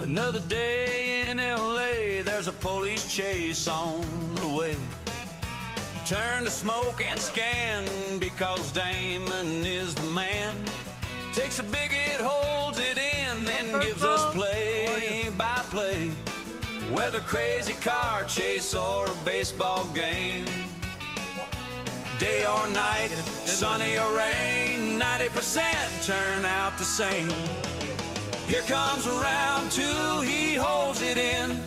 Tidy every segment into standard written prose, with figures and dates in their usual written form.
Another day in LA, there's a police chase on the way. Turn to smoke and scan because Damon is the man. Takes a big hit, holds it in, then gives us play by play. Whether crazy car chase or a baseball game. Day or night, sunny or rain, 90% turn out the same. Here comes round two, he holds it in.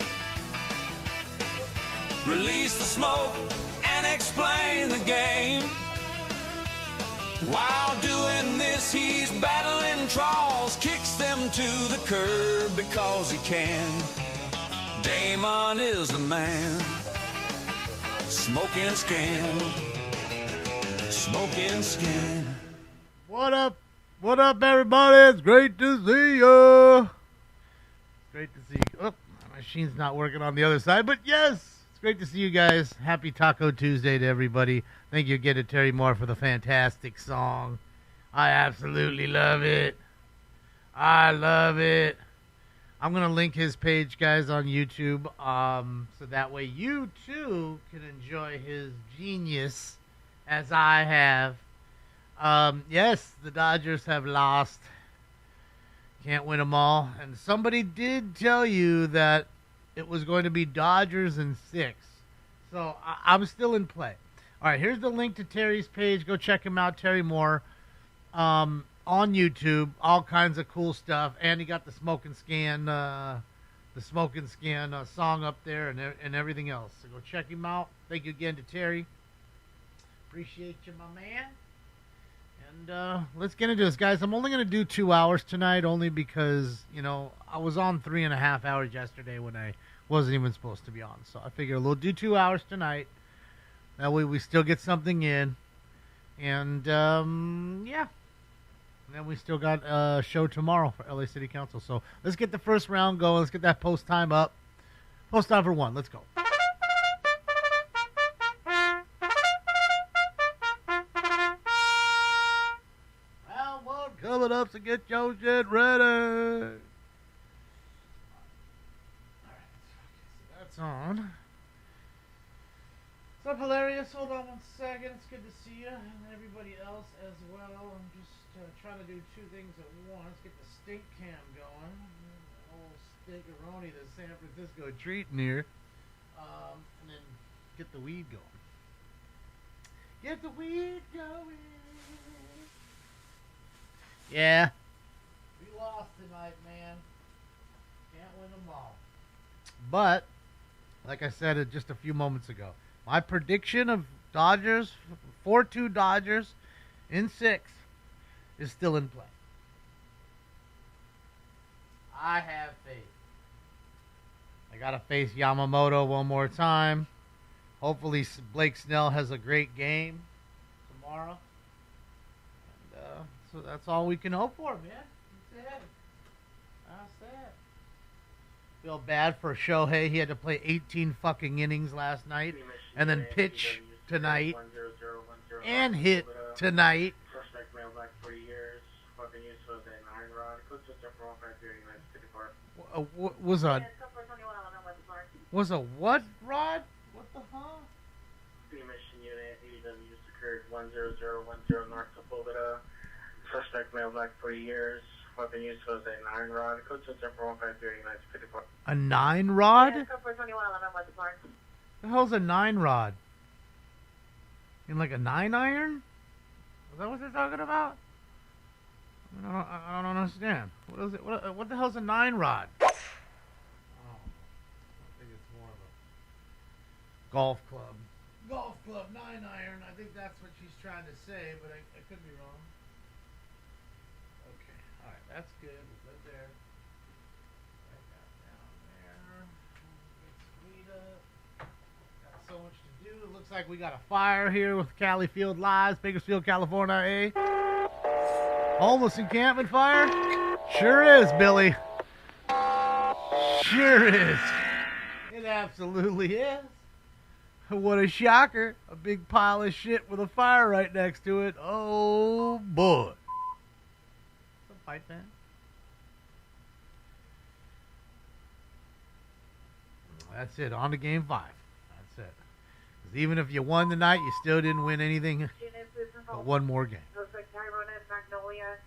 Release the smoke and explain the game. While doing this, he's battling trolls, kicks them to the curb because he can. Damon is the man. Smoke and scan. Smoke and scan. What up? What up, everybody? It's great to see you. Great to see you. Oh, my machine's not working on the other side, but yes, it's great to see you guys. Happy Taco Tuesday to everybody. Thank you again to Terry Moore for the fantastic song. I absolutely love it. I love it. I'm going to link his page, guys, on YouTube, so that way you, too, can enjoy his genius as I have. Yes, the Dodgers have lost. Can't win them all. And somebody did tell you that it was going to be Dodgers in 6. So I'm still in play. All right, here's the link to Terry's page. Go check him out, Terry Moore, on YouTube. All kinds of cool stuff. And he got the Smoke and Scan, song up there and everything else. So go check him out. Thank you again to Terry. Appreciate you, my man. And let's get into this, guys. I'm only going to do 2 hours tonight, only because, you know, I was on 3.5 hours yesterday when I wasn't even supposed to be on. So I figure we'll do 2 hours tonight. That way we still get something in. And, yeah. And then we still got a show tomorrow for LA City Council. So let's get the first round going. Let's get that post time up. Post time for 1. Let's go. Coming up, so get your shit ready. Alright, so that's on. What's up, Hilarious? Hold on 1 second. It's good to see you and everybody else as well. I'm just trying to do 2 things at once. Get the stink cam going. Old stinkeroni, the San Francisco treating here. And then get the weed going. Get the weed going. Yeah. We lost tonight, man. Can't win them all. But, like I said just a few moments ago, my prediction of Dodgers, 4-2 Dodgers in 6, is still in play. I have faith. I got to face Yamamoto one more time. Hopefully Blake Snell has a great game tomorrow. So that's all we can hope for, man. That's it. That's it. Feel bad for Shohei. He had to play 18 fucking innings last night and then pitch tonight and hit tonight. Was a what, Rod? What the hell? Mission unit, AW's occurred 10010 North Sepulveda. Suspect male, black, 40 years. Weapon used was a 9-rod. Code system for 153-54. A 9-rod? Yeah, code for 2111 West Park. The hell's a 9-rod? In like a 9-iron? Is that what they're talking about? I don't understand. What is it? What the hell's a 9-rod? Oh, I think it's more of a golf club. Golf club 9-iron. I think that's what she's trying to say, but I could be wrong. Alright, that's good. We'll go there. Right down there. Get speed up. Got so much to do. It looks like we got a fire here with Cali Field Live, Bakersfield, California, eh? Homeless encampment fire? Sure is, Billy. Sure is. It absolutely is. What a shocker. A big pile of shit with a fire right next to it. Oh, boy. Fight fan. That's it. On to game 5. That's it. 'Cause even if you won tonight, you still didn't win anything but one more game. Suspect Tyrone Magnolia.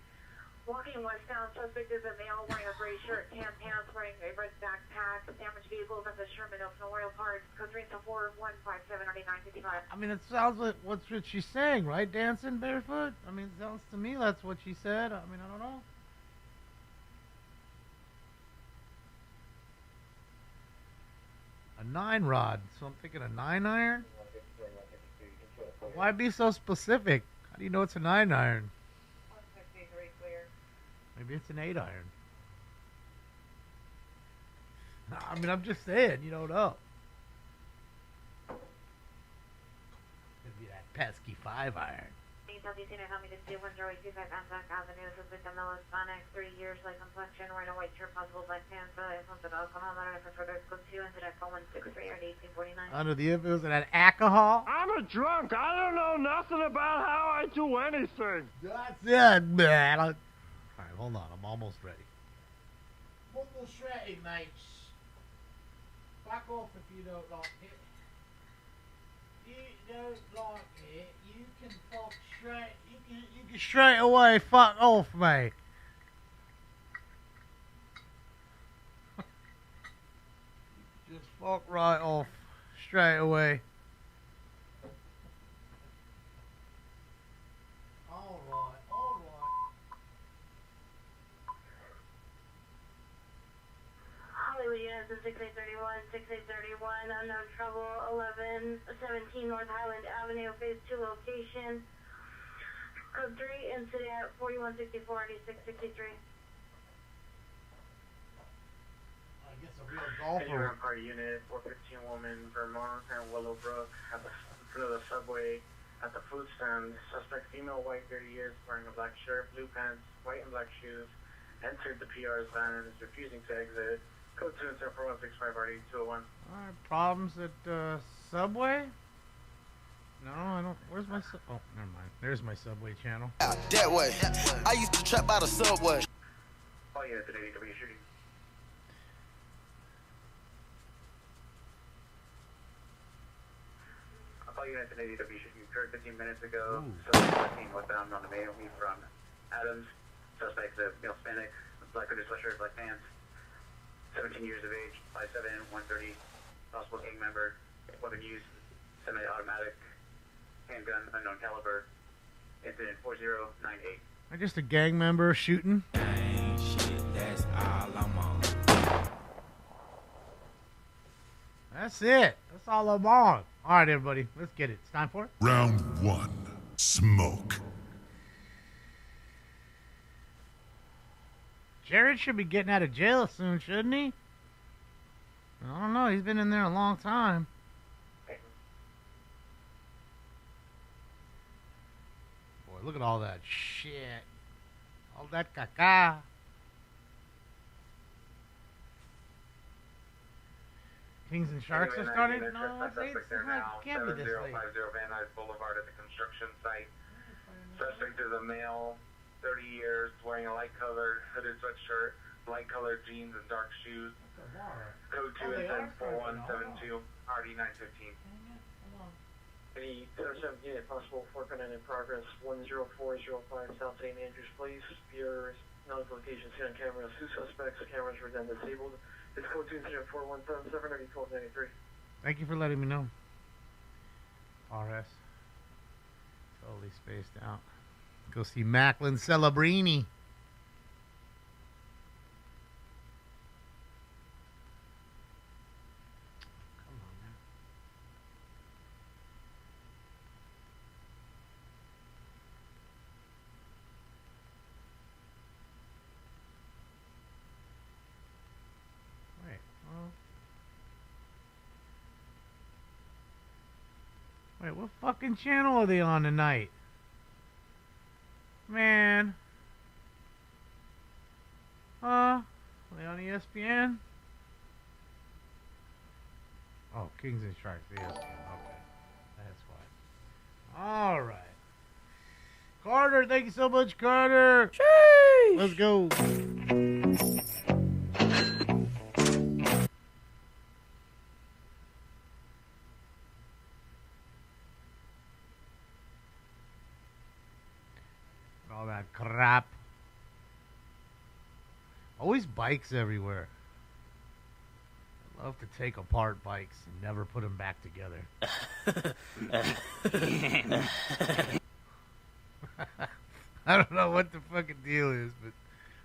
Walking westbound, suspect is a male wearing a gray shirt, tan pants, wearing a red backpack. Damaged vehicles at the Sherman Oaks Memorial Park. Code 3-4-157 955. I mean, it sounds like what's what she's saying, right? Dancing barefoot? I mean, it sounds to me that's what she said. I mean, I don't know. A 9-rod, so I'm thinking a 9-iron? Why be so specific? How do you know it's a 9-iron? Maybe it's an 8-iron. I mean, I'm just saying, you don't know. Could be that pesky 5-iron. Help me to see 1025 Anzac Avenue. Suspect a male Hispanic, 3 years, light complexion, wearing a white shirt, possible black pants, influence of alcohol, matter for further code 2, incident call 163 at 1849. Under the influence of that alcohol? I'm a drunk. I don't know nothing about how I do anything. That's it, man. Alright, hold on. I'm almost ready. Almost ready, mates. Back off if you don't like it. You don't like it, you can fuck straight. You can straight away fuck off, mate. Just fuck right off straight away. All right. Hollywood units in 6831, unknown trouble, 1117 North Highland Avenue, phase 2 location. Code 3, incident 4164 8663. I guess a real Engineering golfer. party unit 415 woman, Vermont and Willowbrook, at the front of the subway at the food stand. Suspect female, white, 30 years, wearing a black shirt, blue pants, white and black shoes, entered the PR's van and is refusing to exit. Code 2 incident 4165 RD201. Alright, problems at Subway? No, I don't. Where's my oh, never mind. There's my Subway channel. That way. I used to trap by the subway. All units in ADW shooting. All units in ADW shooting occurred 15 minutes ago. Suspect 14 westbound on the main me from Adams. Suspect is a male Hispanic, black hooded sweatshirt, black pants. 17 years of age, 5'7", 130, possible gang member, weapon use, semi-automatic, handgun, unknown caliber, incident 4098. I'm just a gang member shooting. That's all I'm on. That's it. That's all I'm on. All right, everybody, let's get it. It's time for it. Round 1. Smoke. Jared should be getting out of jail soon, shouldn't he? I don't know. He's been in there a long time. Boy, look at all that shit. All that caca. Kings and Sharks are starting? No, it can't be this late. 7050 Van Nuys Boulevard at the construction site. Suspect is a male, 30 years, wearing a light-colored hooded sweatshirt, light-colored jeans, and dark shoes. Code 2 incident 4172, RD 915. Any 7 unit possible foreground in progress 10405 South St. Andrews Place. Your knowledge location seen on cameras. 2 suspects. Cameras were then disabled. It's code 2 incident 4177 1293. Thank you for letting me know. RS. Totally spaced out. Go see Macklin Celebrini. Come on now. Wait, well. Wait, what fucking channel are they on tonight? Man. Are they on ESPN? Oh, Kings and Sharks, ESPN. Okay. That's why. Alright. Carter, thank you so much, Carter. Sheesh. Let's go. bikes everywhere. I love to take apart bikes and never put them back together. I don't know what the fucking deal is, but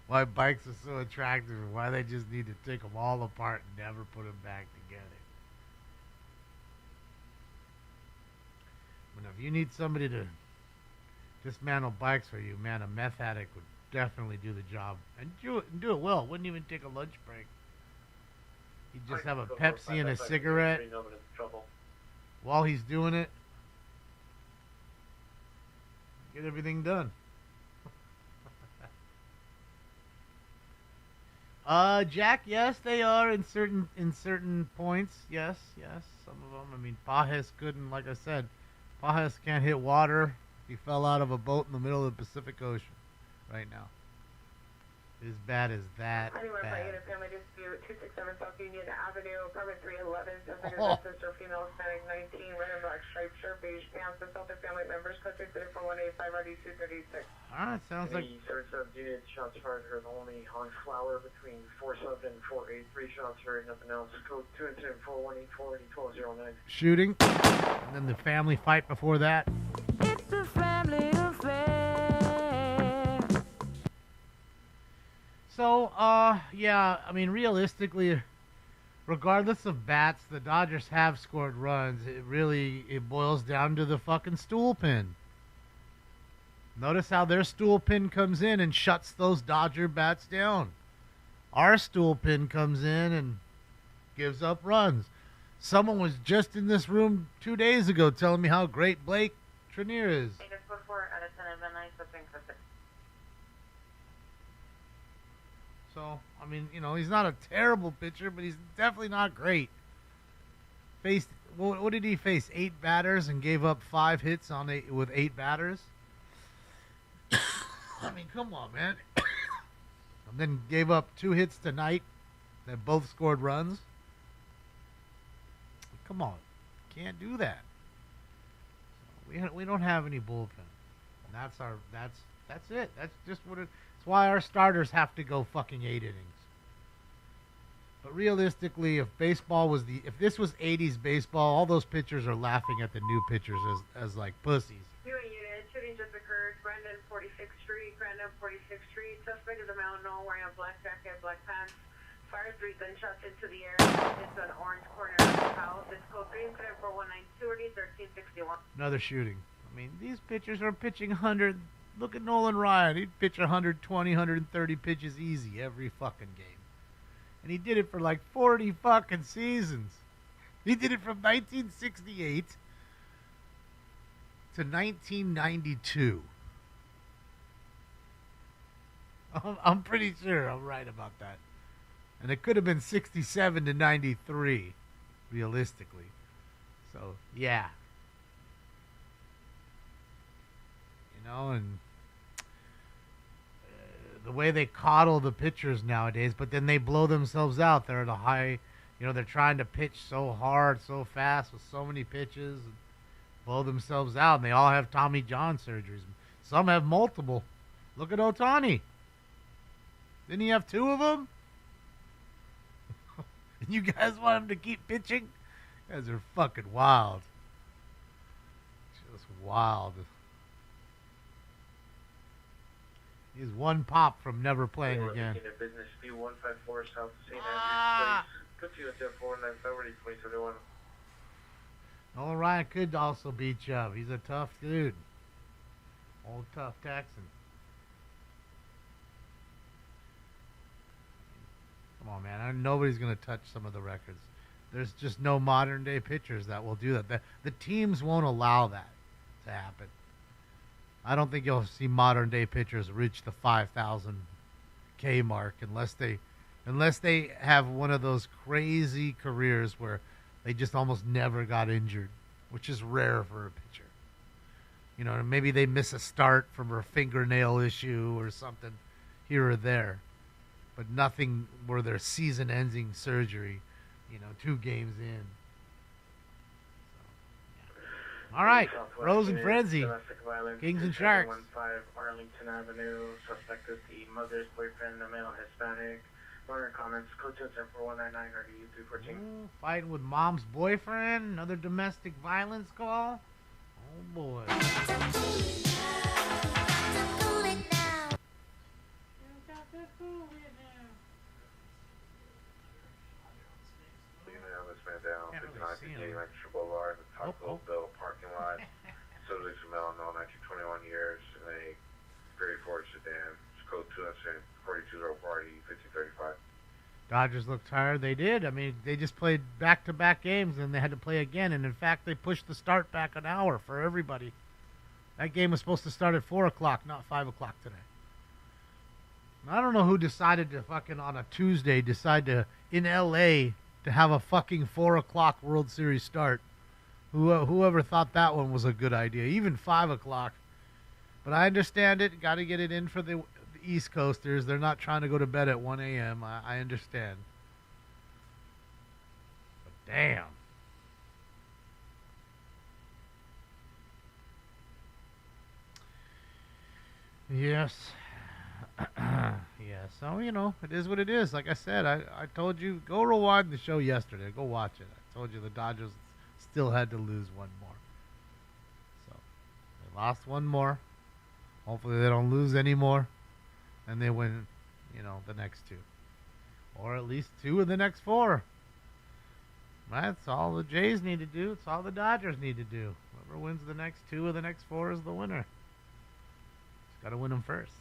why bikes are so attractive and why they just need to take them all apart and never put them back together. But if you need somebody to dismantle bikes for you, man, a meth addict would definitely do the job and do it well. Wouldn't even take a lunch break. He'd just have a Pepsi and a cigarette while he's doing it. Get everything done. Jack, yes, they are in certain points. Yes, some of them. I mean, Pajes couldn't, like I said, Pajes can't hit water. He fell out of a boat in the middle of the Pacific Ocean right now. As bad as that. Anyone bad. fighting a family dispute, 267 South Union Avenue, apartment 311, suspect is sister, female, Hispanic, 19, red and black striped shirt, beige pants, assault their family members, code 34185 RD236. Alright, sounds like... The third sub unit shots fired heard only on Flower between 4 sub and 483 shots heard, nothing else. Code 2 incident 4184 1209. Shooting. And then the family fight before that. It's a family affair. So, yeah, I mean, realistically, regardless of bats, the Dodgers have scored runs. It boils down to the fucking stool pin. Notice how their stool pin comes in and shuts those Dodger bats down. Our stool pin comes in and gives up runs. Someone was just in this room 2 days ago telling me how great Blake Trenier is. So, I mean, you know, he's not a terrible pitcher, but he's definitely not great. What did he face? 8 batters and gave up 5 hits with 8 batters? I mean, come on, man. And then gave up 2 hits tonight that both scored runs. Come on. Can't do that. So we don't have any bullpen. And that's it. That's just what it... That's why our starters have to go fucking 8 innings. But realistically, if this was 80s baseball, all those pitchers are laughing at the new pitchers as like pussies. Viewing unit, shooting just occurred. Brandon 46th Street, Brandon 46th Street. Suspect is a male known wearing a black jacket, black pants. Fires 3 gunshots into the air. It's an orange corner of the house. It's code 3 incident 4192 1361. Another shooting. I mean, these pitchers are pitching 100. Look at Nolan Ryan. He'd pitch 120, 130 pitches easy every fucking game. And he did it for like 40 fucking seasons. He did it from 1968 to 1992. I'm pretty sure I'm right about that. And it could have been 67 to 93, realistically. So, yeah. You know, and the way they coddle the pitchers nowadays, but then they blow themselves out. They're at a high, you know, they're trying to pitch so hard, so fast with so many pitches, and blow themselves out. And they all have Tommy John surgeries. Some have multiple. Look at Ohtani. Didn't he have 2 of them? And you guys want him to keep pitching? You guys are fucking wild. Just wild. He's one pop from never playing again. Business view 154 South St. Andrews Place. Put you into 495 Nolan Ryan could also beat Chubb. He's a tough dude. Old tough Texan. Come on, man. Nobody's going to touch some of the records. There's just no modern day pitchers that will do that. The teams won't allow that to happen. I don't think you'll see modern day pitchers reach the 5,000 K mark unless they have one of those crazy careers where they just almost never got injured, which is rare for a pitcher. You know, maybe they miss a start from a fingernail issue or something here or there, but nothing where their season-ending surgery, 2 games in. All right, Rose and Frenzy, Kings and Sharks. 15 Arlington Avenue. Suspect is the mother's boyfriend, a male Hispanic. Minor comments. Code 274-199 RDU 314. Ooh, fighting with mom's boyfriend. Another domestic violence call. Oh boy. This man down, 59 Lancaster Boulevard, the Taco Bell parking lot. Subjects of Melanol, 1921 years, in a grade 4 sedan. It's code 24204 1535. Dodgers look tired. They did. I mean, they just played back-to-back games, and they had to play again. And, in fact, they pushed the start back an hour for everybody. That game was supposed to start at 4 o'clock, not 5 o'clock today. I don't know who decided to fucking, on a Tuesday, in L.A., to have a fucking 4 o'clock World Series start. Whoever thought that one was a good idea. Even 5 o'clock. But I understand it. Got to get it in for the East Coasters. They're not trying to go to bed at 1 a.m. I understand. But damn. Yes. Yeah, so, you know, it is what it is. Like I said, I told you, go rewind the show yesterday. Go watch it. I told you the Dodgers still had to lose one more. So, they lost one more. Hopefully they don't lose any more. And they win, you know, the next two. Or at least 2 of the next 4. That's all the Jays need to do. It's all the Dodgers need to do. Whoever wins the next 2 of the next 4 is the winner. Just got to win them first.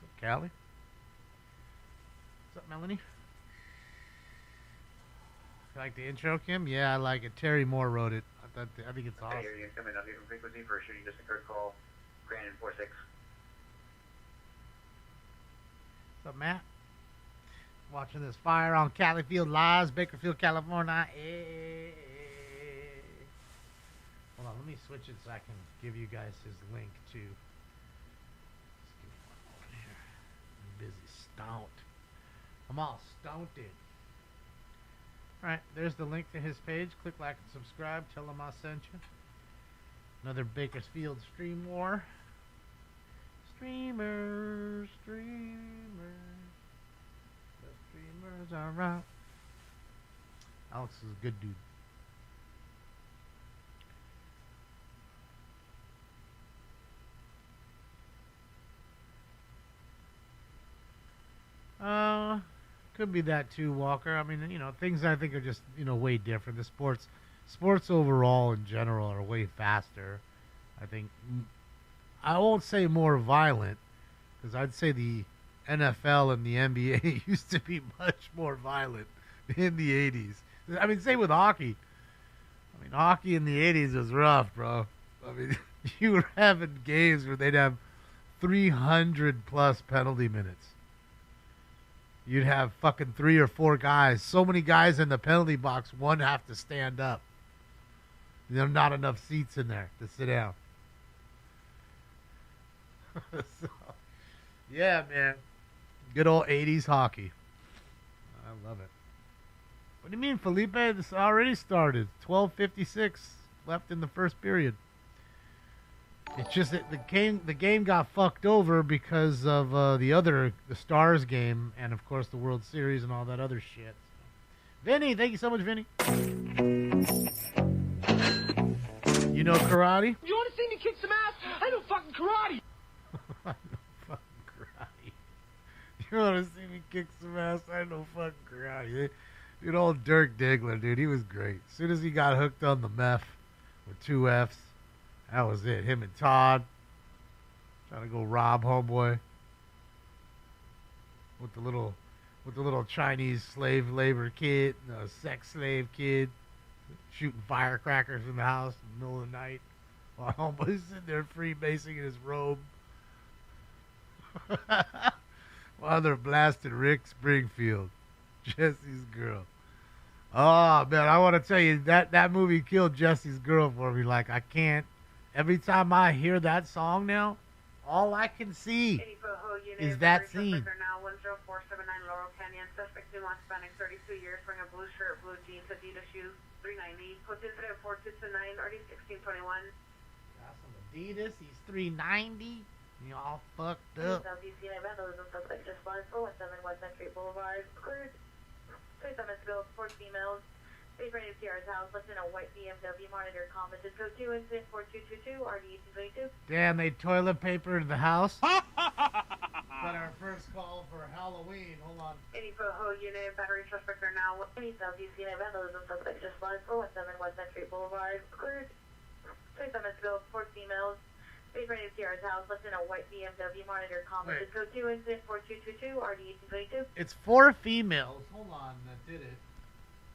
What's up, Callie? What's up, Melanie? You like the intro, Kim? Yeah, I like it. Terry Moore wrote it. I think it's awesome. Hey, you're coming on different frequency for a shooting just occurred call. Brandon 46. What's up, Matt? Watching this fire on Cali Field Lives, Bakerfield, California. Hey. Hold on, let me switch it so I can give you guys his link too. Just give me one moment here. I'm busy stoned. I'm all stoned. Alright, there's the link to his page. Click like and subscribe. Tell him I sent you. Another Bakersfield stream war. Streamers. The streamers are out. Alex is a good dude. Could be that too, Walker. I mean, you know, things I think are just, you know, way different. The sports overall in general are way faster. I think, I won't say more violent, because I'd say the NFL and the NBA used to be much more violent in the 80s. I mean, same with hockey. I mean, hockey in the 80s was rough, bro. I mean, you were having games where they'd have 300 plus penalty minutes. You'd have fucking 3 or 4 guys. So many guys in the penalty box, one have to stand up. There's not enough seats in there to sit down. So, yeah, man. Good old 80s hockey. I love it. What do you mean, Felipe? This already started. 12:56 left in the first period. It's just that the game got fucked over because of the Stars game and, of course, the World Series and all that other shit. Vinny, thank you so much, Vinny. You know karate? You want to see me kick some ass? I know fucking karate. I know fucking karate. You want to see me kick some ass? I know fucking karate. Dude, old Dirk Diggler, dude, he was great. As soon as he got hooked on the meth with 2 Fs, that was it. Him and Todd trying to go rob homeboy with the little Chinese slave labor kid, sex slave kid, shooting firecrackers in the house in the middle of the night while homeboy's sitting there freebasing in his robe while they're blasting Rick Springfield, Jesse's girl. Oh man, I want to tell you that movie killed Jesse's girl for me. Like, I can't. Every time I hear that song now, all I can see is that scene. Now 10479 Laurel Canyon. Suspect Dumont spanning 32 years, wearing a blue shirt, blue jeans, Adidas shoes, 390. Code incident 4229, already 1621. Got some Adidas. He's 390. You all fucked up. Southeast United vandalism suspect just spotted 417 West End Street Boulevard. Cleared. 27 minutes ago, 4 females. They ran into Kiara's house, left in a white BMW monitor commented. Code 2 incident 4222 RD 1822. Damn, they toilet papered the house. Got our first call for Halloween. Hold on. Any Ho unit, battery suspect are now. Any Southeast United vandalism suspect just spotted 417 West End Street Boulevard. Cleared. 27 minutes ago, 4 females. They ran into Kiara's house, left in a white BMW monitor commented. Code 2 incident 4222 RD 1822. It's 4 females. Hold on, that did it.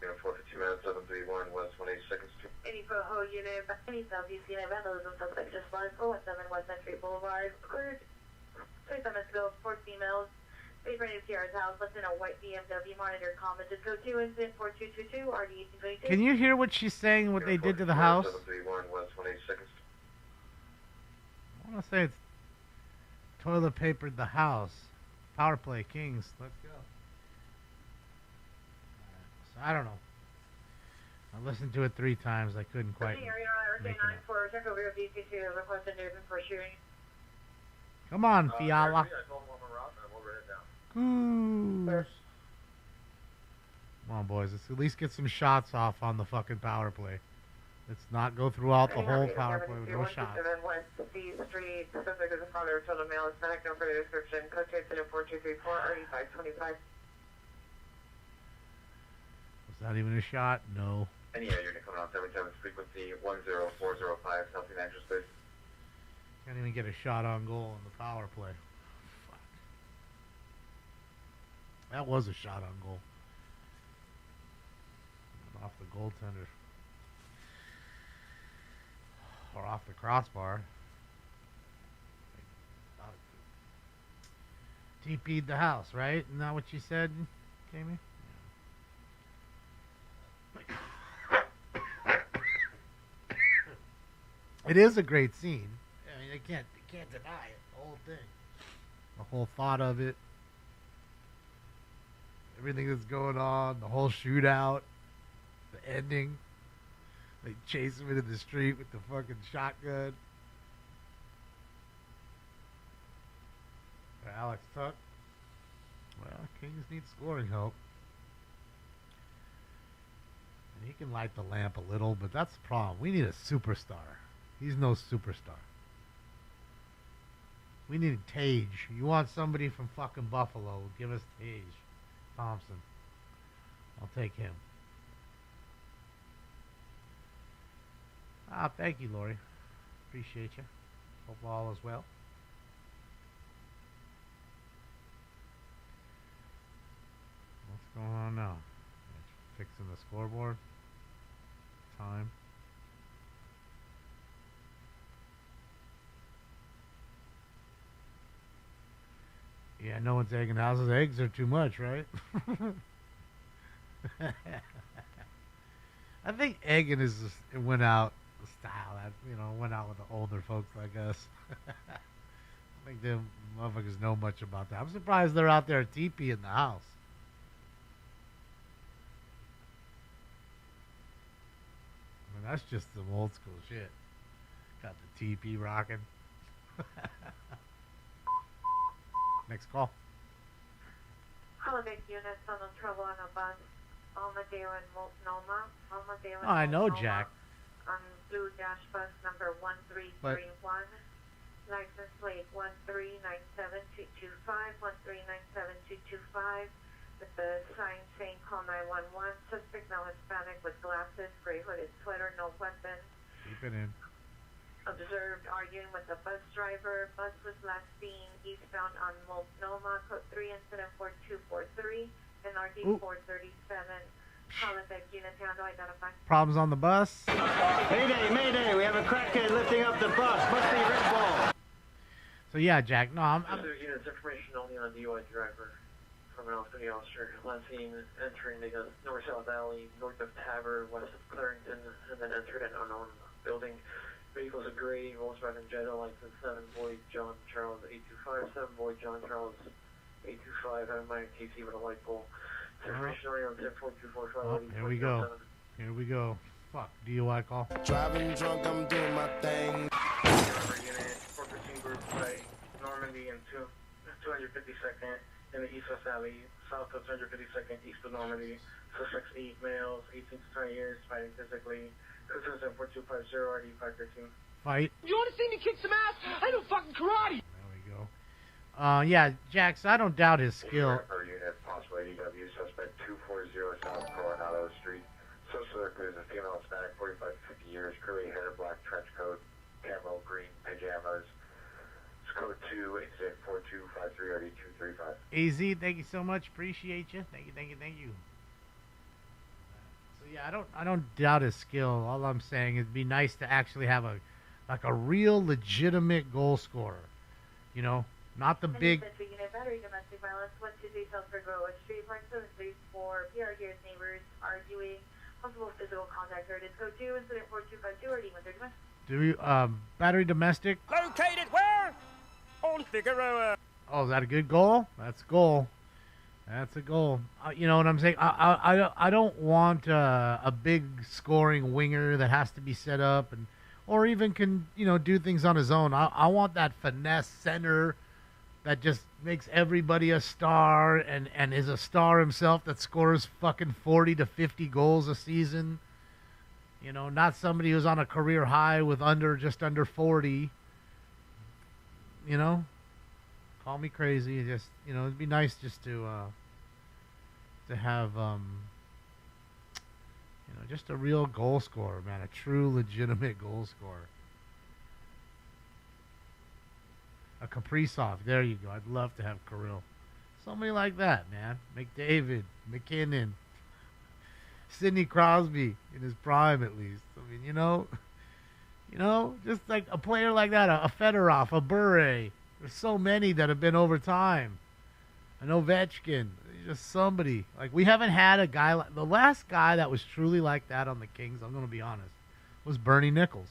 450 minutes, 731 West 182nd Street. Any Ho unit, any Southeast United vandalism suspect just spotted 417 West End Street Boulevard. Cleared. 27 minutes ago, 4 females. They ran into Kiara's house, left in a white BMW monitor commented. Code 2 incident 4222 RD 1822. Can you hear what she's saying, what they did to the house? 731 West 182nd Street. I want to say it's toilet papered the house. Power play, Kings. Let's go. So I don't know. I listened to it 3 times. I couldn't quite make it out. For check over your VC2 requested news for shooting. Come on, Fiala. I told him on the route and we'll write it down. Goose. Come on, boys. Let's at least get some shots off on the fucking power play. Let's not go throughout the whole power play with no shots. West C Street, suspect is a father of children, male, Hispanic, no further description. Code 2 incident 4234 RD 525. Was that even a shot? No. Any unit coming on 77th frequency 10405 Southern Action Space. Can't even get a shot on goal in the power play. Fuck. That was a shot on goal. Off the goaltender. Or off the crossbar. TP'd the house, right? Isn't that what you said, Jamie? It is a great scene. I mean, you can't deny it. The whole thing, the whole thought of it, everything that's going on, the whole shootout, the ending. They chase him into the street with the fucking shotgun. Alex Tuck. Well, Kings need scoring help. And he can light the lamp a little, but that's the problem. We need a superstar. He's no superstar. We need Tage. You want somebody from fucking Buffalo? Give us Tage Thompson. I'll take him. Thank you, Lori. Appreciate you. Hope all is well. What's going on now? Fixing the scoreboard. Time. Yeah, no one's egging houses. Eggs are too much, right? I think egging is just, it went out the style that, you know, went out with the older folks like us. I think them motherfuckers know much about that. I'm surprised they're out there at TP in the house. I mean, that's just some old school shit. Got the TP rocking. Next call. Holiday units on the trouble on a bus. Almadale and Multnomah. Almadale and I know, Multnomah Jack. On Blue Dash Bus number 1331. License plate 1397225, 1397225. With the sign saying call 911. Suspect now Hispanic with glasses, gray hooded sweater, no weapon. Keep it in. Observed arguing with the bus driver. Bus was last seen eastbound on Multnomah. Code 3 incident 4243 and RD 437. Halifax unit handle identified. Problems on the bus? Mayday, mayday, we have a crackhead lifting up the bus. Must be Red Ball. So yeah, Jack, no, I'm There's units information only on DUI driver from an off-duty officer. Last seen entering the north-south alley, north of Tabor, west of Clarendon, and then entered an unknown building. Vehicles are gray, Volkswagen Jetta, license 7, Boyd John Charles 825, 7 Boyd John Charles 825, have my KC with a light pole. Information only on 104245. Oh, here we go. Here we go. Fuck, DUI call. Driving drunk, I'm doing my thing. Driver unit, 415 group, right, Normandy and 252nd in the East West Alley, south of 252nd, east of Normandy. Suspects 8 males, 18 to 20 years, fighting physically. Cruisers at 4250 RD 513. Fight. You want to see me kick some ass? I do fucking karate. There we go. Yeah, Jax, I don't doubt his skill. Per unit, possible ADW, suspect 240 South Coronado Street. Social is a female Hispanic, 45 to 50 years, curly hair, black trench coat, camo, green pajamas. It's code 2, incident 4253 RD 235. AZ, thank you so much. Appreciate you. Thank you. So yeah, I don't doubt his skill. All I'm saying is it'd be nice to actually have a real legitimate goal scorer. You know, not the big. Battery domestic violence 123 Southford Road Street, 4734. PR here, neighbors arguing. Possible physical contact heard. It's code 2, incident 4252 RD 131. Do we battery domestic? Located where? On Figueroa. Oh, is that a good goal? That's a goal. That's a goal. You know what I'm saying? I don't want a big scoring winger that has to be set up or even can do things on his own. I want that finesse center that just makes everybody a star and is a star himself that scores fucking 40 to 50 goals a season. You know, not somebody who's on a career high with just under 40. You know, call me crazy. Just, it'd be nice just to have, just a real goal scorer, man. A true, legitimate goal scorer. A Kaprizov. There you go. I'd love to have Kirill. Somebody like that, man. McDavid, McKinnon, Sidney Crosby in his prime, at least. I mean, just like a player like that, a Fedorov, a Bure. There's so many that have been over time. An Ovechkin. Just somebody. Like, we haven't had a guy like... The last guy that was truly like that on the Kings, I'm going to be honest, was Bernie Nichols.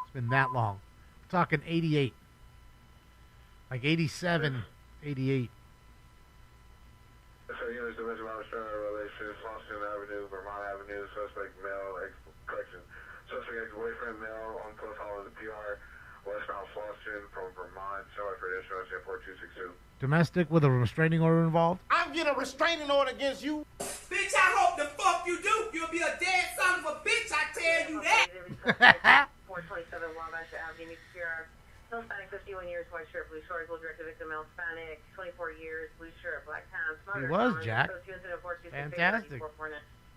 It's been that long. We're talking 88. Like 87, 88. So, units of Mr. Relations, Boston Avenue, Vermont Avenue, suspect male, correction, suspect ex-boyfriend male, on profile of the PR, westbound Boston from Vermont, sorry for this, 4262. Domestic with a restraining order involved? I'm getting a restraining order against you. Bitch, I hope the fuck you do. You'll be a dead son of a bitch, I tell you that. 427 Wabash Avenue, PR. Male Hispanic, 51 years, white shirt, blue shorts, will direct the victim, male Hispanic, 24 years, blue shirt, black pants. He was, Jack. Fantastic.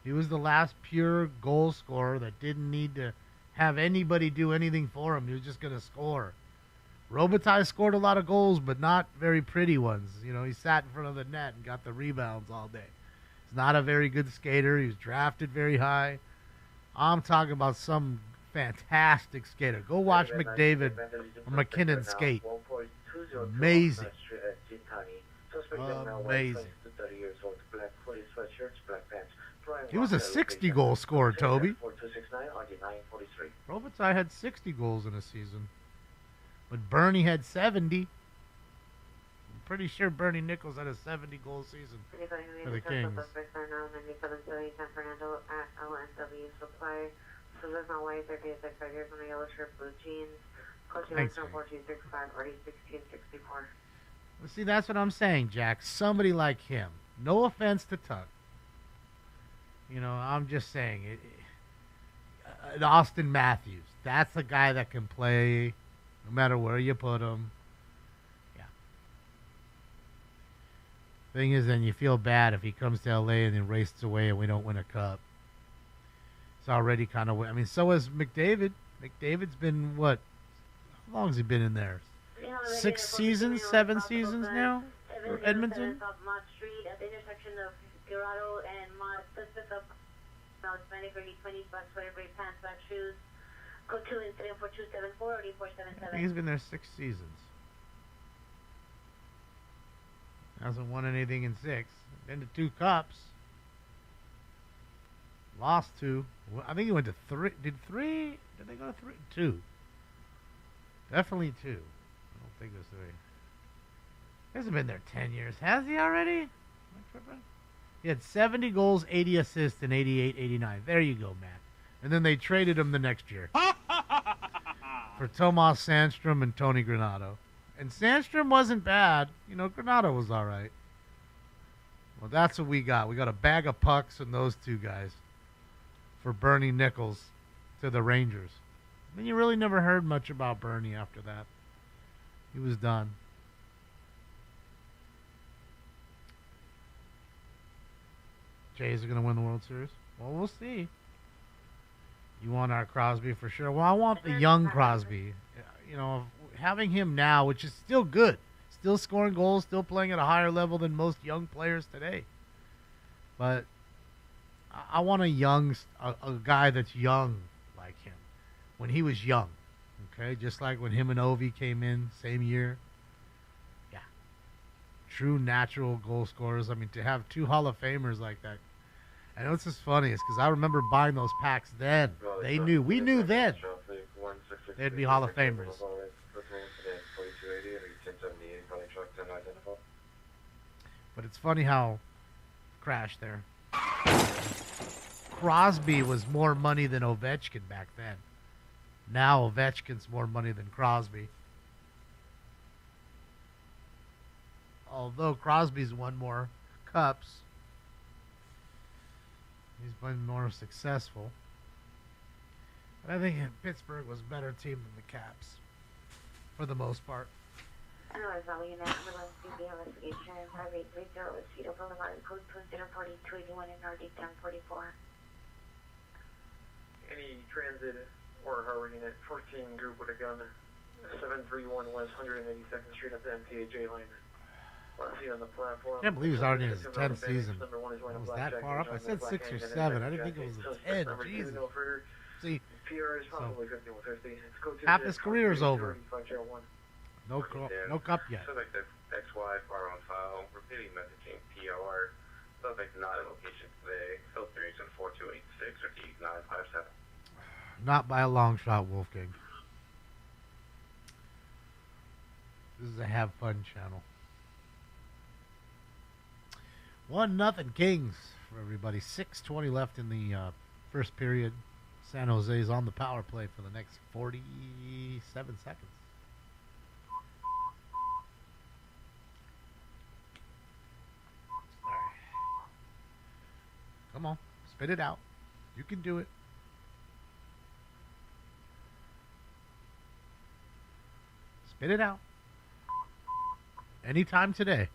He was the last pure goal scorer that didn't need to have anybody do anything for him. He was just going to score. Robitaille scored a lot of goals, but not very pretty ones. He sat in front of the net and got the rebounds all day. He's not a very good skater. He was drafted very high. I'm talking about some fantastic skater. Go watch McDavid or McKinnon skate. Amazing. Amazing. He was a 60-goal scorer, Toby. Robitaille had 60 goals in a season. But Bernie had 70. I'm pretty sure Bernie Nichols had a 70-goal season for the Kings. San Fernando at LNW Supply. So there's my wife, 36 years on a yellow shirt, blue jeans. Thanks, 4265, already 1664. Well, see, that's what I'm saying, Jack. Somebody like him. No offense to Tuck. I'm just saying it. Austin Matthews. That's a guy that can play no matter where you put him. Yeah. Thing is, then you feel bad if he comes to LA and then races away and we don't win a cup. It's already kind of... I mean, so has McDavid. McDavid's been, what? How long has he been in there? 6 seasons? 7 seasons now? For Edmonton? Mott Street at the intersection of Girado and Mott. Suspect of Hispanic, early 20s, black sweater, gray pants, black shoes. Code 2, incident 4274, already 477. I think he's been there 6 seasons. Hasn't won anything in 6. Been to 2 cups. Lost 2. I think he went to 3. Did they go to 3? 2. Definitely 2. I don't think it was 3. He hasn't been there 10 years. Has he already? Am I tripping? He had 70 goals, 80 assists in 88, 89. There you go, Matt. And then they traded him the next year for Tomas Sandstrom and Tony Granato. And Sandstrom wasn't bad. You know, Granado was all right. Well, that's what we got. We got a bag of pucks and those two guys for Bernie Nichols to the Rangers. Then you really never heard much about Bernie after that. He was done. Jays are going to win the World Series? Well, we'll see. You want our Crosby for sure. Well, I want the young Crosby. You know, having him now, which is still good. Still scoring goals, still playing at a higher level than most young players today. But I want a guy that's young like him. When he was young. Okay? Just like when him and Ovi came in, same year. Yeah. True natural goal scorers. I mean, to have two Hall of Famers like that. And what's just funny is because I remember buying those packs then. They knew. We knew then. They'd be Hall of Famers. But it's funny how crashed there. Crosby was more money than Ovechkin back then. Now Ovechkin's more money than Crosby. Although Crosby's won more cups, he's been more successful. But I think Pittsburgh was a better team than the Caps, for the most part. Anyways, Valley Unit, Ambulance DB Investigation, 5830 with Cedar Boulevard, code 2040-281 in RD 1044. Any transit or Harvard Unit 14 group with a gun, 731 West 182nd Street at the MTAJ line. Last seen on the platform. I can't believe he's already in his 10th season. It was that far up? I said 6 or 7. I didn't think it was a 10. Jesus. See, so half his career is over. No cup yet. Subject XY, far on file, repeating messaging PR. Subject not in location today. Filtering in 4286 or D957. Not by a long shot, Wolfgang. This is a have fun channel. 1-0 Kings for everybody. 6:20 left in the first period. San Jose's on the power play for the next 47 seconds. All right. Come on, spit it out. You can do it. Spit it out. Anytime today.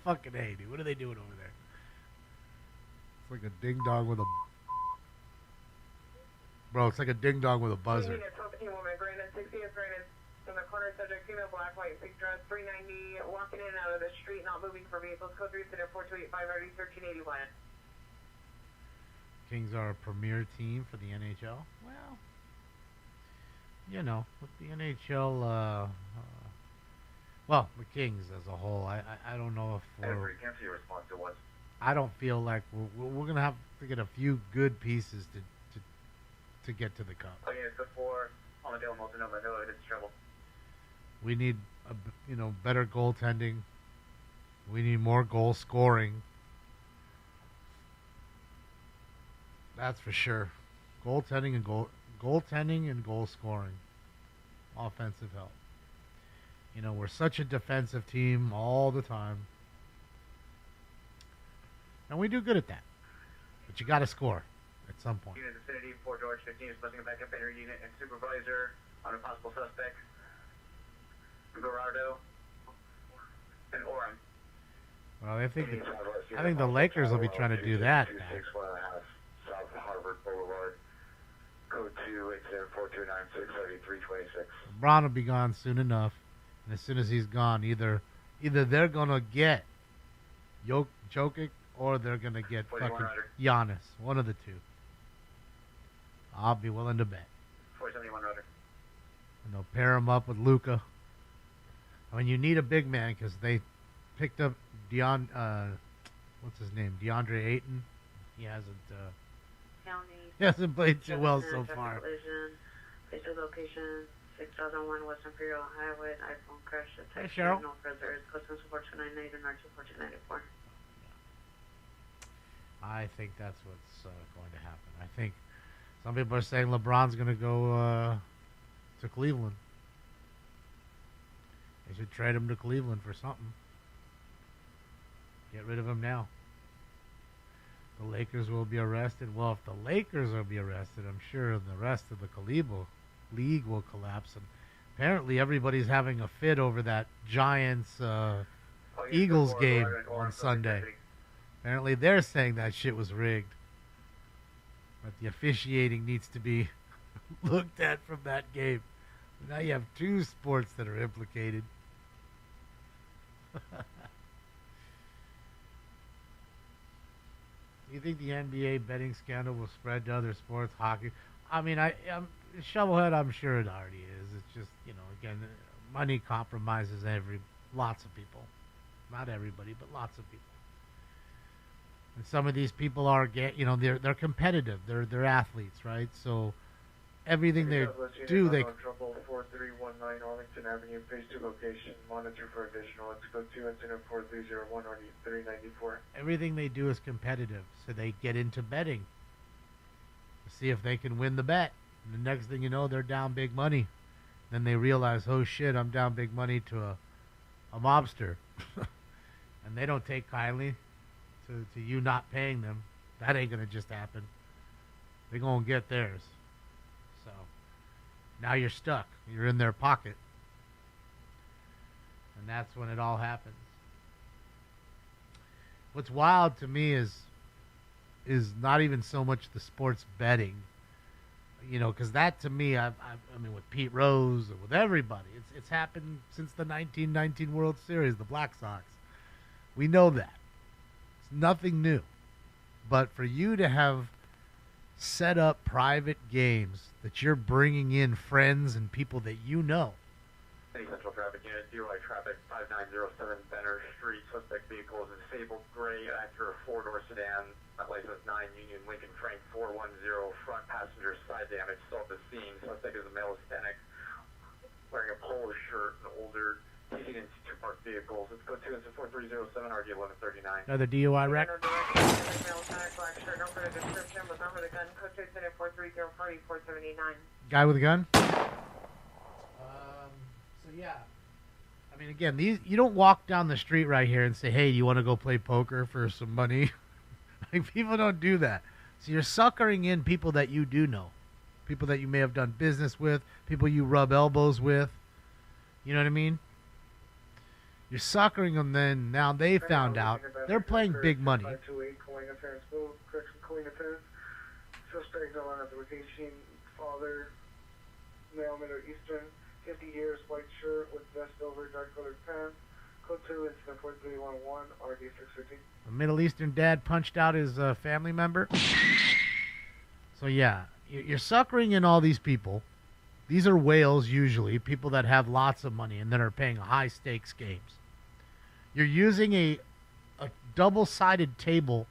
Fucking A, dude. What are they doing over there? It's like a ding dong with a... Bro, it's like a ding dong with a buzzer. Woman, Brandon, 60th Brandon, from the corner subject, female, black, white, pink dress, 390, walking in and out of the street, not moving for vehicles, code 3 center 4285, RD 1381. Kings are a premier team for the NHL. Well, you know, with the NHL, well, the Kings as a whole, I don't know if we're... I don't feel like we're going to have to get a few good pieces to get to the cup. Okay, it's the 4 on the Dale Multnomah Hill. It's trouble. We need, better goaltending. We need more goal scoring. That's for sure. Goaltending and goal scoring. Offensive help. You know, we're such a defensive team all the time. And we do good at that. But you got to score at some point. Unit vicinity, Fort George 15 is busting a backup inner unit and supervisor on a possible suspect. Gerardo and Orem. Well, I think the Lakers will be trying to do that. South Harvard Boulevard. Code 2874296 LeBron will be gone soon enough. And as soon as he's gone, either they're going to get Jokic or they're going to get fucking Giannis. One of the two. I'll be willing to bet. 471 Roger. And they'll pair him up with Luka. I mean, you need a big man because they picked up what's his name? DeAndre Ayton. He hasn't played too well so far. Places location 6001 West Imperial Highway. iPhone crash. Hey, Cheryl. No further. Customs support 298 and R2 4294. I think that's what's going to happen. I think some people are saying LeBron's going to go to Cleveland. They should trade him to Cleveland for something. Get rid of him now. The Lakers will be arrested. Well, if the Lakers will be arrested, I'm sure the rest of the Calibo league will collapse. And apparently everybody's having a fit over that Giants Eagles game on Sunday. Apparently they're saying that shit was rigged. But the officiating needs to be looked at from that game. Now you have two sports that are implicated. Do you think the NBA betting scandal will spread to other sports, hockey? I mean, Shovelhead, I'm sure it already is. It's just, again, money compromises lots of people. Not everybody, but lots of people. And some of these people are, they're competitive. They're athletes, right? So everything they do, they. Trouble 4319 Arlington Avenue, phase 2 location. Monitor for additional. Let's go to incident 4301 394. Everything they do is competitive, so they get into betting to see if they can win the bet. And the next thing you know, they're down big money. Then they realize, oh shit, I'm down big money to a mobster, and they don't take kindly to you not paying them. That ain't gonna just happen. They're gonna get theirs. So now you're stuck. You're in their pocket. And that's when it all happens. What's wild to me is not even so much the sports betting. Because that to me, I mean, with Pete Rose, or with everybody, it's happened since the 1919 World Series, the Black Sox. We know that. It's nothing new. But for you to have set up private games that you're bringing in friends and people that you know. City Central Traffic Unit, DUI traffic 5907 Benner Street. Suspect vehicle is a disabled gray Acura 4-door sedan. License 9 Union Lincoln Frank 410. Front passenger side damage. Still at the scene. Suspect is a male Hispanic wearing a polo shirt and older. Heating into two parked vehicles. Let's go to incident 4307 RD 1139. Another DUI wreck. Guy with a gun? So yeah. I mean, again, you don't walk down the street right here and say, hey, do you want to go play poker for some money? Like, people don't do that. So you're suckering in people that you do know. People that you may have done business with. People you rub elbows with. You know what I mean? You're suckering them then. Now they found out. They're playing big money. 528 Colina Ferris Boat. Correction, Colina Ferris. Suspect on identification. Father. Male, Middle Eastern. 50 years, white shirt with vest over, dark colored pants. Code 2, incident 4311, RD 615. A Middle Eastern dad punched out his family member. So yeah, you're suckering in all these people. These are whales usually, people that have lots of money and that are paying high stakes games. You're using a double-sided table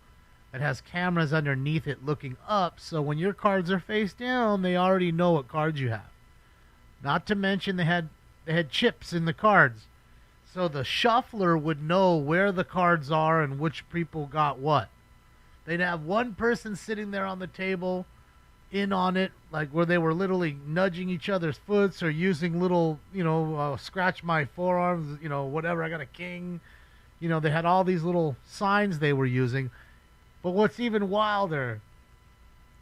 that has cameras underneath it looking up, so when your cards are face down, they already know what cards you have. Not to mention they had chips in the cards. So the shuffler would know where the cards are and which people got what. They'd have one person sitting there on the table in on it, like where they were literally nudging each other's foots or using little, scratch my forearms, whatever, I got a king. They had all these little signs they were using. But what's even wilder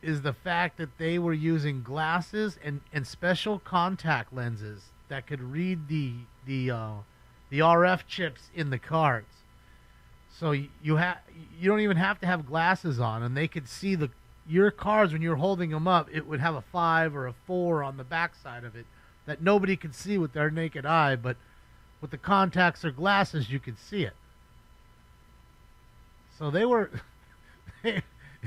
is the fact that they were using glasses and special contact lenses that could read the RF chips in the cards. So you don't even have to have glasses on, and they could see your cards when you're holding them up. It would have a 5 or a 4 on the backside of it that nobody could see with their naked eye, but with the contacts or glasses you could see it. So they were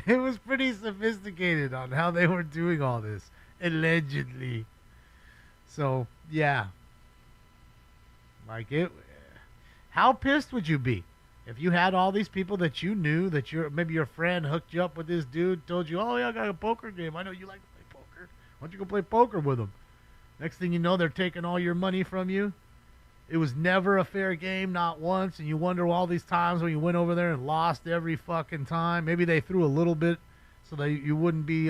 it was pretty sophisticated on how they were doing all this, allegedly. So yeah, how pissed would you be if you had all these people that you knew, that maybe your friend hooked you up with this dude, told you, oh yeah, I got a poker game, I know you like to play poker, why don't you go play poker with them? Next thing you know, they're taking all your money from you. It was never a fair game, not once, and you wonder all these times when you went over there and lost every fucking time. Maybe they threw a little bit so that you wouldn't be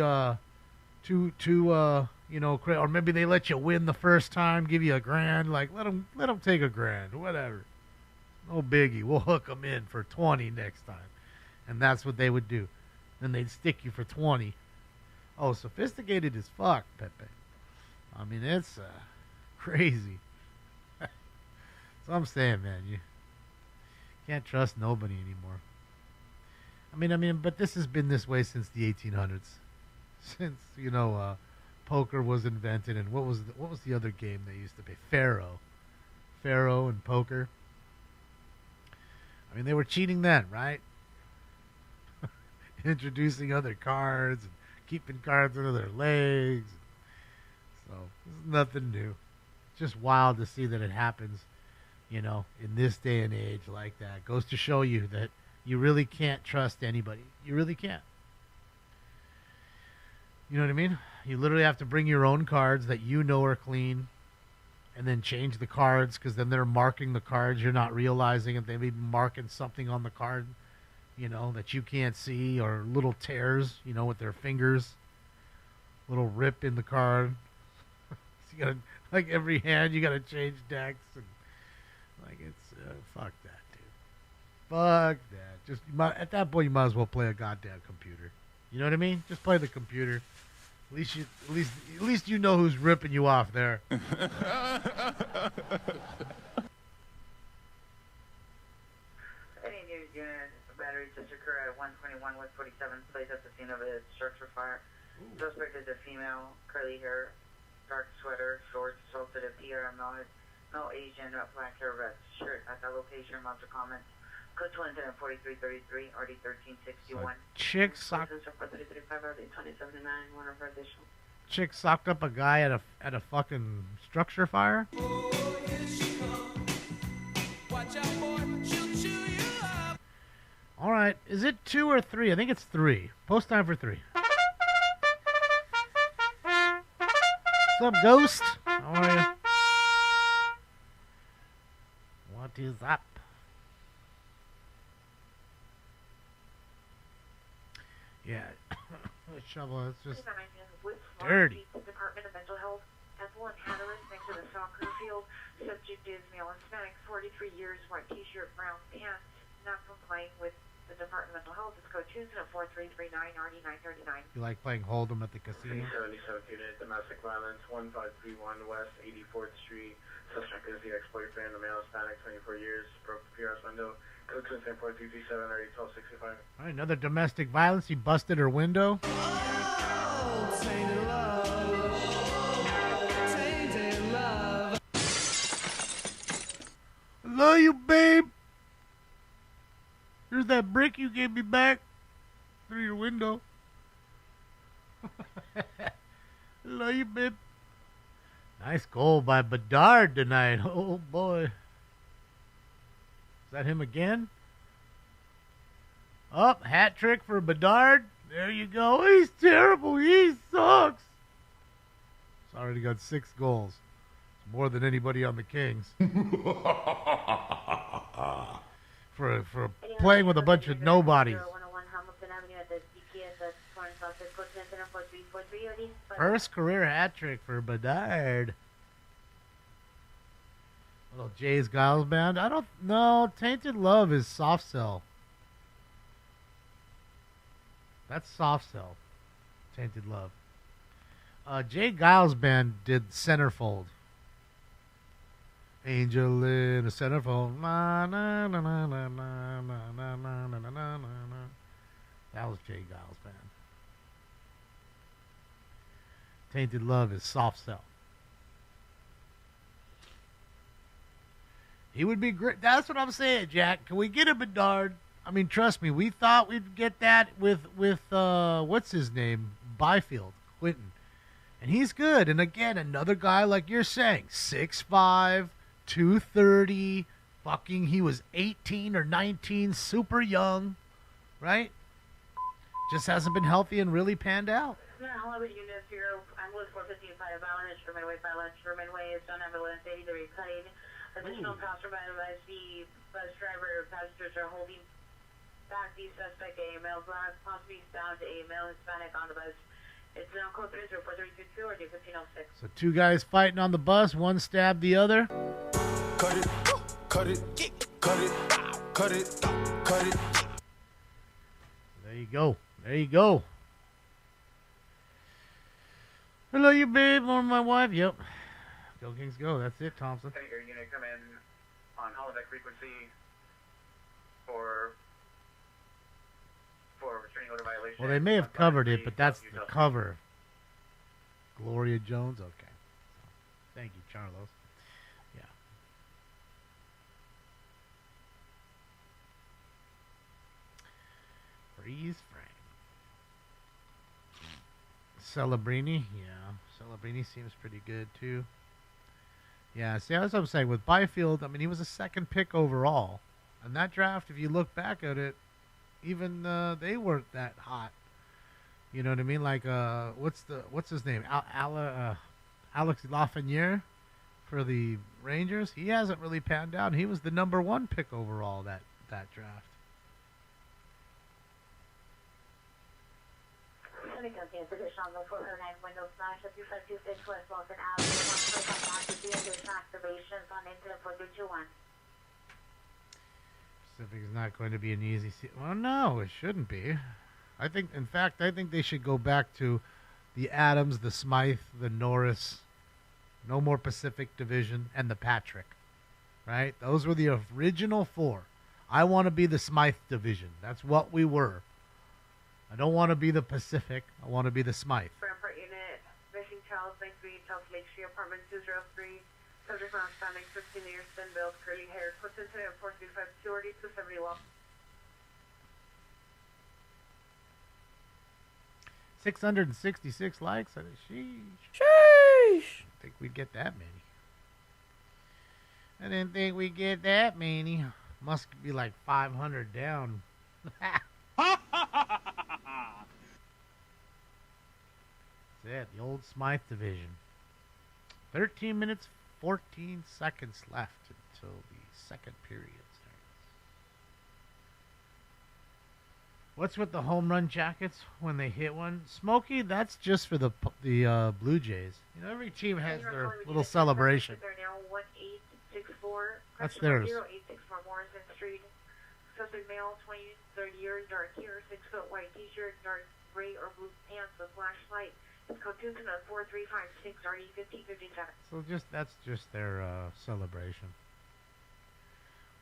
too you know, or maybe they let you win the first time, give you $1,000. Like, let them take $1,000, whatever. No biggie. We'll hook them in for 20 next time. And that's what they would do. Then they'd stick you for 20. Oh, sophisticated as fuck, Pepe. I mean, it's crazy. So I'm saying, man, you can't trust nobody anymore. I mean, but this has been this way since the 1800s. Since, you know, poker was invented, and what was the other game they used to play? Faro and poker. I mean, they were cheating then, right? Introducing other cards and keeping cards under their legs. So, it's nothing new. It's just wild to see that it happens, you know, in this day and age like that. Goes to show you that you really can't trust anybody. You really can't. You know what I mean? You literally have to bring your own cards that you know are clean, and then change the cards, because then they're marking the cards. You're not realizing it. They may be marking something on the card, you know, that you can't see, or little tears, you know, with their fingers. Little rip in the card. So you gotta, like, every hand, you gotta change decks. And, like, it's, fuck that, dude. Fuck that. Just, at that point, you might as well play a goddamn computer. You know what I mean? Just play the computer. At least you know who's ripping you off there. Any news unit, battery just occurred at 121 West 47th place at the scene of a structure fire. Suspect is a female, curly hair, dark sweater, shorts, assaulted a PR, no Asian, black hair, red shirt at that location. Amounts of comments. Code to incident 4333, RD 1361. Chick socked up a guy at a fucking structure fire. All right, is it 2 or 3? I think it's 3. Post time for 3. What's up, Ghost? How are you? What is up? Yeah, shovel. It's just dirty. Department of Mental Health, Ethel and Hatteras next to the soccer field. Subject is male Hispanic, 43 years, white T-shirt, brown pants. Not complying with the Department of Mental Health. It's code 24339 RD 939. You like playing Hold'em at the casino? 77th unit, domestic violence, 1531 West 84th Street. Suspect is the ex-boyfriend, a male Hispanic, 24 years, broke the PRS window. Code 24337 RD 1265. All right, another domestic violence. He busted her window. Love you, babe. Here's that brick you gave me back through your window. Love you, babe. Nice goal by Bedard tonight. Oh, boy. Is that him again? Oh, hat trick for Bedard. There you go. He's terrible. He sucks. He's already got 6 goals. It's more than anybody on the Kings. for playing with a bunch of nobodies. First career hat trick for Bedard. Little Jay's Giles Band. I don't know. Tainted Love is soft cell. That's soft cell. Tainted Love. Jay Giles Band did Centerfold. Angel in a centerfold. Na, na, na, na, na, na, na, na, na, na, na, na. That was Jay Giles Band. Tainted Love is soft cell. He would be great. That's what I'm saying, Jack. Can we get a Bedard? I mean, trust me, we thought we'd get that with what's his name? Byfield, Quentin. And he's good. And again, another guy like you're saying, 6'5", 230, fucking, he was 18 or 19, super young, right? Just hasn't been healthy and really panned out. Yeah, hello, unit 0. Ambulance 455 violence, Sherman Way is done, ambulance 83 cutting. Additional passerby advice, the bus driver passengers are holding back the suspect, a male black, possibly found a male Hispanic on the bus. It's now code 304322 or D1506. So two guys fighting on the bus. One stabbed the other. Cut it, cut it, cut it, cut it, cut it. There you go. There you go. Hello, you babe, or my wife. Yep. Go Kings go. That's it, Thompson. Okay, your unit come in on holodeck frequency for restraining order violation. Well, they may have covered it, but that's the cover. Gloria Jones. Okay. Thank you, Charlos. Yeah. Freeze frame. Celebrini, yeah. Celebrini seems pretty good, too. Yeah, see, that's what I'm saying. With Byfield, I mean, he was a second pick overall. And that draft, if you look back at it, even they weren't that hot. You know what I mean? Like, what's his name? Alex Lafreniere for the Rangers. He hasn't really panned out. He was the number 1 pick overall that draft. Position on the 409 window smash at 252 West Walton Avenue. Activations on incident 4321. Pacific is not going to be an easy well, no, it shouldn't be. In fact, I think they should go back to the Adams, the Smythe, the Norris, no more Pacific Division, and the Patrick. Right? Those were the original 4. I want to be the Smythe Division. That's what we were. I don't want to be the Pacific. I want to be the Smythe. Rampart unit, Missing Charles, 93, Charles Lake Street, apartment 203. Subject on standing, 15 years, thin build, curly hair. Puts into airport 352 270 walk. 666 likes. Sheesh. Sheesh. I think we'd get that many. I didn't think we'd get that many. Must be like 500 down. That's it. The old Smythe Division. 13 minutes, 14 seconds left until the second period starts. What's with the home run jackets when they hit one? Smokey, that's just for the Blue Jays. You know, every team has their little celebration. They're now 1864. That's theirs. 0864 Morrison Street. Subject male, 20, 30 years, dark hair, 6 foot white t-shirt, dark gray or blue pants with flashlight. It's code 2294356 RD 1557. So that's just their celebration.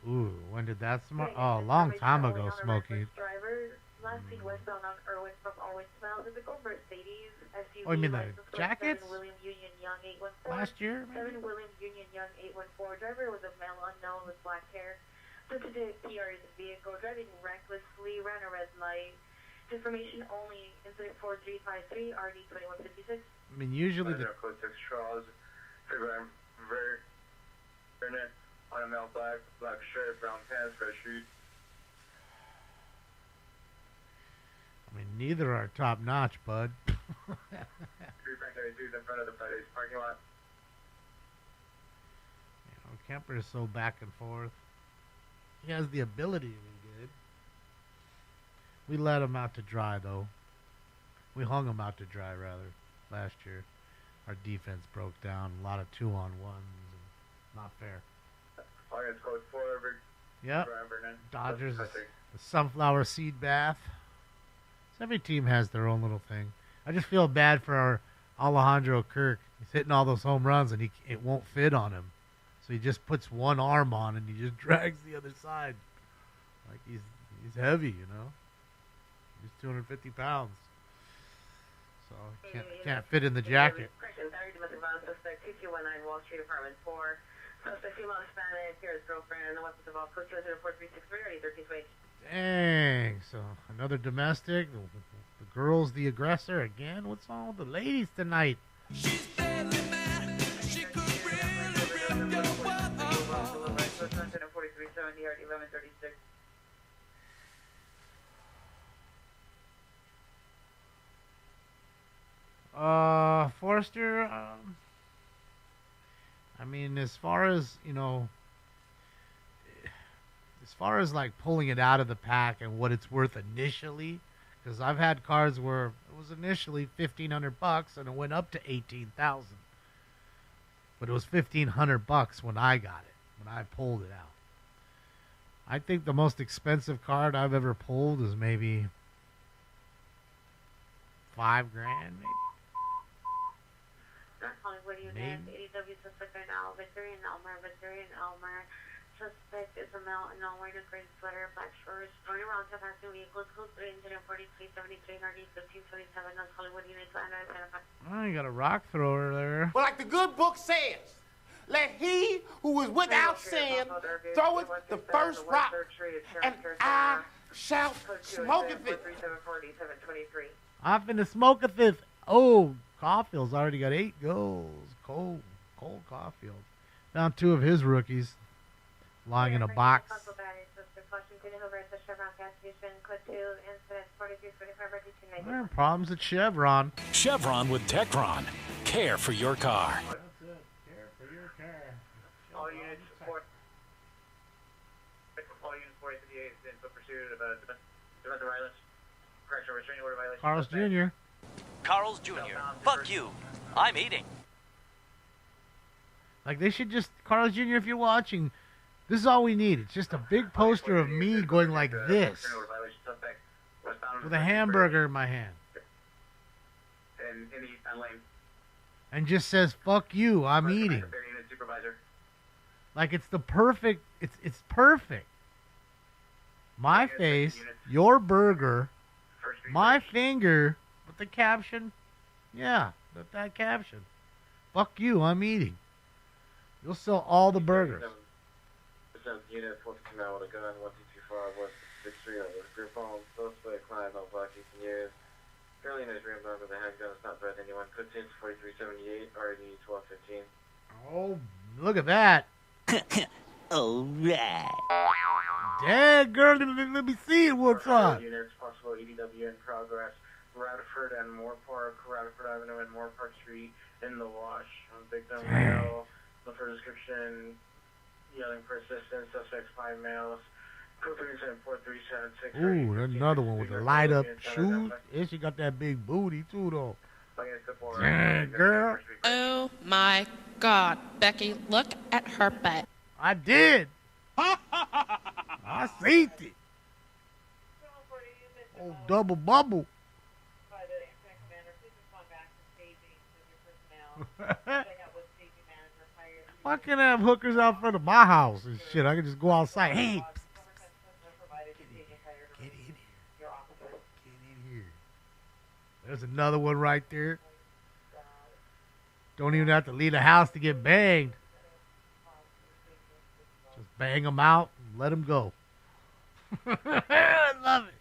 Ooh, when did that smart? Oh, a long time ago, Smokey. Driver, last seen westbound on Irwin from Irwin Smiles in the Go Mercedes SUV. Oh, you mean the jackets? 7 William Union Young 814. Last year, maybe? 7 William Union Young 814. Driver was a male unknown with black hair. Sensitive PR is a vehicle. Driving recklessly, ran a red light. Information only. Incident 4353 RD 2156. I mean, usually the code 6 Charles, program Burnett on a male black shirt, brown pants, red shoes. I mean, neither are top notch, bud. 332 in front of the Fridays parking lot. You know, Kemper is so back and forth. He has the ability to be good. We let him out to dry, though. We hung him out to dry, rather, last year. Our defense broke down. A lot of 2-on-1s. Not fair. August code 4 over. Yep. Vernon. Dodgers, the sunflower seed bath. So every team has their own little thing. I just feel bad for our Alejandro Kirk. He's hitting all those home runs, and it won't fit on him. So he just puts one arm on, and he just drags the other side. Like he's heavy, you know. He's 250 pounds. So can't fit in the jacket. Correction, Barry domestic violence suspect 2219 Wall Street apartment 4. Suspect female Hispanic, here is girlfriend, the weapons involved, code 24363 1328. Dang. So another domestic. The girl's the aggressor again. What's wrong with the ladies tonight? She's badly mad. She could really rip your butt off. 4370 1136. Forrester, I mean, as far as, you know, as far as like pulling it out of the pack and what it's worth initially, because I've had cards where was initially $1,500 and it went up to $18,000. But it was $1,500 when I got it, when I pulled it out. I think the most expensive card I've ever pulled is maybe $5,000, maybe. Hollywood unit, ADW suspect in Victory and Elmer, Victory and Elmer. Suspect is a male and not wearing a green sweater, black shorts, running around to passing vehicles, code 3, incident 4373, RD 1577, North Hollywood unit, identified. Oh, you got a rock thrower there. Well, like the good book says, let he who is without sin throw it the first rock, and I shall smoketh it. I finna smoketh it. Oh, Caulfield's already got 8 goals. Cole Caulfield. Found 2 of his rookies lying in a box. There are problems at Chevron. Chevron with Techron. Care for your car. That's it. Care for your car. All units 458 is in pursuit of a domestic violence. Correctional restraining order violation. Carl's Jr. Carl's Jr. Fuck you. I'm eating. Like, they should just, Carl's Jr., if you're watching, this is all we need. It's just a big poster of me going like this with a hamburger in my hand. And just says, fuck you, I'm eating. Like, it's the perfect, it's perfect. My face, your burger, my finger, with the caption. Yeah, with that caption. Fuck you, I'm eating. You'll sell all the burgers. Unit 459 with a gun, 1225 West 6th Street with a grip on. Suspect client on black 18 years. Currently in his rim with a handgun. It's not threatening anyone. Code 10 4378 RD 1215. Oh, look at that. Alright. Dang, girl, let me see what's on. Units, possible EDW in progress. Radford and Moore Park, Radford Avenue and Moore Park Street in the wash. Victim male. The first description. Yelling for assistance, suspects 5 males. Ooh, there's another one with the light up shoes. And she got that big booty too, though. Yeah, girl. Oh my God, Becky, look at her butt. I did. I seen it. Oh, double bubble. Why can't I have hookers out front of my house and shit? I can just go outside. Hey, get in here. There's another one right there. Don't even have to leave the house to get banged. Just bang them out and let them go. I love it.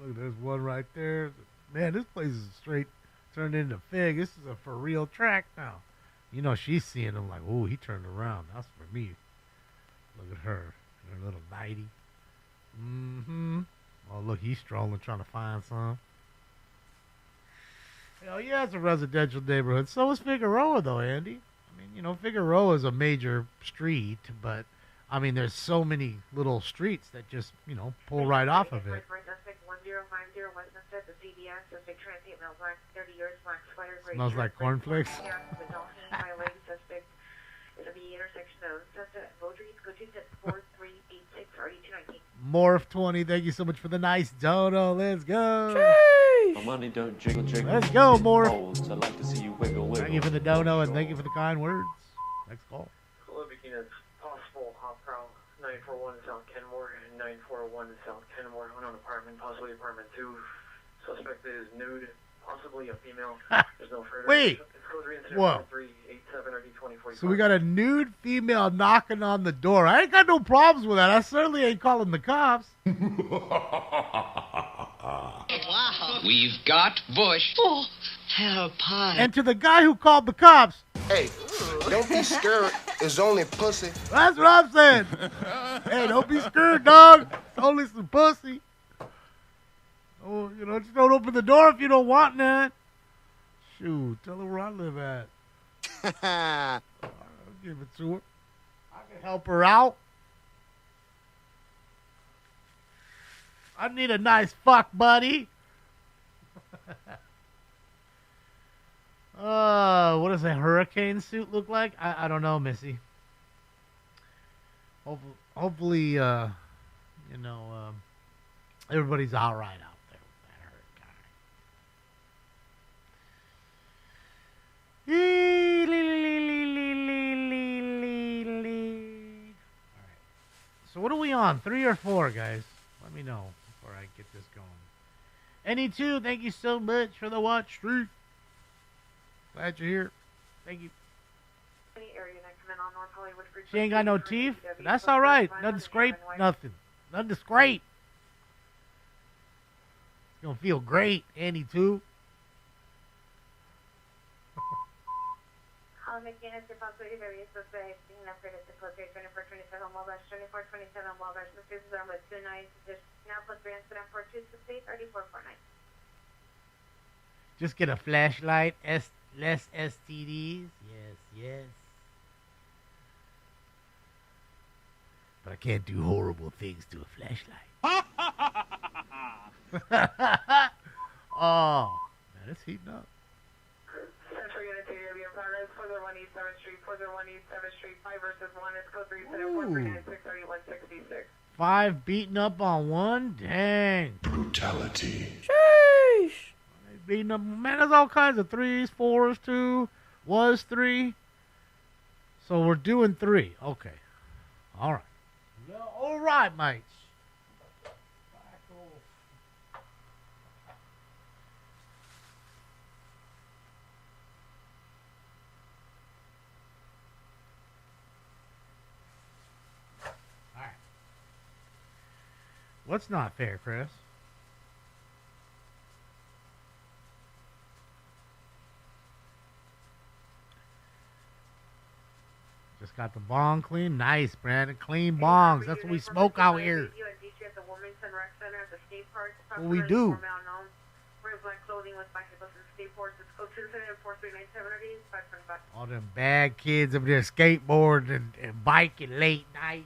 Look, there's one right there. Man, this place is straight turned into Fig. This is a for real track now. You know, she's seeing him like, ooh, he turned around. That's for me. Look at her. Her little nightie. Mm-hmm. Oh, look, he's strolling trying to find some. Hell yeah, it's a residential neighborhood. So is Figueroa, though, Andy. I mean, you know, Figueroa is a major street, but, I mean, there's so many little streets that just, you know, pull right off of it. 1050 Westminster, the CBS, suspect transient male, black, 30 years, black sweater, gray. Smells like cornflakes. Highway suspect is at the intersection of Sunset Beaudry. Go to 4386 RD219. Morph 20, thank you so much for the nice dono. Let's go. My money don't jiggle, jiggle. Let's go, Morph. I'd like to see you wiggle, wiggle. Thank you for the dono and thank you for the kind words. Next call. Olympic units, possible hot prowl, 941 South Kenmore and 941 South Kenmore, unknown apartment, possibly apartment 2. Suspect is nude, possibly a female. There's no further. Wait. Whoa. So we got a nude female knocking on the door. I ain't got no problems with that. I certainly ain't calling the cops. Wow. We've got Bush. Oh, hell pie. And to the guy who called the cops. Hey, don't be scared. It's only pussy. That's what I'm saying. Hey, don't be scared, dog. It's only some pussy. Oh, you know, just don't open the door if you don't want that. Shoot, tell her where I live at. I'll give it to her. I can help her out. I need a nice fuck, buddy. What does a hurricane suit look like? I don't know, Missy. Hopefully, everybody's all right out there with that hurricane. All right. So what are we on? 3 or 4, guys? Let me know before I get this going. Any2, thank you so much for the watch streak. Glad you're here. Thank you. She ain't got no teeth. That's all right. Nothing scrape. Nothing. Nothing to scrape. It's gonna feel great, Any2. McGinnis, your possibility various suspect being upgraded to close here 2427 Wabash, 2427 Wabash, Mr. Zerma 29, now plus 3 incident 4268 3449. Just get a flashlight, less STDs. Yes. But I can't do horrible things to a flashlight. Oh, man, it's heating up. Central Unit 2, you'll be in progress. 401 East 7th Street, 401 East 7th Street, 5 versus 1. It's code 37439 63166. 5 beating up on 1? Dang. Brutality. Sheesh. Beating up, man, there's all kinds of 3s, 4s, 2, was 3. So we're doing 3. Okay. All right. All right, mates. All right. What's not fair, Chris? Just got the bong clean. Nice, Brandon. Clean bongs. That's what we smoke out here. What we do. All them bad kids up there skateboarding and biking late night.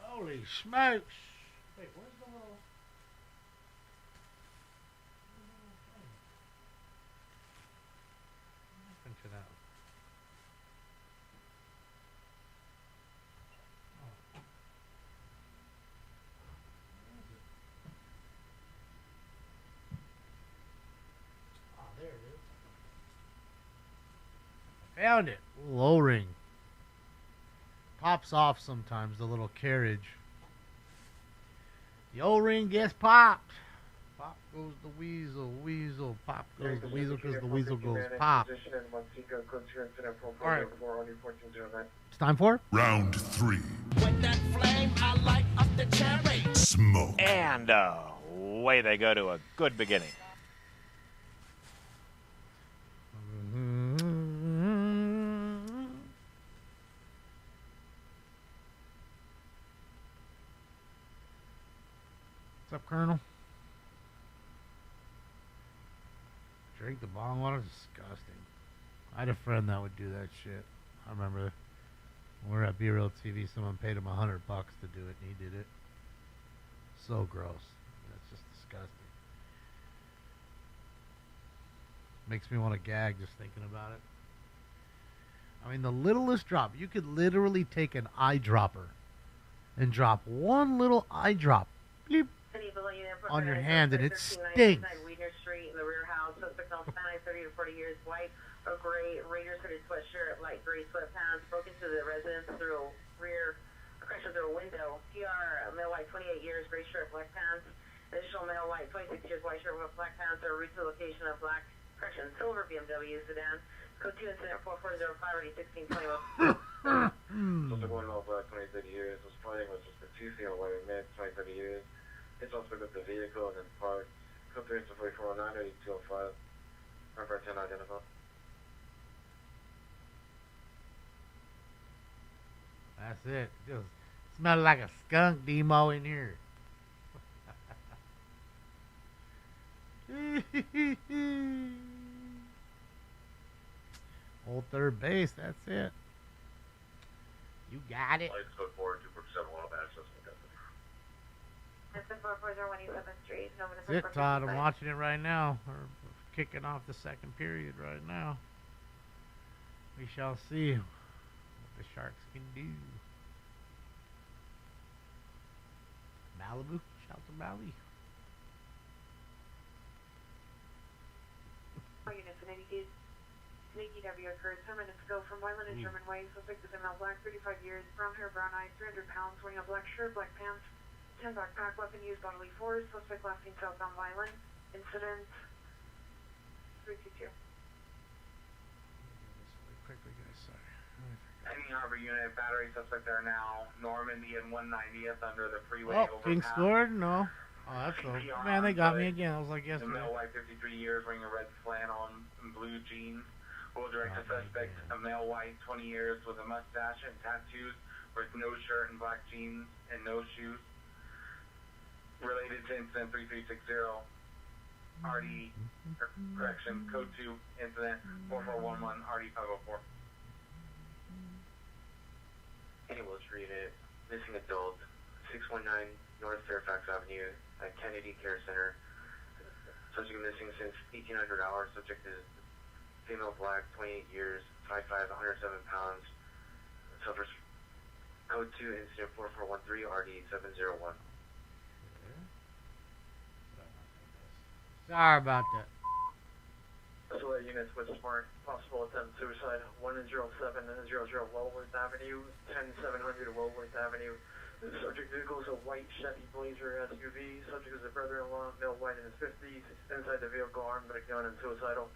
Holy smokes. Wait, where's the little... To that. Oh, there it is. Found it. Little O-ring. Pops off sometimes, the little carriage. The O-ring gets popped. Pop goes the weasel, weasel, pop goes the weasel because the weasel goes pop. All right. It's time for Round 3. With that flame, I light up the cherry. Smoke. And away they go to a good beginning. What's up, Colonel? Drink the bong water? Disgusting. I had a friend that would do that shit. I remember when we were at B-Real TV, someone paid him $100 to do it, and he did it. So gross. That's just disgusting. Makes me want to gag just thinking about it. I mean, the littlest drop. You could literally take an eyedropper and drop one little eyedrop bleep, on your hand, and it stinks. Street in the rear house, suspect on 30 to 40 years, white or gray, Raiders hooded sweatshirt, light gray sweatpants, broke into the residence through a window. PR, male white, 28 years, gray shirt, black pants. Additional male white, 26 years, white shirt with black pants, or route to location of black, silver BMW sedan. Code 2 incident 4405, already 1621. Also going all black, 20, 30 years. Was fighting with just a two-female white man, 20, 30 years. It's also got the vehicle and then parked. Code 3 incident 4409, 8205. Number 10 identified. That's it. Just smells like a skunk demo in here. Old third base. That's it. You got it. Lights code 4, 247, well, access. That's the 44017th Street. That's it, Todd. I'm watching it right now. We're kicking off the second period right now. We shall see what the Sharks can do. Malibu, shout to Maui. Units in ADW occurred 10 minutes ago from Violent and German Way. Suspect is a male black, 35 years, brown hair, brown eyes, 300 pounds, wearing a black shirt, black pants, 10 backpack, weapon used, bodily force. Suspect last seen southbound Violent. Incident 322. Quickly, guys, sorry. Any Harbor unit, battery suspect there now. Normandy and 190th under the freeway Oh, overpass. King scored? No. Oh, that's so. Man, they got me again. I was like, yes. The male white, 53 years, wearing a red flannel and blue jeans. Will direct the suspect, a male white, 20 years, with a mustache and tattoos, with no shirt and black jeans and no shoes. Related to incident 3360. RD, correction, code 2, incident 4411, RD 504. Ambulance unit, missing adult, 619 North Fairfax Avenue at Kennedy Care Center. Subject missing since 1800 hours. Subject is female black, 28 years, 5'5", 107 pounds. Suffers code 2, incident 4413, RD 701. Sorry about that. So units with smart, possible attempt suicide, 10700 Wellworth Avenue, 10700 Wellworth Avenue. The subject vehicle is a white Chevy Blazer SUV. Subject is a brother-in-law, male white in his 50s. Inside the vehicle, armed with a gun and suicidal.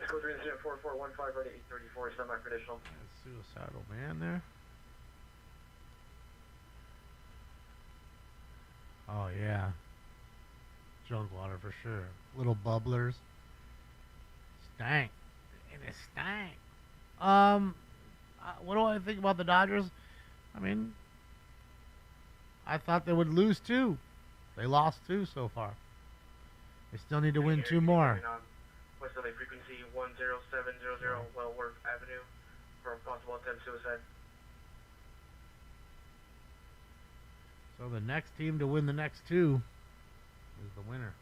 Code 3 incident 4415, ready 834, semi-traditional. That's suicidal man there. Oh, yeah. Junk water for sure. Little bubblers. Stank. And it stank. What do I think about the Dodgers? I mean, I thought they would lose 2. They lost 2 so far. They still need to win 2 more. West LA frequency 10700 Wellworth Avenue for a possible attempt suicide. So the next team to win the next 2 is the winner.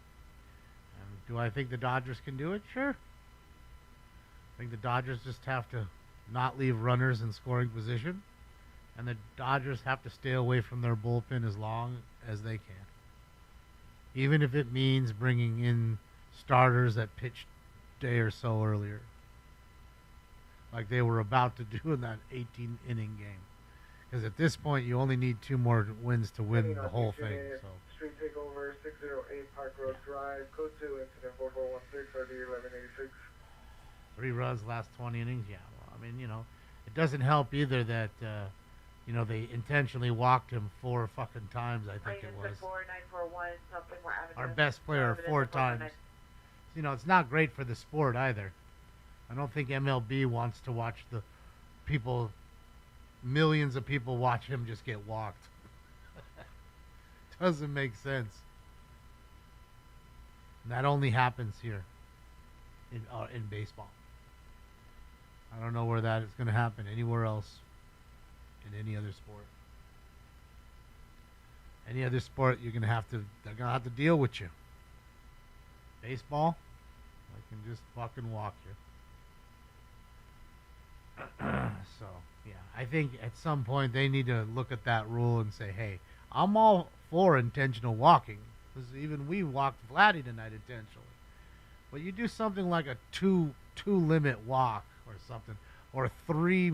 And do I think the Dodgers can do it? Sure. I think the Dodgers just have to not leave runners in scoring position, and the Dodgers have to stay away from their bullpen as long as they can. Even if it means bringing in starters that pitched a day or so earlier, like they were about to do in that 18-inning game. Because at this point, you only need 2 more wins to win the whole thing. So. Street takeover 608 Park Road Drive, code 2, incident 4416, RD 1186. 3 runs last 20 innings. Yeah, well, I mean, you know, it doesn't help either that, you know, they intentionally walked him 4 fucking times, I think it was. 4941, something more Avenue. Our best player 4 times. You know, it's not great for the sport either. I don't think MLB wants to watch the people, millions of people watch him just get walked. Doesn't make sense. And that only happens here in baseball. I don't know where that is going to happen anywhere else in any other sport. Any other sport, they're going to have to deal with you. Baseball, they can just fucking walk you. So, yeah, I think at some point they need to look at that rule and say, hey, I'm all for intentional walking. Because even we walked Vladdy tonight intentionally. But you do something like a two limit walk or something, or a 3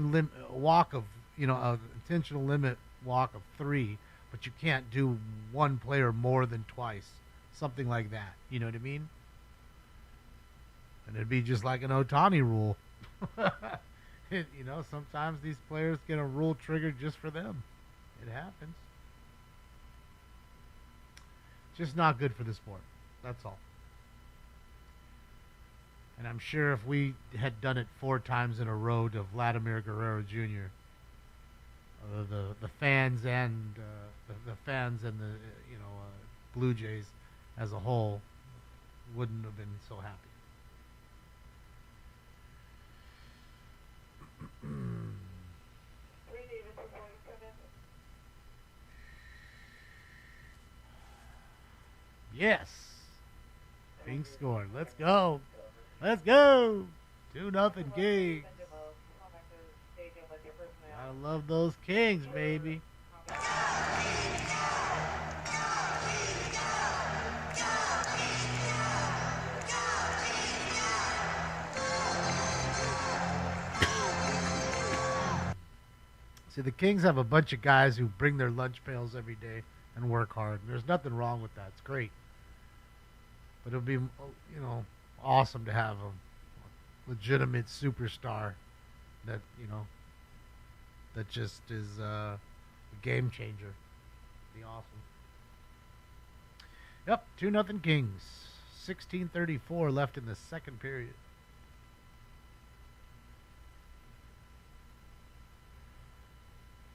walk of, you know, an intentional limit walk of 3, but you can't do 1 player more than twice. Something like that. You know what I mean? And it'd be just like an Ohtani rule. You know, sometimes these players get a rule triggered just for them. It happens. Just not good for the sport. That's all. And I'm sure if we had done it 4 times in a row to Vladimir Guerrero Jr., the fans and the fans and the Blue Jays as a whole wouldn't have been so happy. Yes. Kings scored. Let's go. Let's go. 2-0 Kings. I love those Kings, baby. See, the Kings have a bunch of guys who bring their lunch pails every day and work hard. There's nothing wrong with that. It's great. But it would be, you know, awesome to have a legitimate superstar that, you know, that just is a game changer. Be awesome. Yep, 2-0 Kings. 16:34 left in the second period.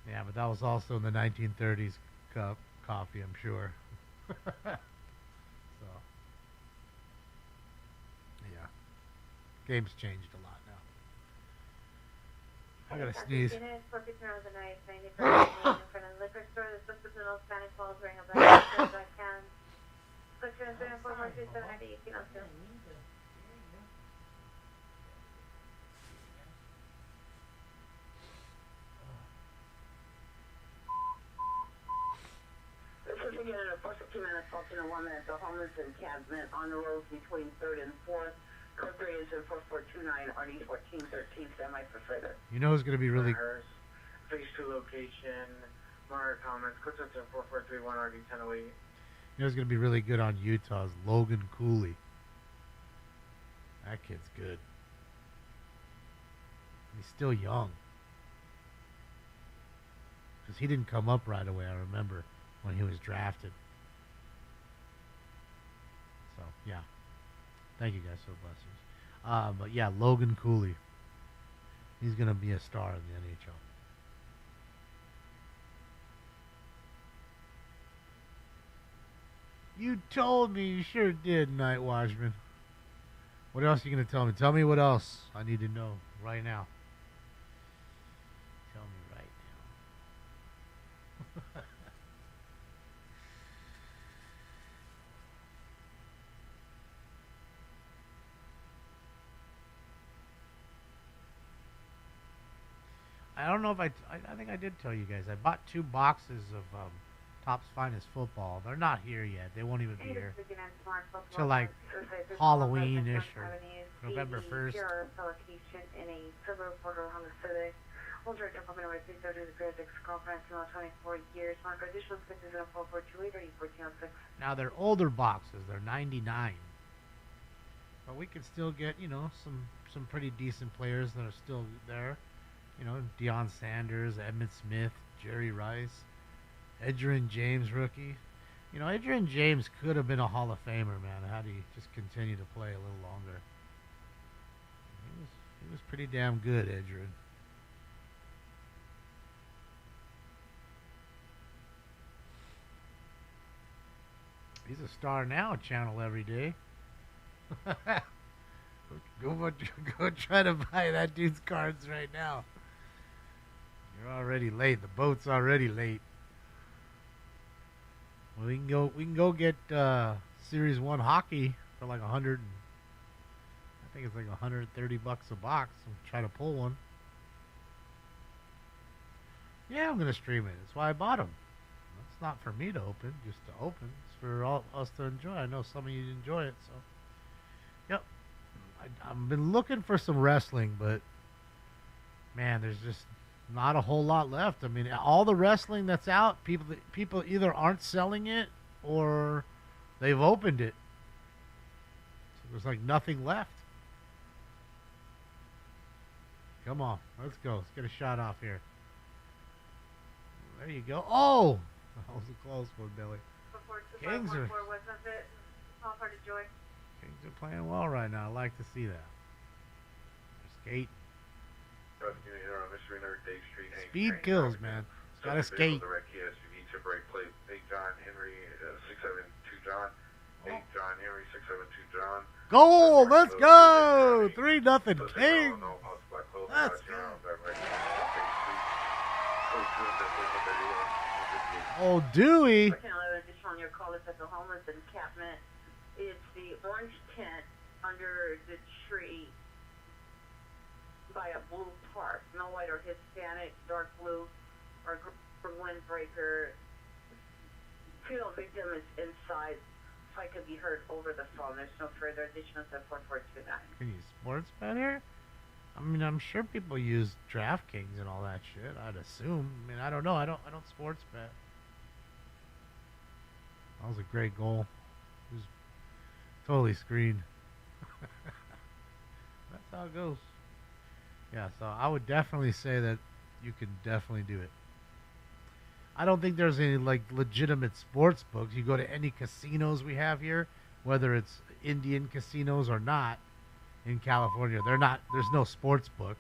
Yeah, but that was also in the 1930s cup coffee, I'm sure. So, yeah. Game's changed a lot now. I gotta sneeze. This is again in a 4-2-minute assault in a 1 minute. The homeless encampment on the roads between 3rd and 4th. Code 3 is in 4429, RD 1413, semi for further. You know who's going to be really... Phase 2 location, Mara comments, code 6 in 4431, RD 1008. You know who's going to be really good on Utah's Logan Cooley. That kid's good. He's still young. Because he didn't come up right away, I remember, when he was drafted. So, yeah. Thank you guys for blessings. But yeah, Logan Cooley. He's going to be a star in the NHL. You told me, you sure did, Night Watchman. What else are you going to tell me? Tell me what else I need to know right now. Tell me right now. I don't know if I think I did tell you guys. I bought 2 boxes of Topps Finest Football. They're not here yet. They won't even be here till like Halloween-ish or November 1st. In a silver border Honda Civic. Hold your company with 330 the Paris conference in 24 years. One for additional spaces in a 4428 or 1406. Now they're older boxes. They're 99. But we can still get, you know, some pretty decent players that are still there. You know, Deion Sanders, Emmitt Smith, Jerry Rice, Edgerrin James rookie. You know, Edgerrin James could have been a Hall of Famer, man, had he just continued to play a little longer. He was pretty damn good, Edgerrin. He's a star now, channel every day. Go try to buy that dude's cards right now. You're already late. The boat's already late. Well, we can go get Series 1 hockey for like 100. I think it's like $130 a box. And try to pull one. Yeah, I'm gonna stream it. That's why I bought them. It's not for me to open, just to open. It's for all us to enjoy. I know some of you enjoy it, so. Yep. I've been looking for some wrestling, but man, there's just not a whole lot left. I mean, all the wrestling that's out, people either aren't selling it or they've opened it. So there's like nothing left. Come on, let's go. Let's get a shot off here. There you go. Oh, that was a close one, Billy. Kings are playing well right now. I like to see that. Skate. Speed kills, man. It's gotta skate. Goal! Let's go! 3-0 Kings. Let's go. Oh, Dewey. 1411, just on your call list at the homeless encampment. It's the orange tent under the tree by a blue tarp. No white or Hispanic, dark blue or windbreaker. Female victim is inside. Fight could be heard over the phone. There's no further additional than 4429. Can you sports bet here? I mean, I'm sure people use DraftKings and all that shit. I'd assume. I mean, I don't know. I don't sports bet. That was a great goal. It was totally screened. That's how it goes. Yeah, so I would definitely say that you can definitely do it. I don't think there's any like legitimate sports books. You go to any casinos we have here, whether it's Indian casinos or not, in California, there's no sports book.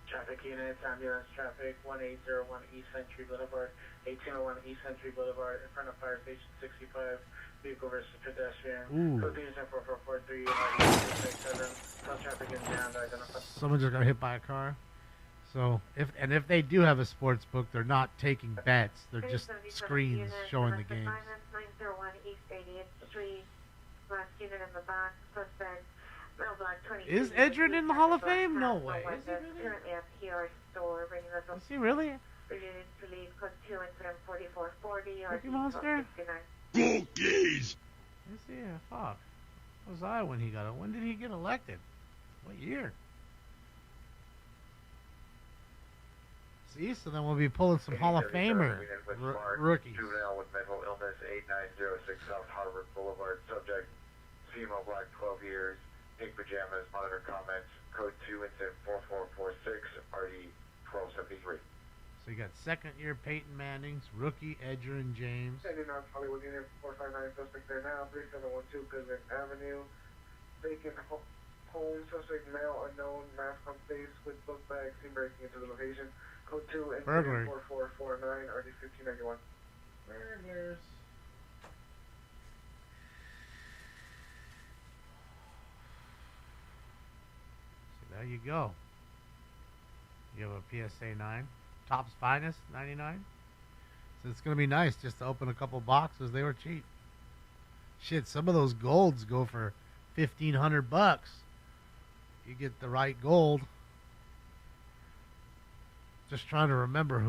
Traffic units, ambulance traffic, 1801 East Century Boulevard, 1801 East Century Boulevard, in front of Fire Station 65, vehicle versus pedestrian. Ooh. Code 4443, 67, call traffic is jammed, identify. Someone just got hit by a car. So if they do have a sports book, they're not taking bets. They're just screens showing the games. 901 East 80th Street, last unit in the back, suspect. Is Edrin in the Hall of Fame? No way. Is he really? Currently at PR store, bringing us up. Is he really? Related to lead code 2 incident 4440 Cookie Monster? Cookies! Is he? Fuck. Where was I when he got it? When did he get elected? What year? See, so then we'll be pulling some Hall of Famer rookies. Juvenile with mental illness, 8906 South Harvard Boulevard. Subject, female, black, 12 years. Pink pajamas, monitor comments, code 2 incident 4446, RD 1273. So you got second year Peyton Mannings, rookie Edrin James. Heading on Hollywood Unit 459, suspect there now, 3712 Goodman Avenue. Vacant home, suspect male unknown, mask on face with book bag, seen breaking into the location. Code 2 incident 4449, RD 1591. Burglars. There you go. You have a PSA 9. Top's Finest, 99. So it's going to be nice just to open a couple boxes. They were cheap. Shit, some of those golds go for $1,500. You get the right gold. Just trying to remember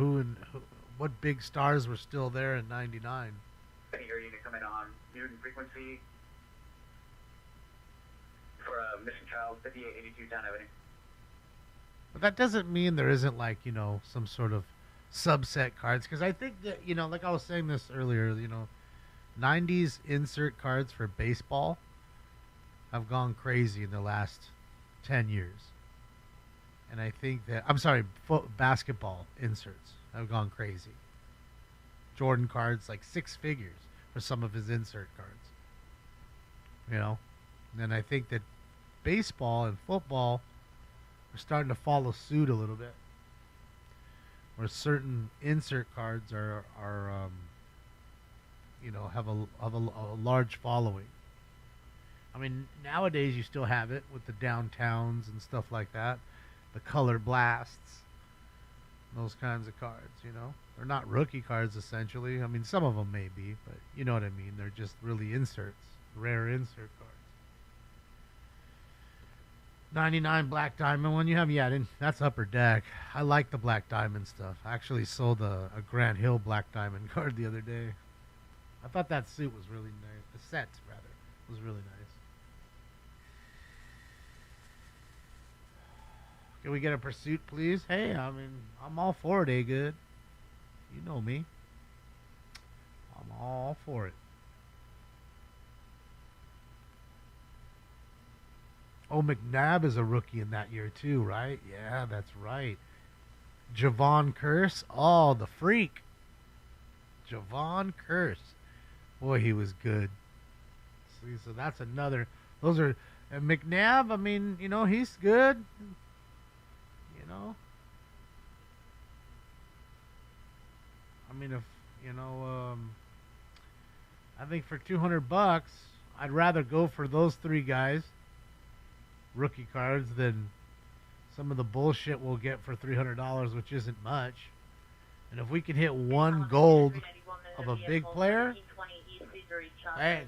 what big stars were still there in 99. Your unit coming on Newton frequency for a missing child, 5882 Down Avenue. But that doesn't mean there isn't some sort of subset cards, because I think that, like I was saying this earlier, 90s insert cards for baseball have gone crazy in the last 10 years. And I think that, basketball inserts have gone crazy. Jordan cards, like 6 figures for some of his insert cards. And I think that baseball and football are starting to follow suit a little bit, where certain insert cards have a large following. I mean, nowadays you still have it with the downtowns and stuff like that, the color blasts, those kinds of cards. They're not rookie cards essentially. I mean, some of them may be, but you know what I mean. They're just really inserts, rare insert cards. 99 Black Diamond one you have? Yeah, that's Upper Deck. I like the Black Diamond stuff. I actually sold a Grant Hill Black Diamond card the other day. I thought that suit was really nice. The set, rather, was really nice. Can we get a pursuit, please? Hey, I mean, I'm all for it, good. You know me. I'm all for it. Oh, McNabb is a rookie in that year too, right? Yeah, that's right. Javon Curse. Oh, the freak. Javon Curse. Boy, he was good. See, so that's another. Those are. And McNabb, I mean, he's good. I mean, if, I think for $200, I'd rather go for those 3 guys. Rookie cards than some of the bullshit we'll get for $300, which isn't much. And if we can hit one gold, of a big player. Dang.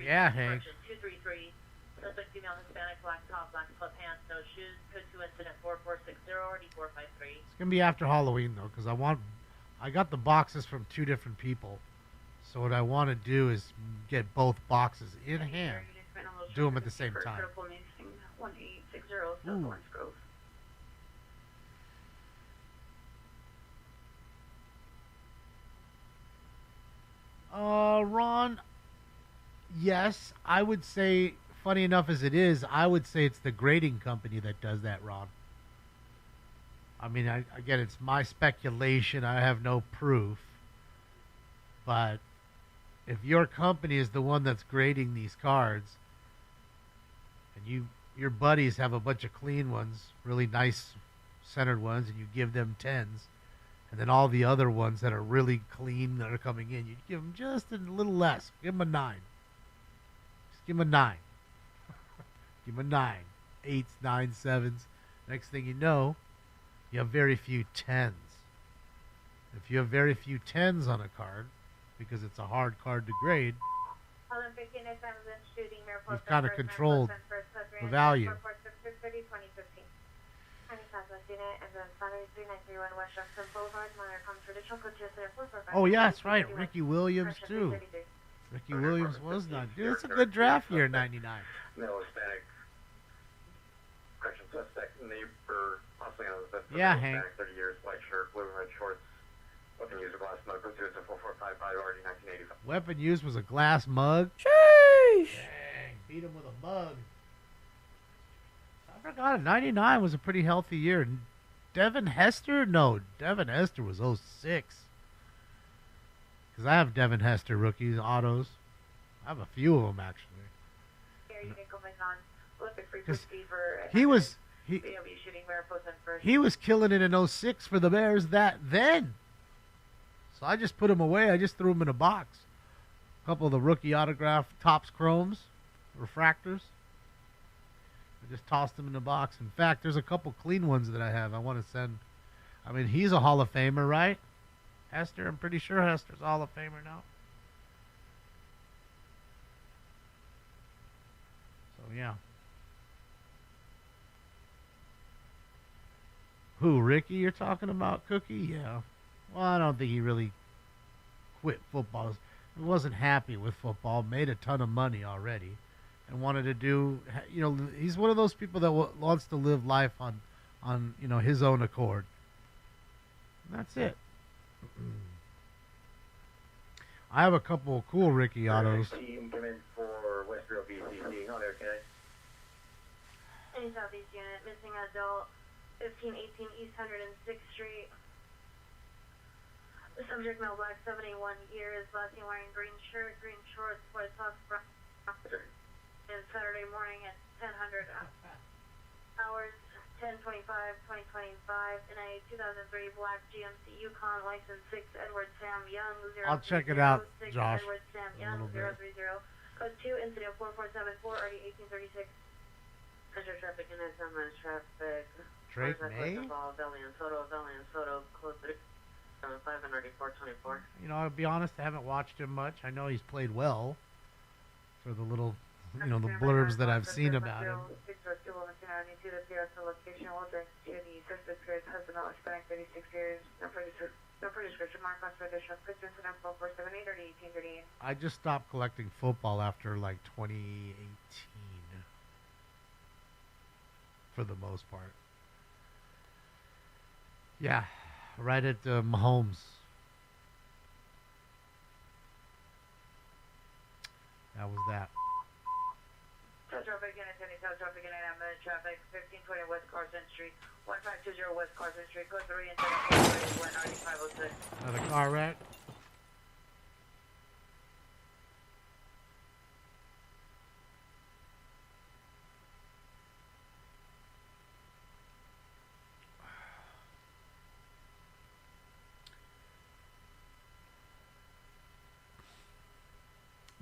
Yeah, Hank. 233. Suspect female Hispanic, black top, black flip pants, no shoes. Code 2 incident 4460 or D453. It's gonna be after Halloween though, because I got the boxes from 2 different people. So what I want to do is get both boxes in hand, do them at the same time. 1860 South Orange Grove. Ron, yes, I would say, funny enough as it is, I would say it's the grading company that does that, Ron. I mean, again, it's my speculation. I have no proof. But if your company is the one that's grading these cards, and your buddies have a bunch of clean ones, really nice centered ones, and you give them 10s, and then all the other ones that are really clean that are coming in, you give them just a little less. Give them a 9. Just give them a 9. Give them a 9. 8s, 9s, 7s. Next thing you know, you have very few 10s. If you have very few 10s on a card, because it's a hard card to grade, you've kind of controlled the value. Oh, yeah, that's right. Ricky Williams, too. Ricky Williams was not. Dude, it's a good draft year, 99. Male Hispanic correction suspect, neighbor, possibly on the yeah, Hank. 30 years, white shirt, blue red shorts, weapon user glass mug, go to it's a 4455 RD 1985. Weapon used was a glass mug. Sheesh! Dang, beat him with a mug. I forgot, 99 was a pretty healthy year. Devin Hester? No, Devin Hester was 06. Because I have Devin Hester rookies, autos. I have a few of them, actually. He was killing it in 06 for the Bears then. So I just put him away. I just threw him in a box. A couple of the rookie autograph Topps Chromes, refractors. I just tossed them in the box. In fact, there's a couple clean ones that I have. I want to send. I mean, he's a Hall of Famer, right? Hester, I'm pretty sure Hester's a Hall of Famer now. So, yeah. Who, Ricky, you're talking about? Cookie? Yeah. Well, I don't think he really quit football. He wasn't happy with football, made a ton of money already, and wanted to do, you know, he's one of those people that wants to live life on you know, his own accord. And that's it. I have a couple of cool Ricky autos. Team come in for Westboro BCC. Oh, there, okay. Any Southeast unit, missing adult, 1518 East 106th Street. The subject male, black, 71 years, last seen wearing green shirt, green shorts, white socks, brown. And Saturday morning at 10:00 hours, 10/25/2025, in a 2003 black GMC Yukon, license 6 Edward Sam Young, 030. I'll check it out, Josh. Edward Sam Young, 030. Code 2, incident 4474, RD 1836. Measure traffic in that summer traffic. Drake May? Valiant Soto, code 3. 75 and 424. You know, I'll be honest, I haven't watched him much. I know he's played well for the little, you know, the blurbs that I've seen about him. I just stopped collecting football after like 2018 for the most part. Yeah. Right at Mahomes. That was that. Tow traffic in attending tow traffic in 8 minute traffic, 1520 West Carson Street, 1520 West Carson Street, code 3 and 9506. Another car wreck.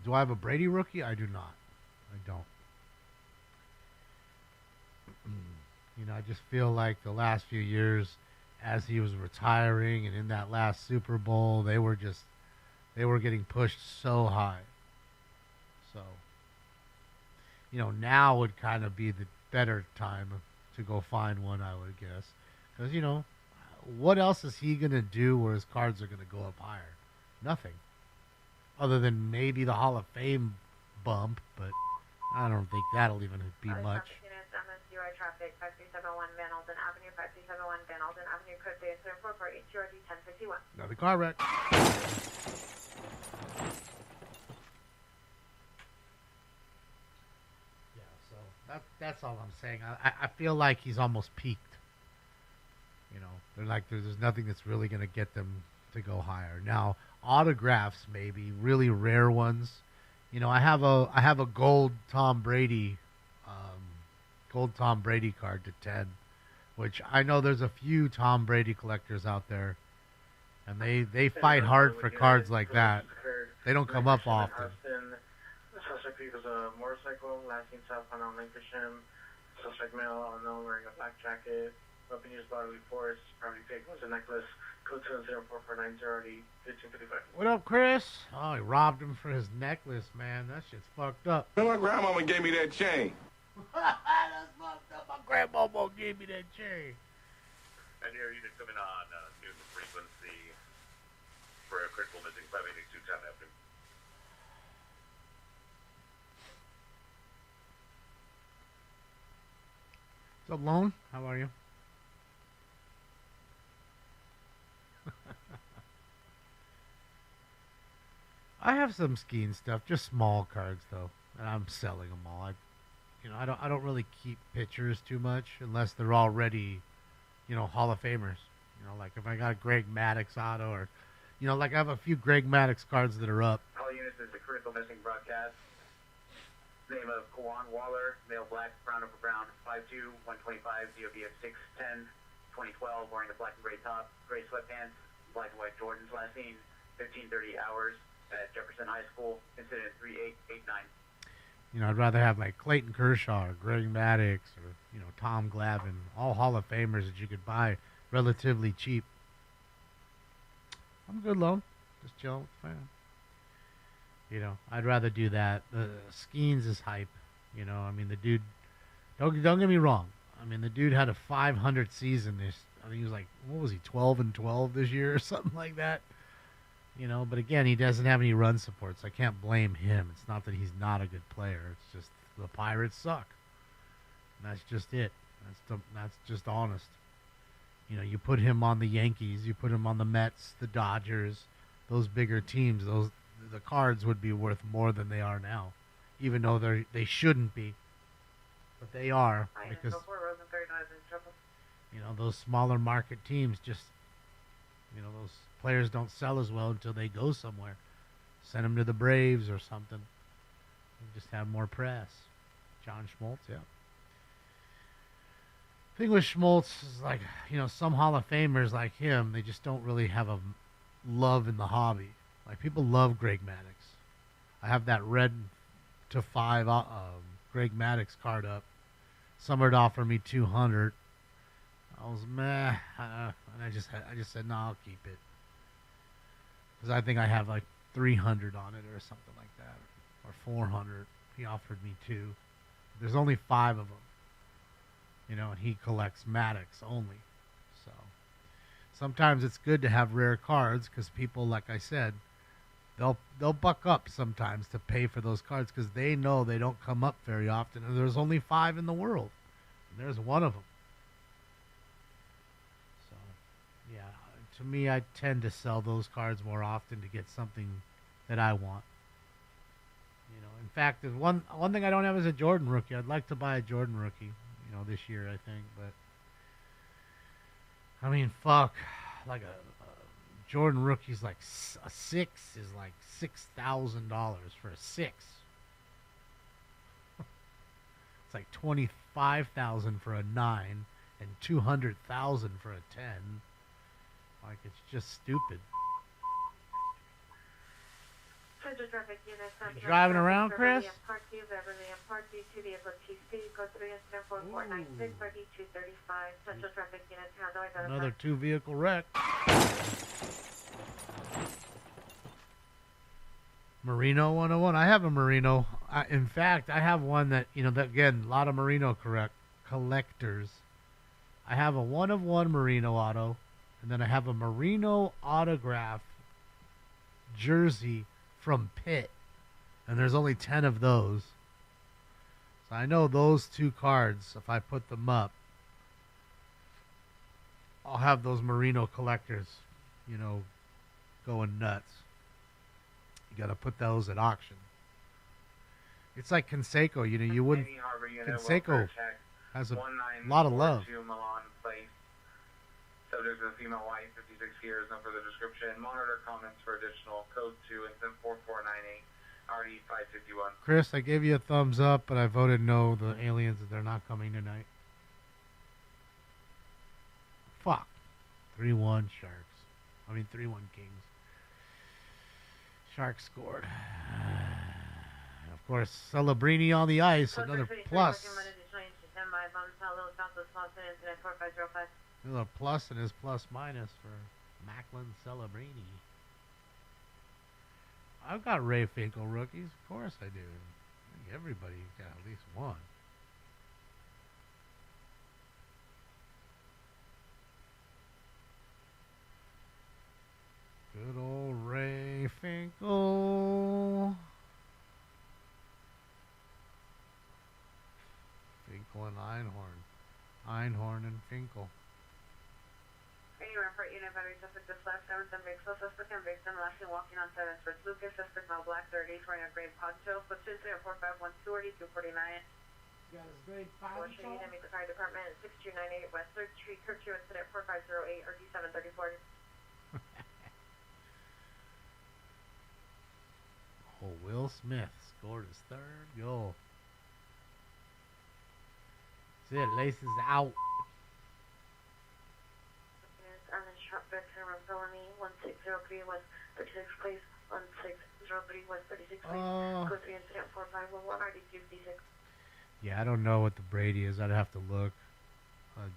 Do I have a Brady rookie? I do not. I don't. You know, I just feel like the last few years as he was retiring and in that last Super Bowl, they were getting pushed so high. So, now would kind of be the better time to go find one, I would guess. Because, what else is he going to do where his cards are going to go up higher? Nothing. Other than maybe the Hall of Fame bump, but I don't think that'll even be much. MSUI traffic, 5371 Van Alden Avenue, 5371 Van Alden Avenue, code 304 HURD 1051. Another car wreck. That's all I'm saying. I feel like he's almost peaked. They're like there's nothing that's really going to get them to go higher. Now, autographs maybe, really rare ones. I have a gold Tom Brady card to 10, which I know there's a few Tom Brady collectors out there, and they fight hard for cards like that. They don't come up often. Suspect vehicles a motorcycle, last seen southbound on Lancashire. Suspect male unknown wearing a black jacket. Weapon used bodily force. Property taken was a necklace. Code 70449 already 1555. What up, Chris? Oh, he robbed him for his necklace, man. That shit's fucked up. My grandmama gave me that chain. That's fucked up. My grandmama gave me that chain. And here you can come in on Newton frequency for a critical missing 582 Town Avenue. What's up, Lone? How are you? I have some skiing stuff, just small cards though, and I'm selling them all. I don't really keep pictures too much unless they're already, Hall of Famers. Like if I got Greg Maddux auto, or, like I have a few Greg Maddux cards that are up. All units is the critical missing broadcast. Name of Kawan Waller, male black, brown over brown, 5'2", 125, DOB of 6'10", 2012, wearing a black and gray top, gray sweatpants, black and white Jordans, last seen 15:30 hours at Jefferson High School, incident 3889. I'd rather have like Clayton Kershaw or Greg Maddux or, Tom Glavine, all Hall of Famers that you could buy relatively cheap. I'm good, Lone. Just chilling with the fam. I'd rather do that. The Skeens is hype. The dude, don't get me wrong. The dude had a 500 season. I think he was like, what was he, 12-12 this year or something like that? But again, he doesn't have any run support, so I can't blame him. It's not that he's not a good player. It's just the Pirates suck. And that's just it. That's just honest. You put him on the Yankees, you put him on the Mets, the Dodgers, those bigger teams, the cards would be worth more than they are now, even though they shouldn't be, but they are, because those smaller market teams just those players don't sell as well until they go somewhere. Send them to the Braves or something. They just have more press. John Schmaltz, yeah. The thing with Schmaltz is like, some Hall of Famers like him, they just don't really have a love in the hobby. Like, people love Greg Maddux. I have that red to 5 Greg Maddux card up. Somebody offered me $200. I was meh, and I just said, no, I'll keep it, because I think I have like 300 on it or something like that, or 400. He offered me 2. There's only 5 of them, and he collects Maddux only. So sometimes it's good to have rare cards, because people, like I said, they'll buck up sometimes to pay for those cards, because they know they don't come up very often, and there's only 5 in the world, and there's one of them. Yeah, to me, I tend to sell those cards more often to get something that I want. In fact, there's one thing I don't have is a Jordan rookie. I'd like to buy a Jordan rookie, this year, I think. But fuck, like a Jordan rookie's like a 6 is like $6,000 for a 6. It's like $25,000 for a 9 and $200,000 for a 10. Like, it's just stupid. Traffic units, you driving around, Chris? Beverly and Park 2 vehicle TC code 3 incident 4496, RD 235, Central Traffic Unit, handle identified. Another 2-vehicle wreck. Merino 101. I have a Merino. In fact, I have one that, that again, a lot of Merino collectors. I have a 1-of-1 Merino auto, and then I have a Merino autograph jersey from Pitt, and there's only 10 of those. So I know those two cards, if I put them up, I'll have those Merino collectors, going nuts. You got to put those at auction. It's like Conseco, you wouldn't. Conseco has a lot of love. Milan Place. Subject is a female white, 56 years, no further description. Monitor comments for additional code 2 incident 4498, RD 551. Chris, I gave you a thumbs up, but I voted no. The aliens, they're not coming tonight. Fuck. 3-1 Sharks. 3-1 Kings. Sharks scored. Of course, Celebrini on the ice, another plus. Another plus in his plus minus for Macklin Celebrini. I've got Ray Finkel rookies. Of course I do. I think everybody's got at least one. Good old Ray Finkel. Finkel and Einhorn. Einhorn and Finkel. Anywhere for unit battery suspect just left 7th and Vixel, suspect and Vixen, lastly walking on 7th for Lucas, suspect male black 30, wearing a gray poncho, platoon 4512 249. Got his grade 5. What's your unit? Meet the fire department at 6298 West 3rd Street, Kirkview incident 4508 RD 734. Oh, Will Smith scored his 3rd goal. That's it. Laces out. Armin Sharpbeck, felony 1603 West 36th Place, 1603 West 36th Place, code 3 incident 4511 RD 256. Yeah, I don't know what the Brady is. I'd have to look,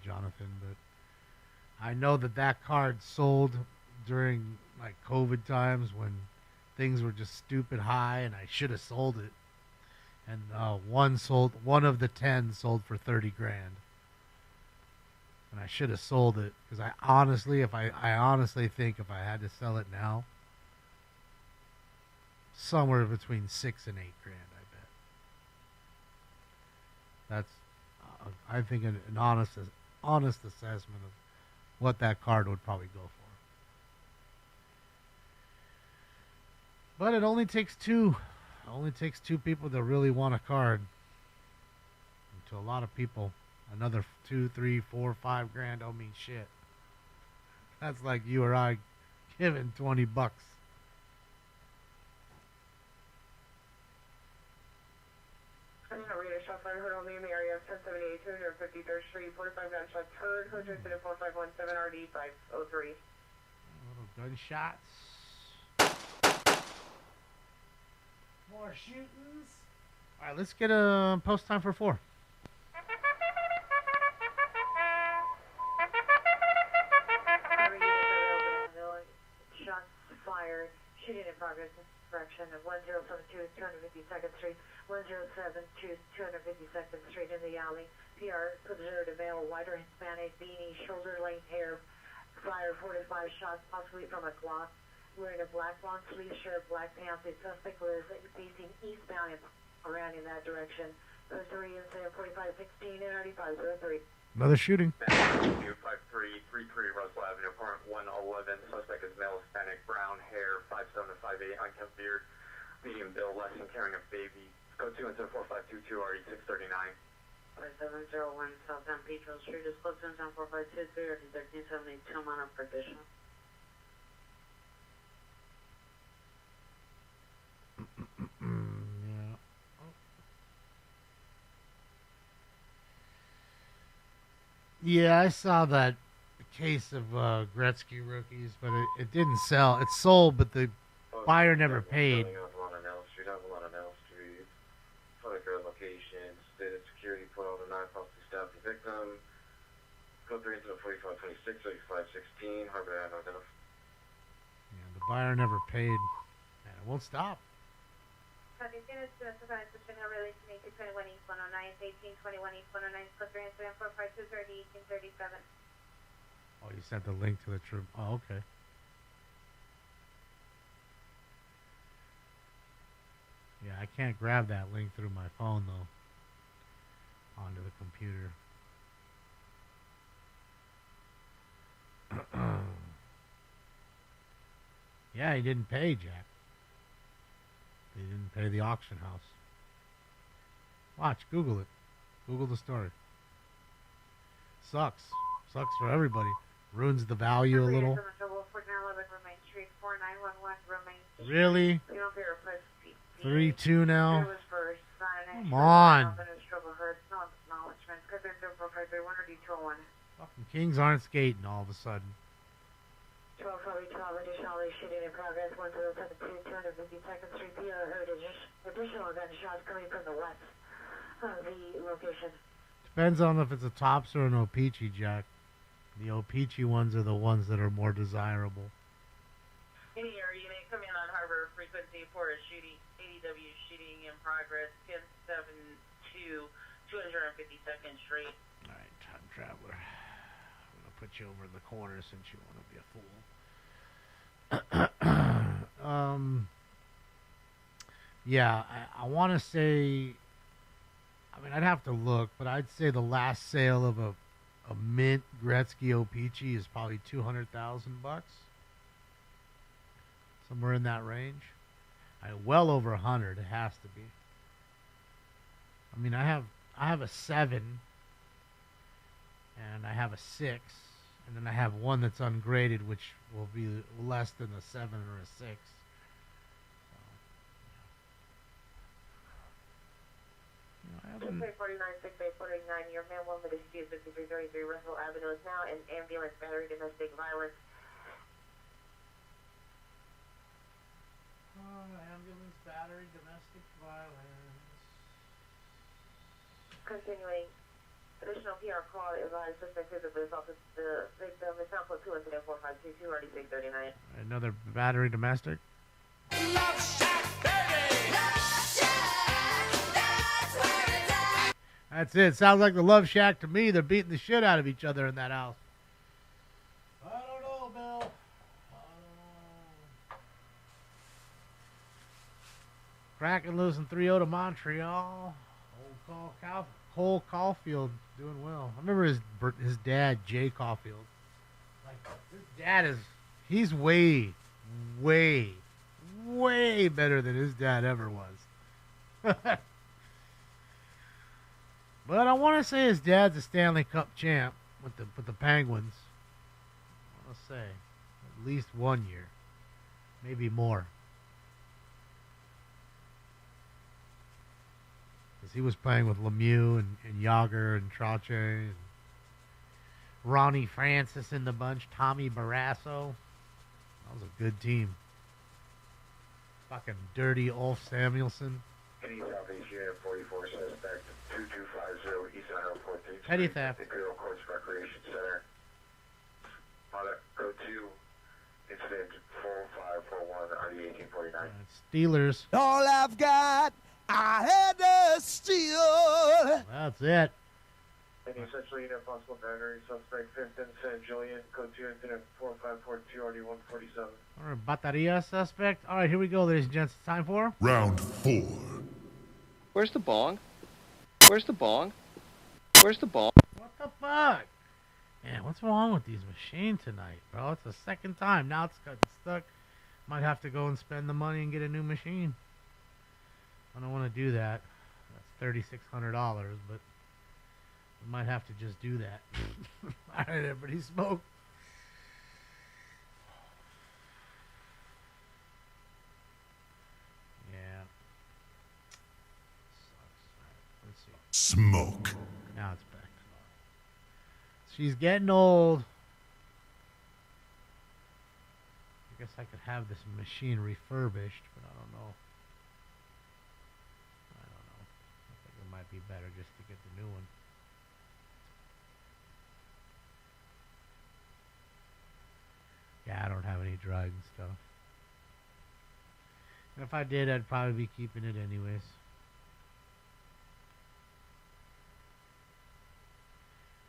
Jonathan, but I know that card sold during like COVID times when things were just stupid high, and I should have sold it. And one of the 10 sold for $30,000, and I should have sold it because I honestly think if I had to sell it now, somewhere between $6,000 and $8,000, I bet. That's I think an honest assessment of what that card would probably go for. But it only takes two. It only takes two people that really want a card. And to a lot of people, another $2, $3, $4, $5,000 don't mean shit. That's like you or I giving $20. Reader shot fired, heard only in the area of 1078, 253rd Street, 45 gunshots heard, Hood incident 4517 RD 503. Little gunshots. More shootings. All right, let's get a post time for 4. Shots fired. Shooting in progress. Direction of 1072 252nd Street, 1072 252nd Street in the alley. PR observed a male, white or Hispanic, beanie, shoulder length hair. Fired 45 shots, possibly from a Glock. Wearing a black long sleeve shirt, black pants. The suspect was facing eastbound and around in that direction. 3 incident 4516 and 9503. Another shooting. 253 33 Russell Avenue, apartment 111. Suspect is male, Hispanic, brown hair, 5'7" to 5'8", unkempt beard, medium build, less than carrying a baby. Code 2 incident 4522 RD 639. 5701 South San Pedro Street is close to 4523 RD 1372. I'm on up for additional. Yeah, I saw that case of Gretzky rookies, but it didn't sell. It sold, but the buyer never paid. On L Street, on L Street. For the girl locations. Stated security put on the 9 possibly stabbed the victim. Code 3 incident 4526, 3516, Harbor unidentified. Yeah, the buyer never paid. And it won't stop. Subject units to specify suspicion of relation 1821 East 109, 1821 East 109, code 3 incident 45230, 1837. Oh, you sent the link to the trip. Oh, okay. Yeah, I can't grab that link through my phone, though, onto the computer. Yeah, he didn't pay, Jack. He didn't pay the auction house. Watch, Google it. Google the story. Sucks. Sucks for everybody. Ruins the value a little. Really? 3-2 now? Come on. Fucking Kings aren't skating all of a sudden. 12, 12, additional shooting in progress, 1072, 252nd Street, additional gunshots coming from the west of the location. Depends on if it's a Tops or an O-Pee-Chee, Jack. The O-Pee-Chee ones are the ones that are more desirable. Any area, you may come in on Harbor frequency for a shooting, ADW shooting in progress, 1072, 252nd Street. Alright, time traveler. I'm going to put you over in the corner since you want to be a fool. Yeah, I want to say, I mean, I'd have to look, but I'd say the last sale of a mint Gretzky O-Pee-Chee is probably $200,000. Somewhere in that range. Well over 100, it has to be. I mean, I have a 7, and I have a 6, and then I have one that's ungraded, which will be less than a 7 or a 6. So, 49, 6, 8, 49, your man 1 with a dispute 5333 Russell Avenue is now in ambulance battery domestic violence. Ambulance battery domestic violence. Continuing. Additional PR call advised suspect is the police office. The victim is now put 2 incident 4522 already 639. Another battery domestic. Love Shack, baby! Love Shack! That's where it's at! That's it. Sounds like the Love Shack to me. They're beating the shit out of each other in that house. I don't know, Bill. Kraken losing 3-0 to Montreal. Cole Caulfield doing well. I remember his dad, Jay Caulfield. Like, his dad he's way better than his dad ever was. But I want to say his dad's a Stanley Cup champ with the Penguins. I want to say at least 1 year, maybe more. Because he was playing with Lemieux and Yager and Trottier and Ronnie Francis in the bunch, Tommy Barrasso. That was a good team. Fucking dirty Ulf Samuelson. Any Southeast Unit 44 suspect 2250 East Idaho 14th Petty theft. Imperial Courts Recreation Center. Code 2, incident 40541 RD 1849. Steelers. All I've got, I had to steal. That's it. Any essentially unit possible battery suspect 5th incident Julian, code 2 incident 4542 RD 147. All right, bateria suspect. All right, here we go, ladies and gents. It's time for Round 4. Where's the bong? Where's the bong? Where's the bong? What the fuck? Man, what's wrong with these machines tonight, bro? It's the second time. Now it's gotten stuck. Might have to go and spend the money and get a new machine. I don't want to do that. That's $3,600, but we might have to just do that. All right, everybody smoke. Yeah. Sucks. Let's see. Smoke. Now it's back. She's getting old. I guess I could have this machine refurbished, but I don't know. I think we might be better just to get the new one. Yeah, I don't have any drug and stuff. And if I did, I'd probably be keeping it anyways.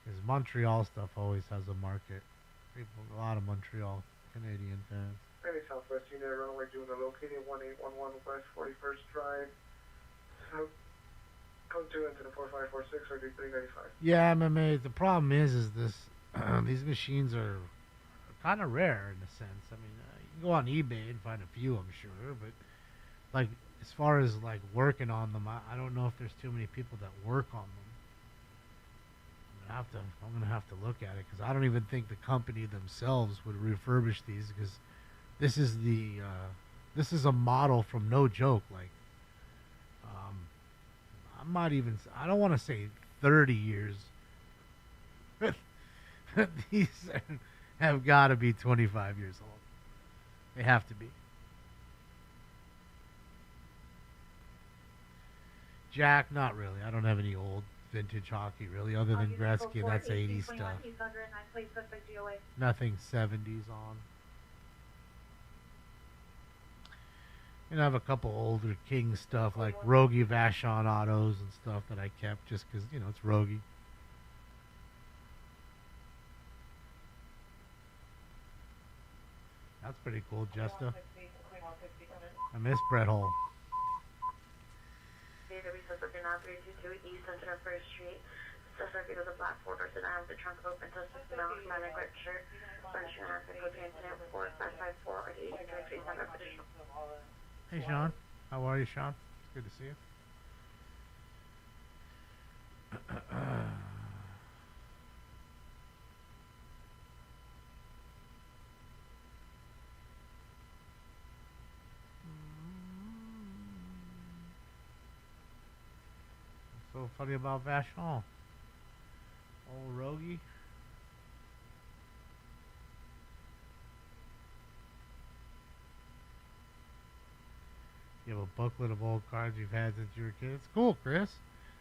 Because Montreal stuff always has a market. People, a lot of Montreal Canadian fans. Maybe Southwest Unit runway Juno located 1811 West 41st Drive. Code 2 into the 4546 or D395. Yeah, MMA. The problem is this: these machines are kind of rare in a sense. I mean, you can go on eBay and find a few, I'm sure, but like as far as like working on them, I don't know if there's too many people that work on them. I'm gonna have to look at it because I don't even think the company themselves would refurbish these because this is this is a model from No Joke. Like, I'm not even. I don't want to say 30 years. These have got to be 25 years old. They have to be. Jack, not really. I don't have any old vintage hockey really, other than Gretzky. That's 80s stuff. Nothing 70s on. And I have a couple older King stuff like Rogie Vachon autos and stuff that I kept just because, you know, it's Rogie. That's pretty cool, Jesta. I miss Brett Hull. East Center First Street. Suspect is a black border, and I have the trunk open. Suspect male, Hispanic, red shirt, furniture, and active cocaine, 4554 or 8337 additional. Hey, Sean. How are you, Sean? It's good to see you. So funny about Vachon. Old Rogie. You have a booklet of old cards you've had since you were a kid. It's cool, Chris.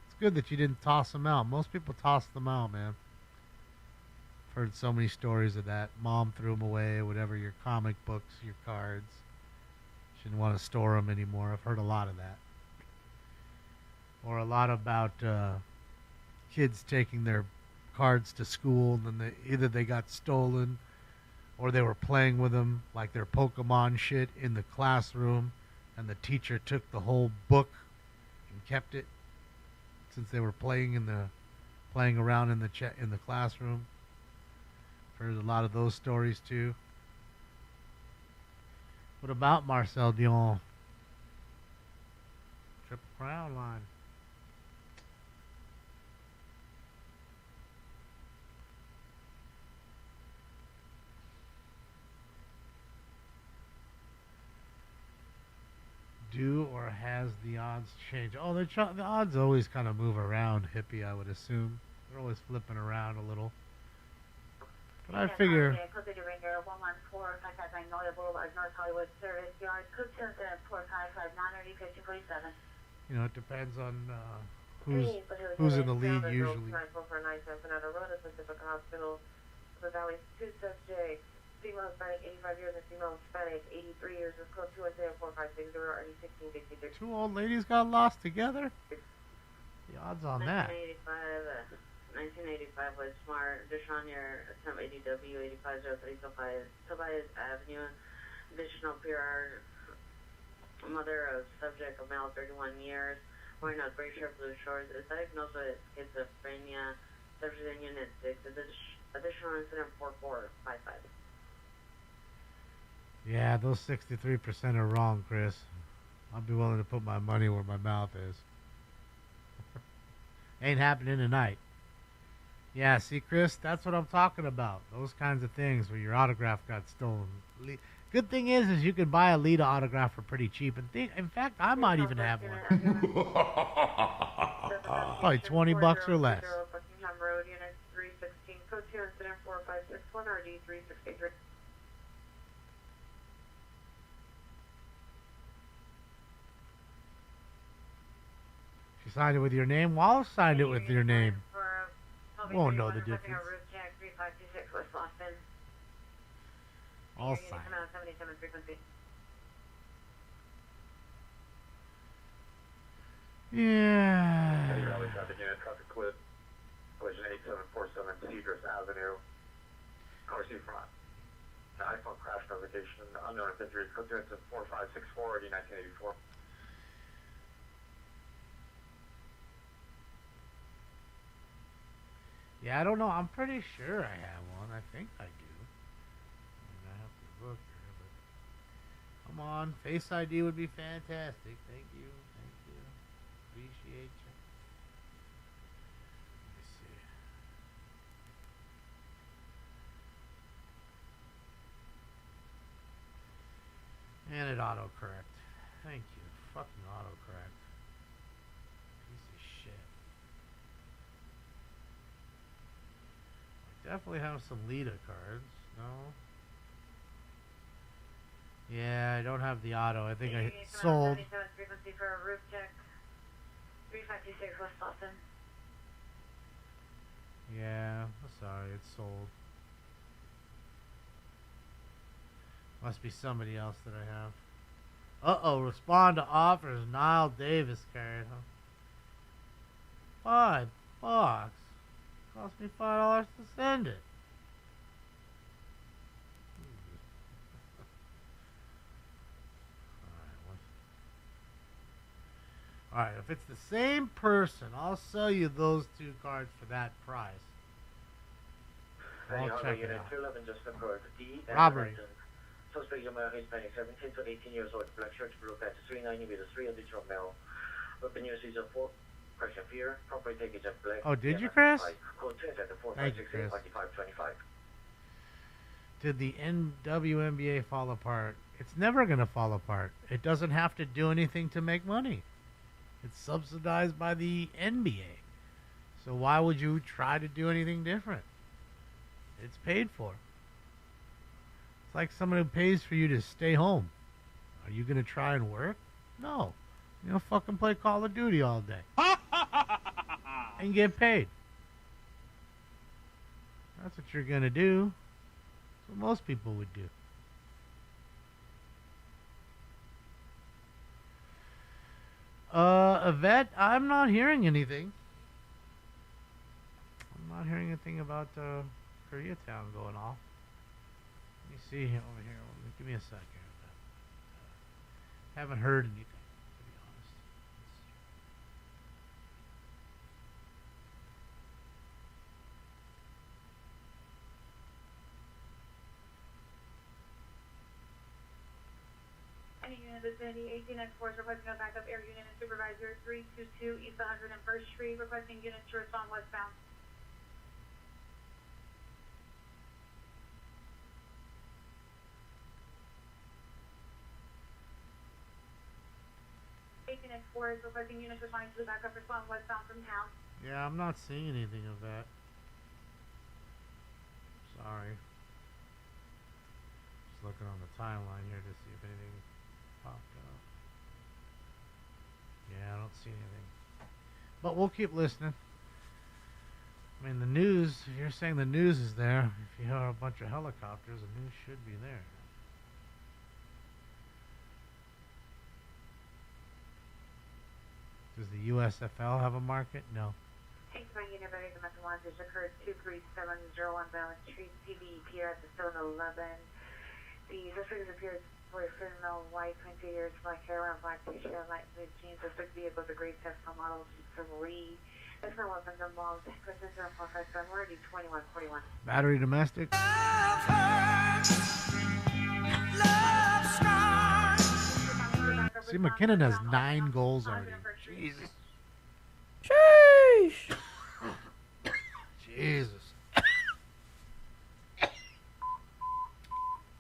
It's good that you didn't toss them out. Most people toss them out, man. I've heard so many stories of that. Mom threw them away, whatever, your comic books, your cards. She didn't want to store them anymore. I've heard a lot of that. Or a lot about kids taking their cards to school and then either they got stolen or they were playing with them like their Pokemon shit in the classroom and the teacher took the whole book and kept it since they were playing around in the classroom. I've heard a lot of those stories too. What about Marcel Dion? Triple Crown line. Do or has the odds changed? Oh, the odds always kind of move around, hippie, I would assume. They're always flipping around a little. But I figure... You know, it depends on who's in the lead usually. Female Hispanic, 85 years, and female Hispanic, 83 years, with code 217-4560, already 1663. Two old ladies got lost together? The odds on that. 1985 was smart. Deshaun here, attempt ADW, 8503 Tobias Avenue. Additional PR, mother of subject, a male, 31 years, wearing a gray shirt, blue shorts, is diagnosed with schizophrenia, subject in Unit 6, additional incident 4455. Yeah, those 63% are wrong, Chris. I'll be willing to put my money where my mouth is. Ain't happening tonight. Yeah, see, Chris, that's what I'm talking about. Those kinds of things where your autograph got stolen. Good thing is you can buy a Lita autograph for pretty cheap. And in fact, I might even have one. Probably $20 or less. Buckingham Road, Unit 316, code 2, incident 4561, RD 363. You signed it with your name? Well, I'll sign it with your name. Won't know the difference. I'll sign it. Yeah. Raleigh traffic unit, traffic clear. Collision 8747 Cedrus Avenue. Car C front. iPhone crash notification. Unknown injuries. Code 4564 1984. Yeah, I don't know. I'm pretty sure I have one. I think I do. I have to look here, but come on, Face ID would be fantastic. Thank you. Thank you. Appreciate you. Let me see. And it autocorrect. Thank you. Fucking autocorrect. Piece of shit. I definitely have some Lita cards. No? Yeah, I don't have the auto. I think I sold. Frequency for a roof check. 3526 West Boston. Yeah, I'm sorry, it's sold. Must be somebody else that I have. Uh-oh, respond to offers. Niall Davis card, huh? $5. Cost me $5 to send it. Alright, if it's the same person, I'll sell you those two cards for that price. I'll check it out. 211 just occurred. Robbery. Suspect Hispanic, 17 to 18 years old, black shirt, blue pants, 390 with a 3 additional male. Weapon use is a 4, correction fear, property takeage of black. Oh, did you, Chris? Code 2 at the Thank you, Chris. 4525. Did the WNBA fall apart? It's never going to fall apart. It doesn't have to do anything to make money. It's subsidized by the NBA. So why would you try to do anything different? It's paid for. It's like someone who pays for you to stay home. Are you going to try and work? No. You're going to fucking play Call of Duty all day. And get paid. That's what you're going to do. That's what most people would do. Yvette, I'm not hearing anything. I'm not hearing anything about Koreatown going off. Let me see here over here. Give me a second. Haven't heard anything, to be honest. Any unit vicinity 18X4 requesting a backup air unit and supervisor 322 East 101st Street requesting units to respond westbound. X4 is requesting units responding to the backup response westbound from town. Yeah, I'm not seeing anything of that. Sorry. Just looking on the timeline here to see if anything popped up. Yeah, I don't see anything. But we'll keep listening. I mean, the news, if you're saying the news is there, if you hear a bunch of helicopters, the news should be there. Does the USFL have a market? No. Thanks for unit better than the ones which occurred 23701 Balance Street, PV here at the Stone 11. The suspect appears for a female, white, 20 years, black hair, and black t-shirt, light blue jeans. Suspect vehicle is a grade Tesla Model 3. There's no weapons involved. Questions are perfect. I'm already 2141. Battery domestic. See, McKinnon has 9 goals already. Jesus. Sheesh. Jesus. What's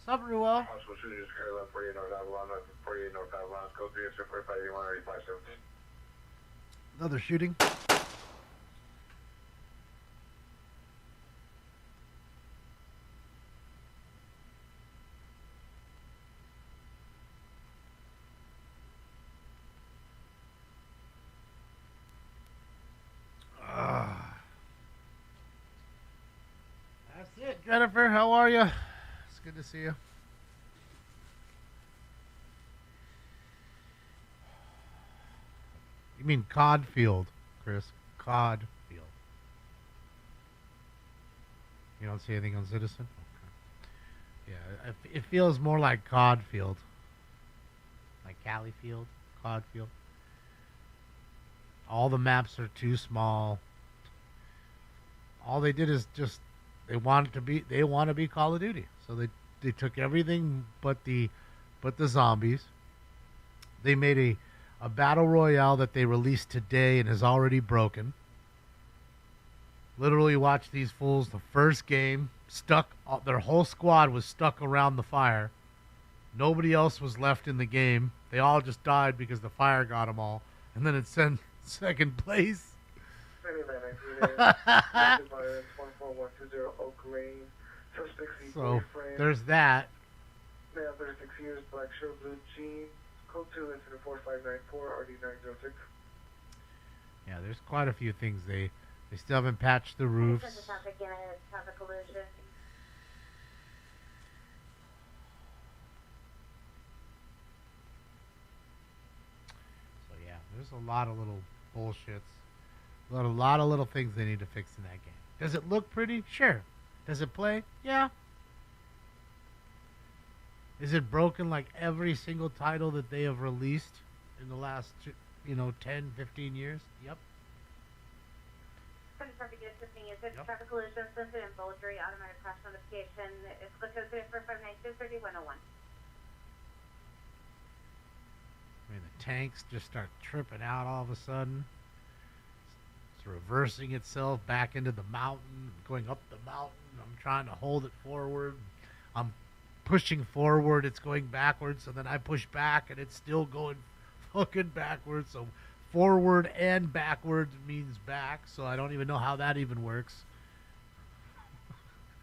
up, Ruel? Possible shooters, Carolina 48 North Avalon, 48 North Avalon, code 3 45 81 85 17. Another shooting. Jennifer, how are you? It's good to see you. You mean Codfield, Chris? Codfield. You don't see anything on Citizen? Okay. Yeah, it feels more like Codfield. Like Califield, Codfield. All the maps are too small. All they did is just they want to be Call of Duty. So they took everything but the zombies. They made a battle royale that they released today and is already broken. Literally watch these fools. The first game, their whole squad was stuck around the fire. Nobody else was left in the game. They all just died because the fire got them all. And then it sent second place. So there's that. Male 36 years, black shirt, blue jeans. Code 2, incident 4594, RD906. Yeah, there's quite a few things. They still haven't patched the roofs. So yeah, there's a lot of little bullshits. A lot of little things they need to fix in that game. Does it look pretty? Sure. Does it play? Yeah. Is it broken like every single title that they have released in the last, 10, 15 years? Yep. Yep. Traffic collision, sensitive involuntary automatic crash notification. It's code 459-230-101. I mean, the tanks just start tripping out all of a sudden. It's reversing itself back into the mountain, going up the mountain. I'm trying to hold it forward. I'm pushing forward, it's going backwards, and then I push back, and it's still going fucking backwards. So forward and backwards means back, so I don't even know how that even works.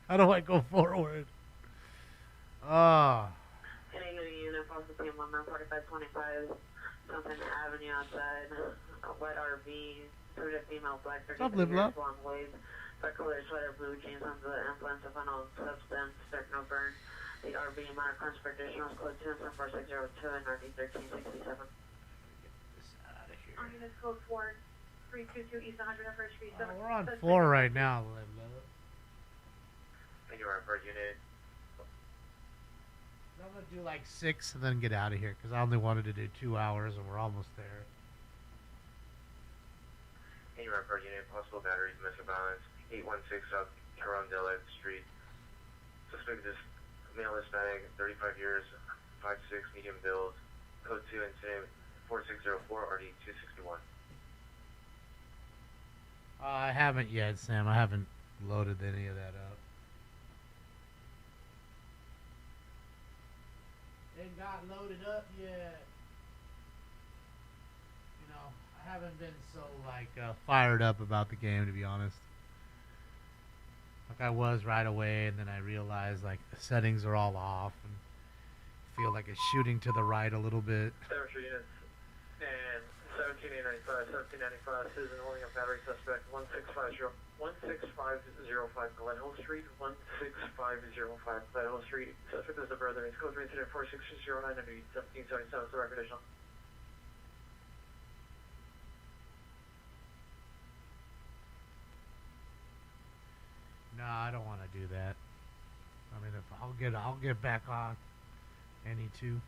How do I go forward? Any unit, Foster Team 14525, something Avenue outside, a wet RV, a female black 30 years, long waves, dark color sweater, blue jeans on the influence of unknown substance, start no burn. The RV amount of traditional code 24602 and RD 1367. Unit code 4322 East 101st Street. We're on 4 right now. Thank you, for unit. I'm going to do like 6 and then get out of here because I only wanted to do 2 hours and we're almost there. Thank you, for unit. Possible batteries, missile balance. 816 South Carondale Street. Suspect is male Hispanic, 35 years, 5'6", medium build, code 2 incident 4604, RD 261. I haven't yet, Sam. I haven't loaded any of that up. It got loaded up yet. I haven't been so fired up about the game, to be honest. Like I was right away, and then I realized the settings are all off, and feel like it's shooting to the right a little bit. Temperature units and 1795, citizen holding a battery suspect 16505 Glen Hill Street, 16505 Glen Hill Street. Suspect is a brother. It's code 3 incident 4609 under 1777. So record additional. No, I don't want to do that. I mean, if I'll get back on any two.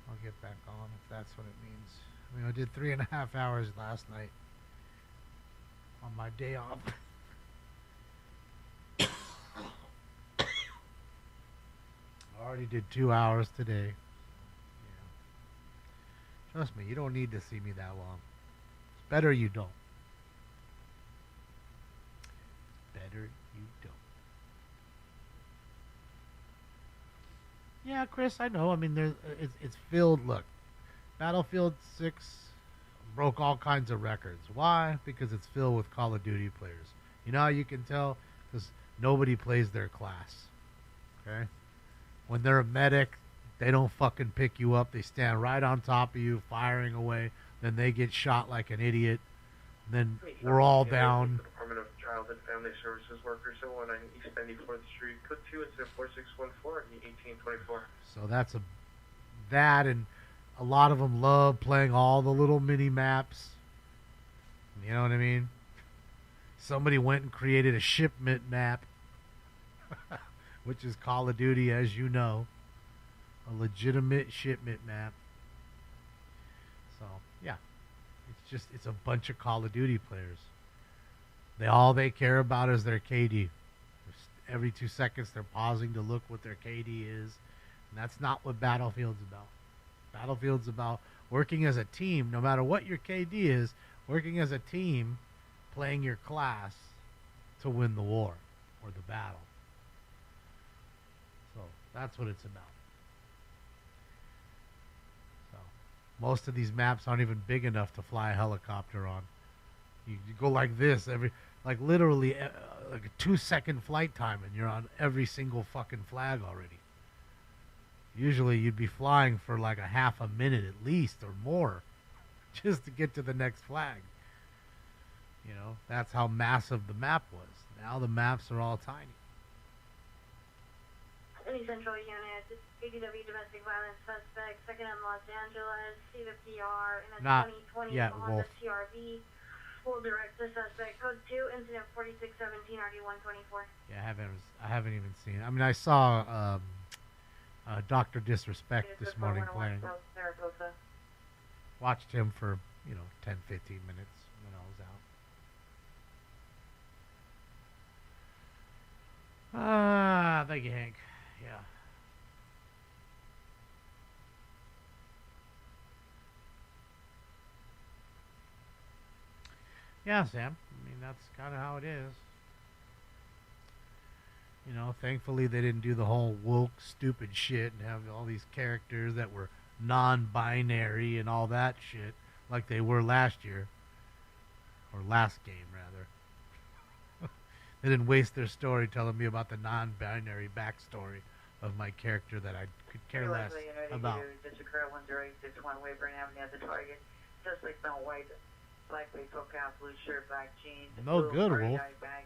I'll get back on if that's what it means. I mean, I did 3.5 hours last night on my day off. I already did 2 hours today. Yeah. Trust me, you don't need to see me that long. It's better you don't. Better you don't. Yeah, Chris, I know. I mean, it's filled. Look, Battlefield 6 broke all kinds of records. Why? Because it's filled with Call of Duty players. You know how you can tell? Because nobody plays their class. Okay? When they're a medic, they don't fucking pick you up. They stand right on top of you, firing away. Then they get shot like an idiot. And then we're all down. Child and Family Services worker, 719 East 94th Street, code 2 incident 4614, 1824. So that's that, and a lot of them love playing all the little mini maps. You know what I mean? Somebody went and created a shipment map, which is Call of Duty, as you know. A legitimate shipment map. So, yeah. It's a bunch of Call of Duty players. All they care about is their KD. Every 2 seconds they're pausing to look what their KD is. And that's not what Battlefield's about. Battlefield's about working as a team, no matter what your KD is, working as a team, playing your class to win the war or the battle. So that's what it's about. So most of these maps aren't even big enough to fly a helicopter on. You go like this literally like a 2-second flight time, and you're on every single fucking flag already. Usually you'd be flying for like a half a minute at least or more just to get to the next flag. You know, that's how massive the map was. Now the maps are all tiny. Any Central Unit, ADW domestic violence suspect, second in Los Angeles, see the PR in a 2020 Honda CRV. Full direct the suspect, code 2, incident 4617, RD124. Yeah, I haven't even seen it. I mean, I saw Dr. Disrespect this morning playing. Watched him for, 10, 15 minutes when I was out. Thank you, Hank. Yeah. Yeah, Sam. I mean, that's kind of how it is. Thankfully they didn't do the whole woke, stupid shit and have all these characters that were non-binary and all that shit like they were last year. Or last game, rather. They didn't waste their story telling me about the non-binary backstory of my character that I could care less about. District 108661 Wayburn Avenue as a target. Just like Mount White. Black baseball cap, blue shirt, black jeans. No good, Wolf. Bag,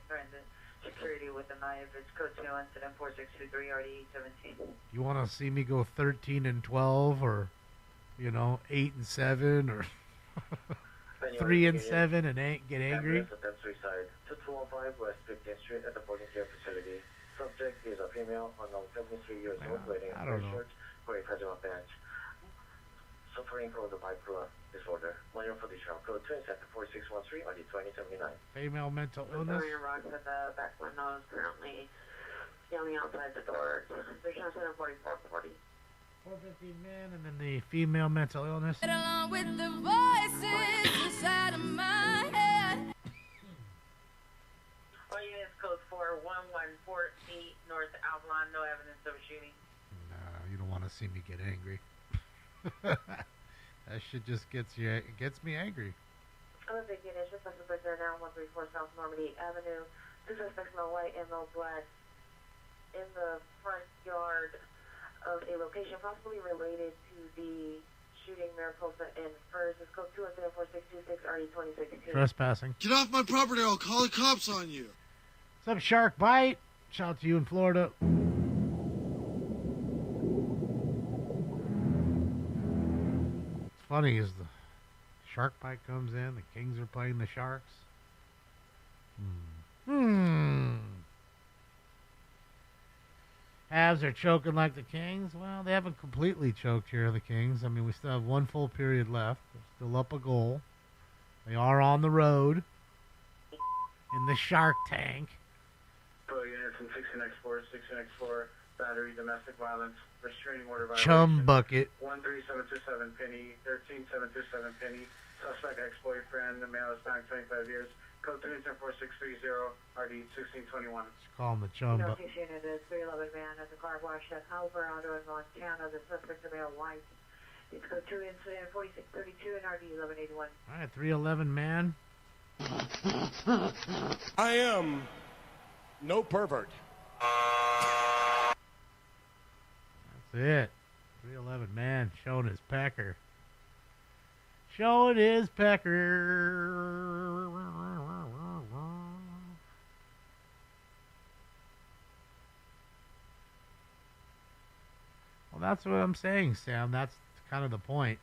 security with a knife. It's code 2, incident 4623, RD817. You want to see me go 13 and 12 or, 8 and 7 or 3 and 7 and get angry? That's suicide. 2215 West 15th Street at the Boarding Care Facility. Subject is a female, unknown, 73 years old, waiting in a short, wearing pajama pants. Suffering from the bipolar disorder. Minor for the trial. Code 2 incident 4613, RD2079. Female mental illness. Rocks at the back window is currently yelling outside the door. There's no 74440. 415 man, and then the female mental illness. Along with the voices inside of my head. All units code 41148 North Avalon. No evidence of a shooting. No, you don't want to see me get angry. That shit just gets me angry. I'm a big unit. Suspects are now 134 South Normandy Avenue. Two suspects, no white and no black, in the front yard of a location possibly related to the shooting Mariposa and First. It's code 2 incident 4626 RD2016. Trespassing. Get off my property or I'll call the cops on you. What's up, Shark Bite? Shout out to you in Florida. Funny is the Shark Bite comes in, the Kings are playing the Sharks. Avs are choking like the Kings. Well, they haven't completely choked here, the Kings. I mean, we still have one full period left. They're still up a goal. They are on the road in the Shark Tank. Pro units in 16x4, battery, domestic violence, restraining order violation. Chum bucket. 13727 Penny, 13727 Penny. Suspect ex-boyfriend, the male is back 25 years. Code 34630, RD 1621. Just call him the Chum bucket. Unit is 311 man at the car wash at Alvarado in Montana. The suspect is a male white. It's code 2 incident 4632 and RD 1181. All right, 311 man. I am no pervert. That's it. 311 man showing his pecker. Showing his pecker. that's what I'm saying, Sam. That's kind of the point.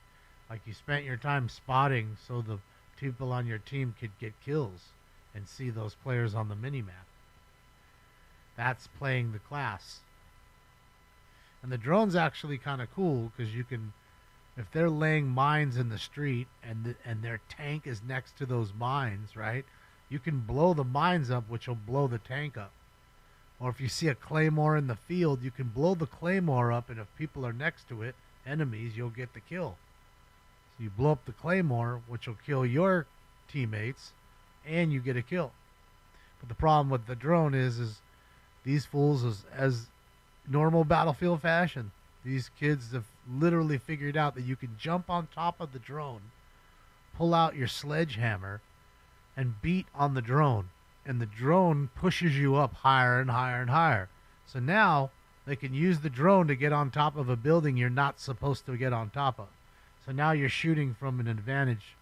Like, you spent your time spotting so the people on your team could get kills and see those players on the mini-map. That's playing the class. And the drone's actually kind of cool because you can, if they're laying mines in the street and their tank is next to those mines, right? You can blow the mines up, which will blow the tank up. Or if you see a claymore in the field, you can blow the claymore up, and if people are next to it, enemies, you'll get the kill. So you blow up the claymore, which will kill your teammates, and you get a kill. But the problem with the drone is these fools, as normal Battlefield fashion, these kids have literally figured out that you can jump on top of the drone, pull out your sledgehammer, and beat on the drone. And the drone pushes you up higher and higher and higher. So now they can use the drone to get on top of a building you're not supposed to get on top of. So now you're shooting from an advantage,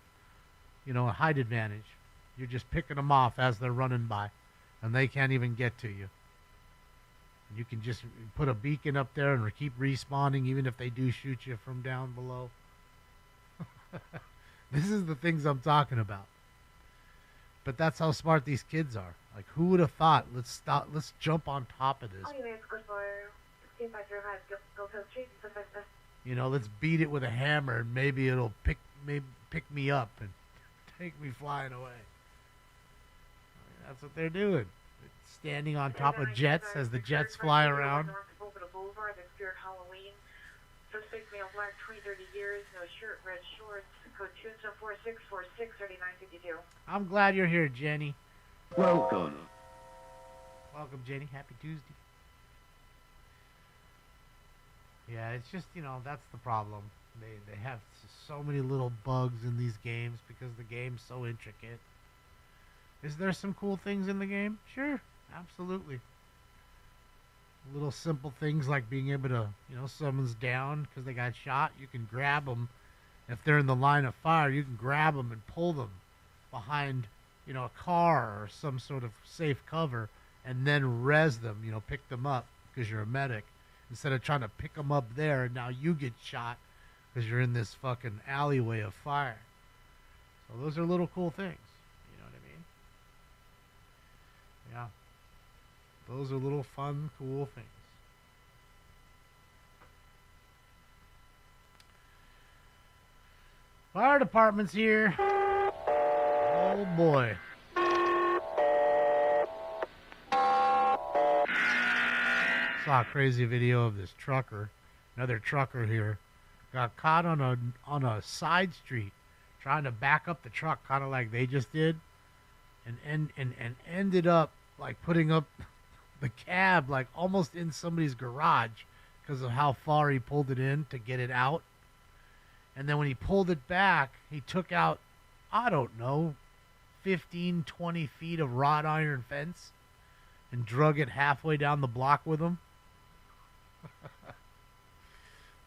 a height advantage. You're just picking them off as they're running by, and they can't even get to you. And you can just put a beacon up there and keep respawning even if they do shoot you from down below. This is the things I'm talking about. But that's how smart these kids are. Like, who would have thought? Let's jump on top of this. Let's beat it with a hammer, and maybe it'll pick me up and take me flying away. That's what they're doing. Standing on top of jets as the jets fly around. Suspect male, black, 20-30 years, no shirt, red shorts, code 246463952. I'm glad you're here, Jenny. Welcome. Welcome, Jenny. Happy Tuesday. Yeah, it's just, that's the problem. They have so many little bugs in these games because the game's so intricate. Is there some cool things in the game? Sure, absolutely. Little simple things like being able to, someone's down because they got shot. You can grab them. If they're in the line of fire, you can grab them and pull them behind, a car or some sort of safe cover and then res them, pick them up because you're a medic. Instead of trying to pick them up there, and now you get shot because you're in this fucking alleyway of fire. So those are little cool things. You know what I mean? Yeah. Those are little fun, cool things. Fire department's here. Oh boy. Saw a crazy video of this trucker, another trucker here, got caught on a side street trying to back up the truck, kind of like they just did, and ended up like putting up the cab like almost in somebody's garage because of how far he pulled it in to get it out. And then when he pulled it back, he took out, I don't know, 15, 20 feet of wrought iron fence and drug it halfway down the block with him.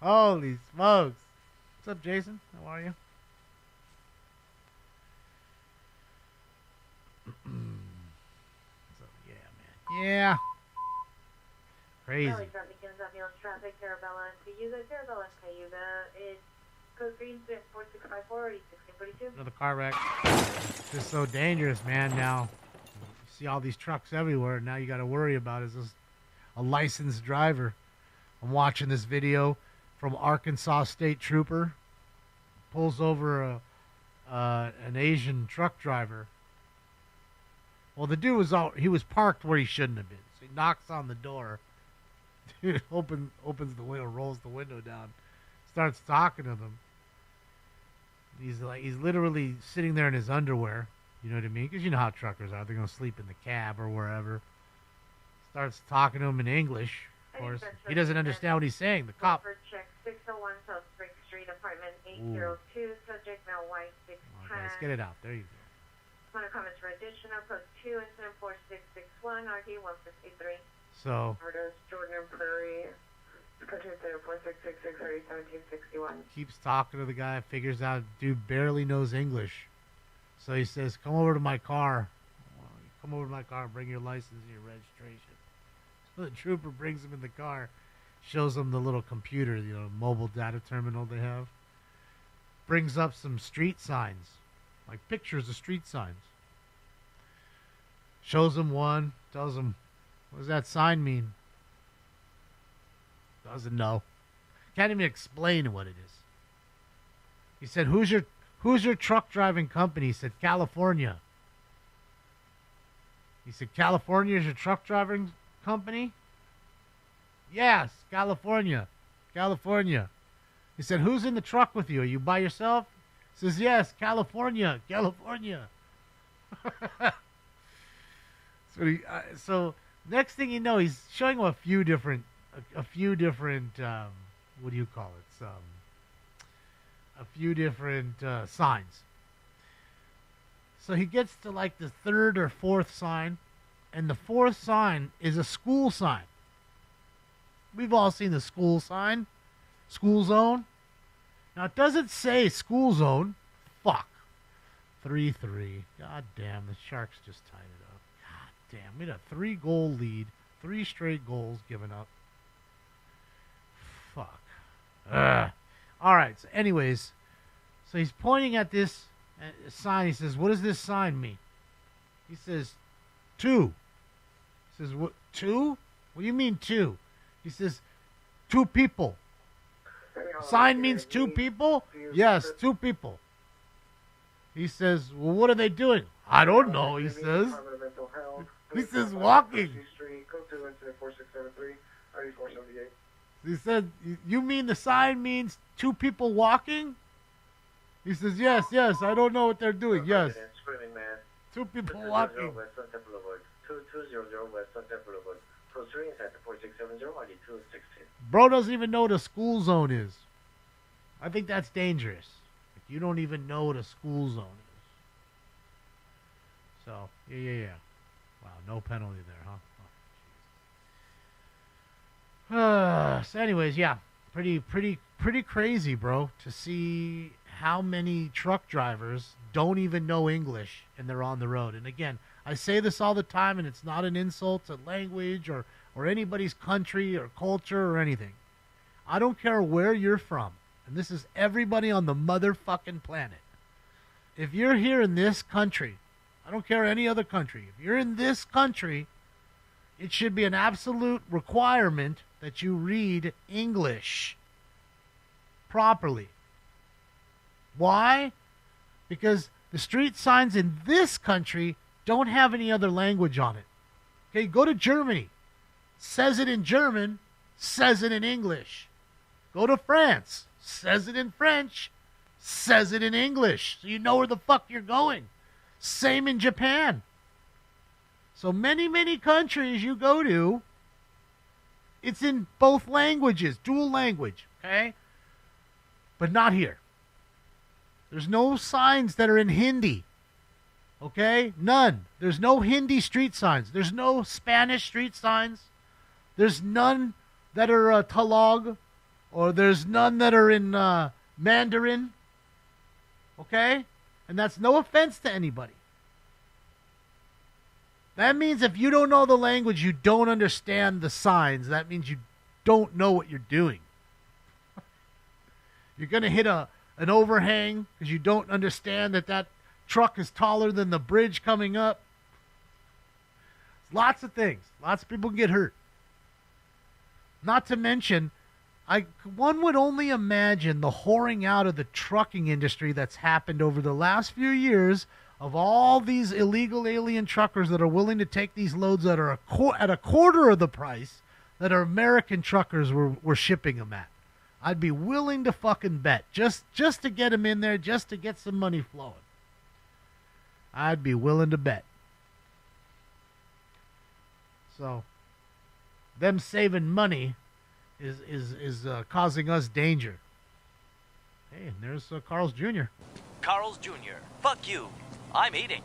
Holy smokes. What's up, Jason? How are you? Yeah. Crazy. Traffic, Parabella and Cayuga. Parabella and Cayuga is code green 4654 1642. Another car wreck. It's just so dangerous, man. Now, you see all these trucks everywhere. Now you got to worry about is this a licensed driver. I'm watching this video from Arkansas State Trooper. Pulls over an Asian truck driver. Well, the dude was parked where he shouldn't have been. So he knocks on the door. Dude opens the window, rolls the window down, starts talking to them. He's literally sitting there in his underwear. You know what I mean? Because you know how truckers are. They're going to sleep in the cab or wherever. Starts talking to him in English. Of course, he doesn't understand what he's saying. The cop. Check 601 South Spring Street, apartment 802, subject male white 610. Okay, let's get it out. There you go. Want to comments for additional code 2 incident 4661 RD 153. So. Jordan and Prairie. Country center 4666 RD 1761. Keeps talking to the guy. Figures out dude barely knows English. So he says, "Come over to my car. Come over to my car. Bring your license and your registration." So the trooper brings him in the car, Shows them the little computer, mobile data terminal they have. Brings up some street signs, like pictures of street signs. Shows them one, tells them, what does that sign mean? Doesn't know. Can't even explain what it is. He said, who's your truck driving company? He said, California. He said, California is your truck driving company? Yes, California. California. He said, who's in the truck with you? Are you by yourself? He says, yes, California. California. So next thing you know, he's showing him a few different what do you call it? A few different signs. So he gets to like the third or fourth sign, and the fourth sign is a school sign. We've all seen the school sign, school zone. Now it doesn't say school zone. Fuck. 3-3. God damn, the Sharks just tied it up. God damn, we had a 3-goal lead, 3 straight goals given up. Fuck. All right. So anyways, so he's pointing at this sign. He says, what does this sign mean? He says, 2. He says, what, 2? What do you mean 2? He says, 2 people. Sign means 2 people? Yes, 2 people. He says, well, what are they doing? I don't know, he says. He says, walking. He said, you mean the sign means 2 people walking? He says, yes, I don't know what they're doing, yes. 2 people walking. 200 West Sunset Boulevard. Close 3 inside the 4670, ID 216. Bro doesn't even know what a school zone is. I think that's dangerous. Like, you don't even know what a school zone is. So, yeah. Wow, no penalty there, huh? So anyways, yeah. Pretty crazy, bro, to see how many truck drivers don't even know English and they're on the road. And again, I say this all the time, and it's not an insult to language or anybody's country or culture or anything. I don't care where you're from, and this is everybody on the motherfucking planet. If you're here in this country, I don't care any other country, if you're in this country, it should be an absolute requirement that you read English properly. Why? Because the street signs in this country don't have any other language on it. Okay, go to Germany. Says it in German, says it in English. Go to France. Says it in French, says it in English. So you know where the fuck you're going. Same in Japan. So many countries you go to, it's in both languages, dual language, okay? But not here. There's no signs that are in Hindi. Okay? None. There's no Hindi street signs. There's no Spanish street signs. There's none that are Tagalog, or there's none that are in Mandarin. Okay? And that's no offense to anybody. That means if you don't know the language, you don't understand the signs. That means you don't know what you're doing. You're going to hit an overhang because you don't understand that truck is taller than the bridge coming up. Lots of things. Lots of people get hurt. Not to mention, one would only imagine the whoring out of the trucking industry that's happened over the last few years of all these illegal alien truckers that are willing to take these loads that are at a quarter of the price that our American truckers were shipping them at. I'd be willing to fucking bet just to get them in there, just to get some money flowing. I'd be willing to bet. So, them saving money is causing us danger. Hey, and there's Carl's Jr. Carl's Jr. Fuck you. I'm eating.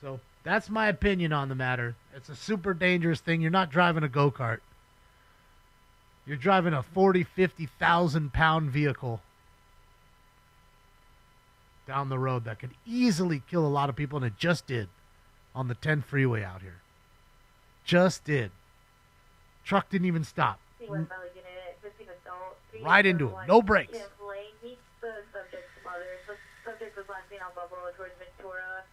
So, that's my opinion on the matter. It's a super dangerous thing. You're not driving a go-kart. You're driving a 40, 50,000 pound vehicle down the road that could easily kill a lot of people, and it just did on the 10 freeway out here. Just did. Truck didn't even stop. The Westbound unit, 15 adult. Right into him. No brakes. Lane meets the subject's mother. The subject was last seen on Balboa towards Ventura.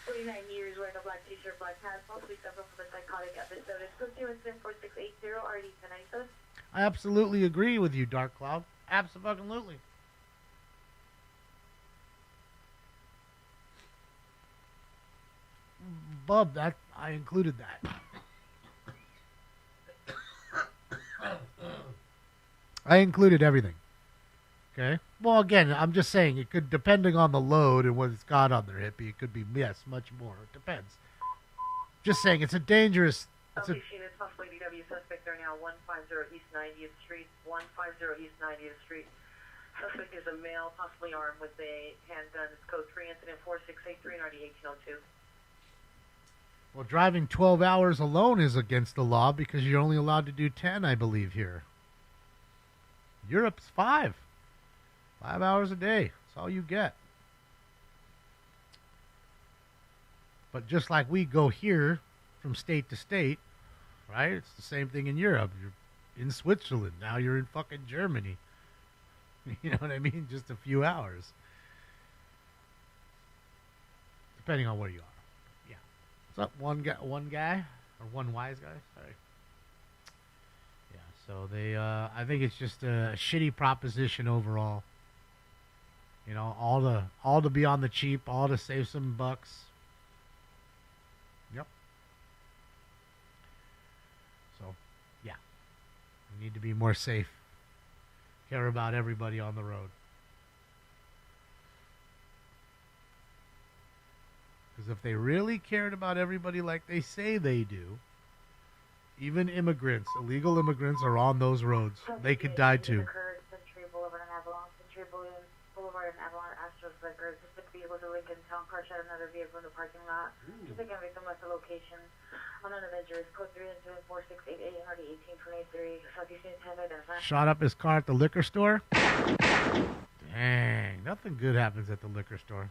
49 years, wearing a black t-shirt, black hat, possibly suffering from a psychotic episode. It's code 2 incident 4680, RD 10 I absolutely agree with you, Dark Cloud. Absolutely. Bub, that I included that. I included everything. Okay. Well, again, I'm just saying it could, depending on the load and what it's got on their hippie, it could be much more. It depends. Just saying, it's a dangerous. It's a, possibly DW suspect there now, 150 East 90th Street, 150 East 90th Street. Suspect is a male, possibly armed with a handgun. It's code 3 incident 4683 and RD 1802. Well, driving 12 hours alone is against the law because you're only allowed to do 10, I believe, here. Europe's 5. 5 hours a day. That's all you get. But just like we go here from state to state, right? It's the same thing in Europe. You're in Switzerland. Now you're in fucking Germany. You know what I mean? Just a few hours. Depending on where you are. Yeah. What's up, one guy? Or one wise guy? Sorry. Yeah, so they, I think it's just a shitty proposition overall. You know, all to be on the cheap, all to save some bucks. Yep. So, yeah. We need to be more safe. Care about everybody on the road. Because if they really cared about everybody like they say they do, even immigrants, illegal immigrants, are on those roads. They could die too. Century Boulevard in Avalon, Century Boulevard in Avalon, Astros Lakers. This vehicle was a Lincoln Town Car shot another vehicle in the parking lot. Just again, victim left the location. Unknown adventurers, code 3 incident 4688 and RD 1823. Southeast Union 10 identified. Shot up his car at the liquor store? Dang, nothing good happens at the liquor store.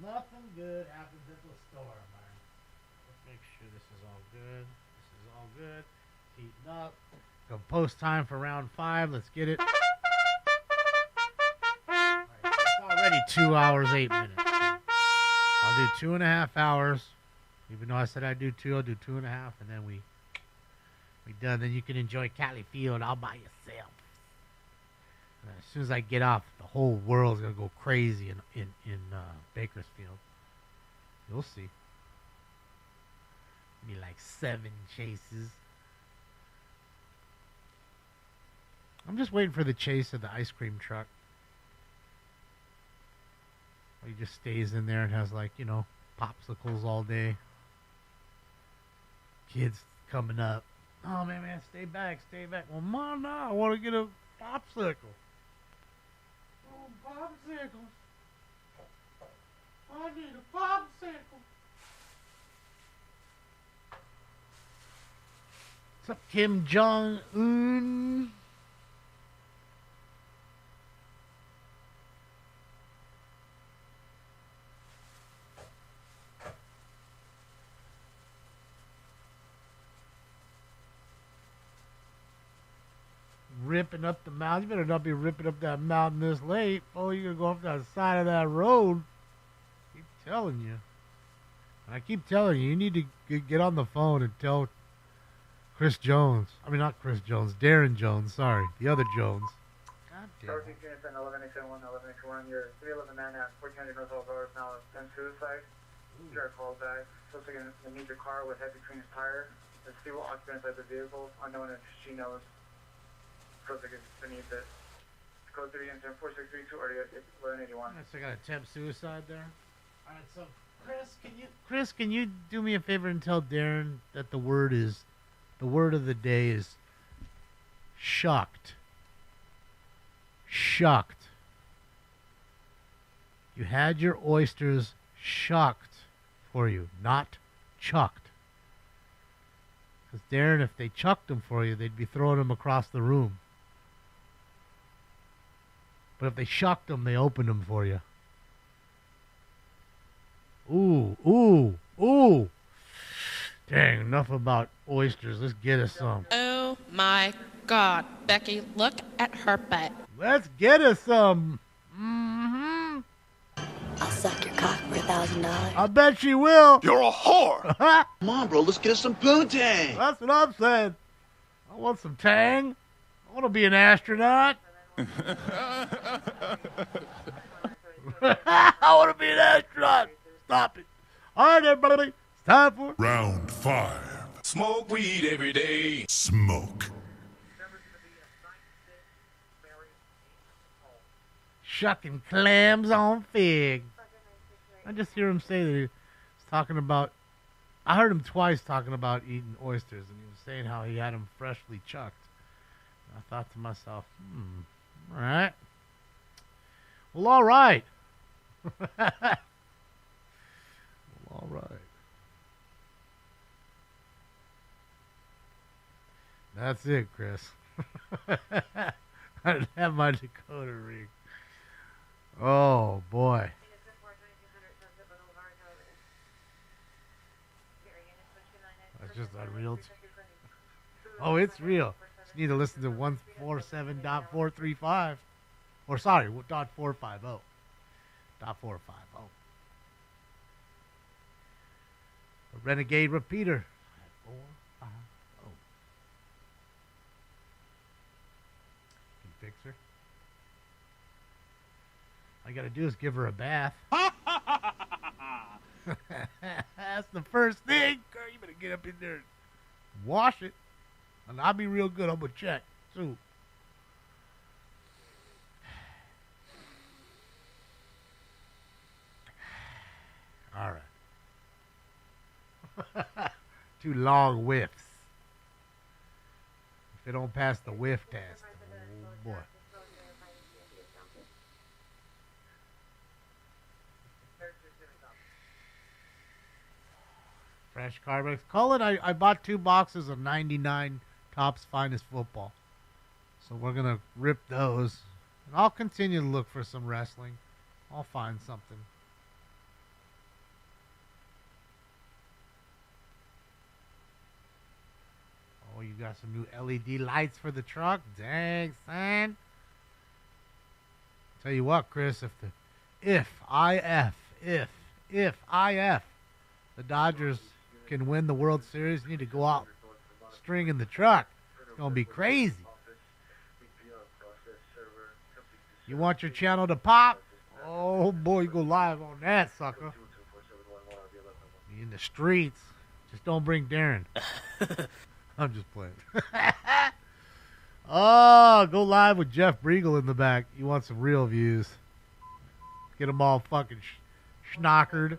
Nothing good happens at the store, man. Let's make sure this is all good. This is all good. Heating up. Post time for round 5. Let's get it. Right, it's already 2 hours, 8 minutes. I'll do 2.5 hours. Even though I said I'd do 2, I'll do 2.5, and then we done. Then you can enjoy Cali Field all by yourself. And as soon as I get off, the whole world's gonna go crazy in Bakersfield. You'll see. Be like 7 chases. I'm just waiting for the chase of the ice cream truck. He just stays in there and has, like, you know, popsicles all day. Kids coming up. Oh, man, stay back. Well, Mom, no, I want to get a popsicle. Oh, popsicle. I need a popsicle. What's up, Kim Jong-un? Ripping up the mountain. You better not be ripping up that mountain this late. Oh, you're going to go up that side of that road. I keep telling you. And I keep telling you, you need to get on the phone and tell Chris Jones. I mean, not Chris Jones. Darren Jones. Sorry. The other Jones. God damn. Northeast Unit 10, 1181, 1181. Your 311 man at 1400 North Boulevard is now been suicide. Your call back. Supposed to need your car with head between his tire. There's people occupant inside the vehicle. Unknown if she knows. Subject is beneath it. Code 3 incident 4632 RD 1181. So I got attempt suicide there. All right, so Chris, can you do me a favor and tell Darren that the word of the day is shucked. Shucked. You had your oysters shucked for you, not chucked. Because Darren, if they chucked them for you, they'd be throwing them across the room. But if they shucked them, they opened them for you. Ooh. Dang, enough about oysters. Let's get us some. Oh my God, Becky, look at her butt. Let's get us some. Mm-hmm. I'll suck your cock for $1,000. I bet she will. You're a whore. Come on, bro. Let's get us some poontang. That's what I'm saying. I want some tang. I want to be an astronaut. I want to be an astronaut. Stop it. All right, everybody. It's time for Round 5. Smoke weed every day. Smoke. Shucking clams on fig. I just hear him say that he's talking about. I heard him twice talking about eating oysters, and he was saying how he had them freshly chucked. And I thought to myself, all right. Well, all right. All right. That's it, Chris. I didn't have my decoder ring. Oh, boy. That's just unreal. Oh, it's real. Just need to listen to 147.435. Or, sorry, .450. .450. A Renegade repeater. 450. Can fix her. All I gotta do is give her a bath. That's the first thing. Girl, you better get up in there and wash it. And I'll be real good. I'm gonna check, too. All right. 2 long whiffs. If they don't pass the whiff test, oh boy. Fresh Carbex. Cullen, I bought 2 boxes of 99 Topps Finest Football. So we're going to rip those. And I'll continue to look for some wrestling. I'll find something. Oh, you got some new LED lights for the truck? Dang, son. Tell you what, Chris, if the Dodgers can win the World Series, you need to go out stringing the truck. It's going to be crazy. You want your channel to pop? Oh, boy, you go live on that, sucker. Be in the streets. Just don't bring Darren. I'm just playing. Oh, go live with Jeff Briegel in the back. You want some real views. Get them all fucking schnockered.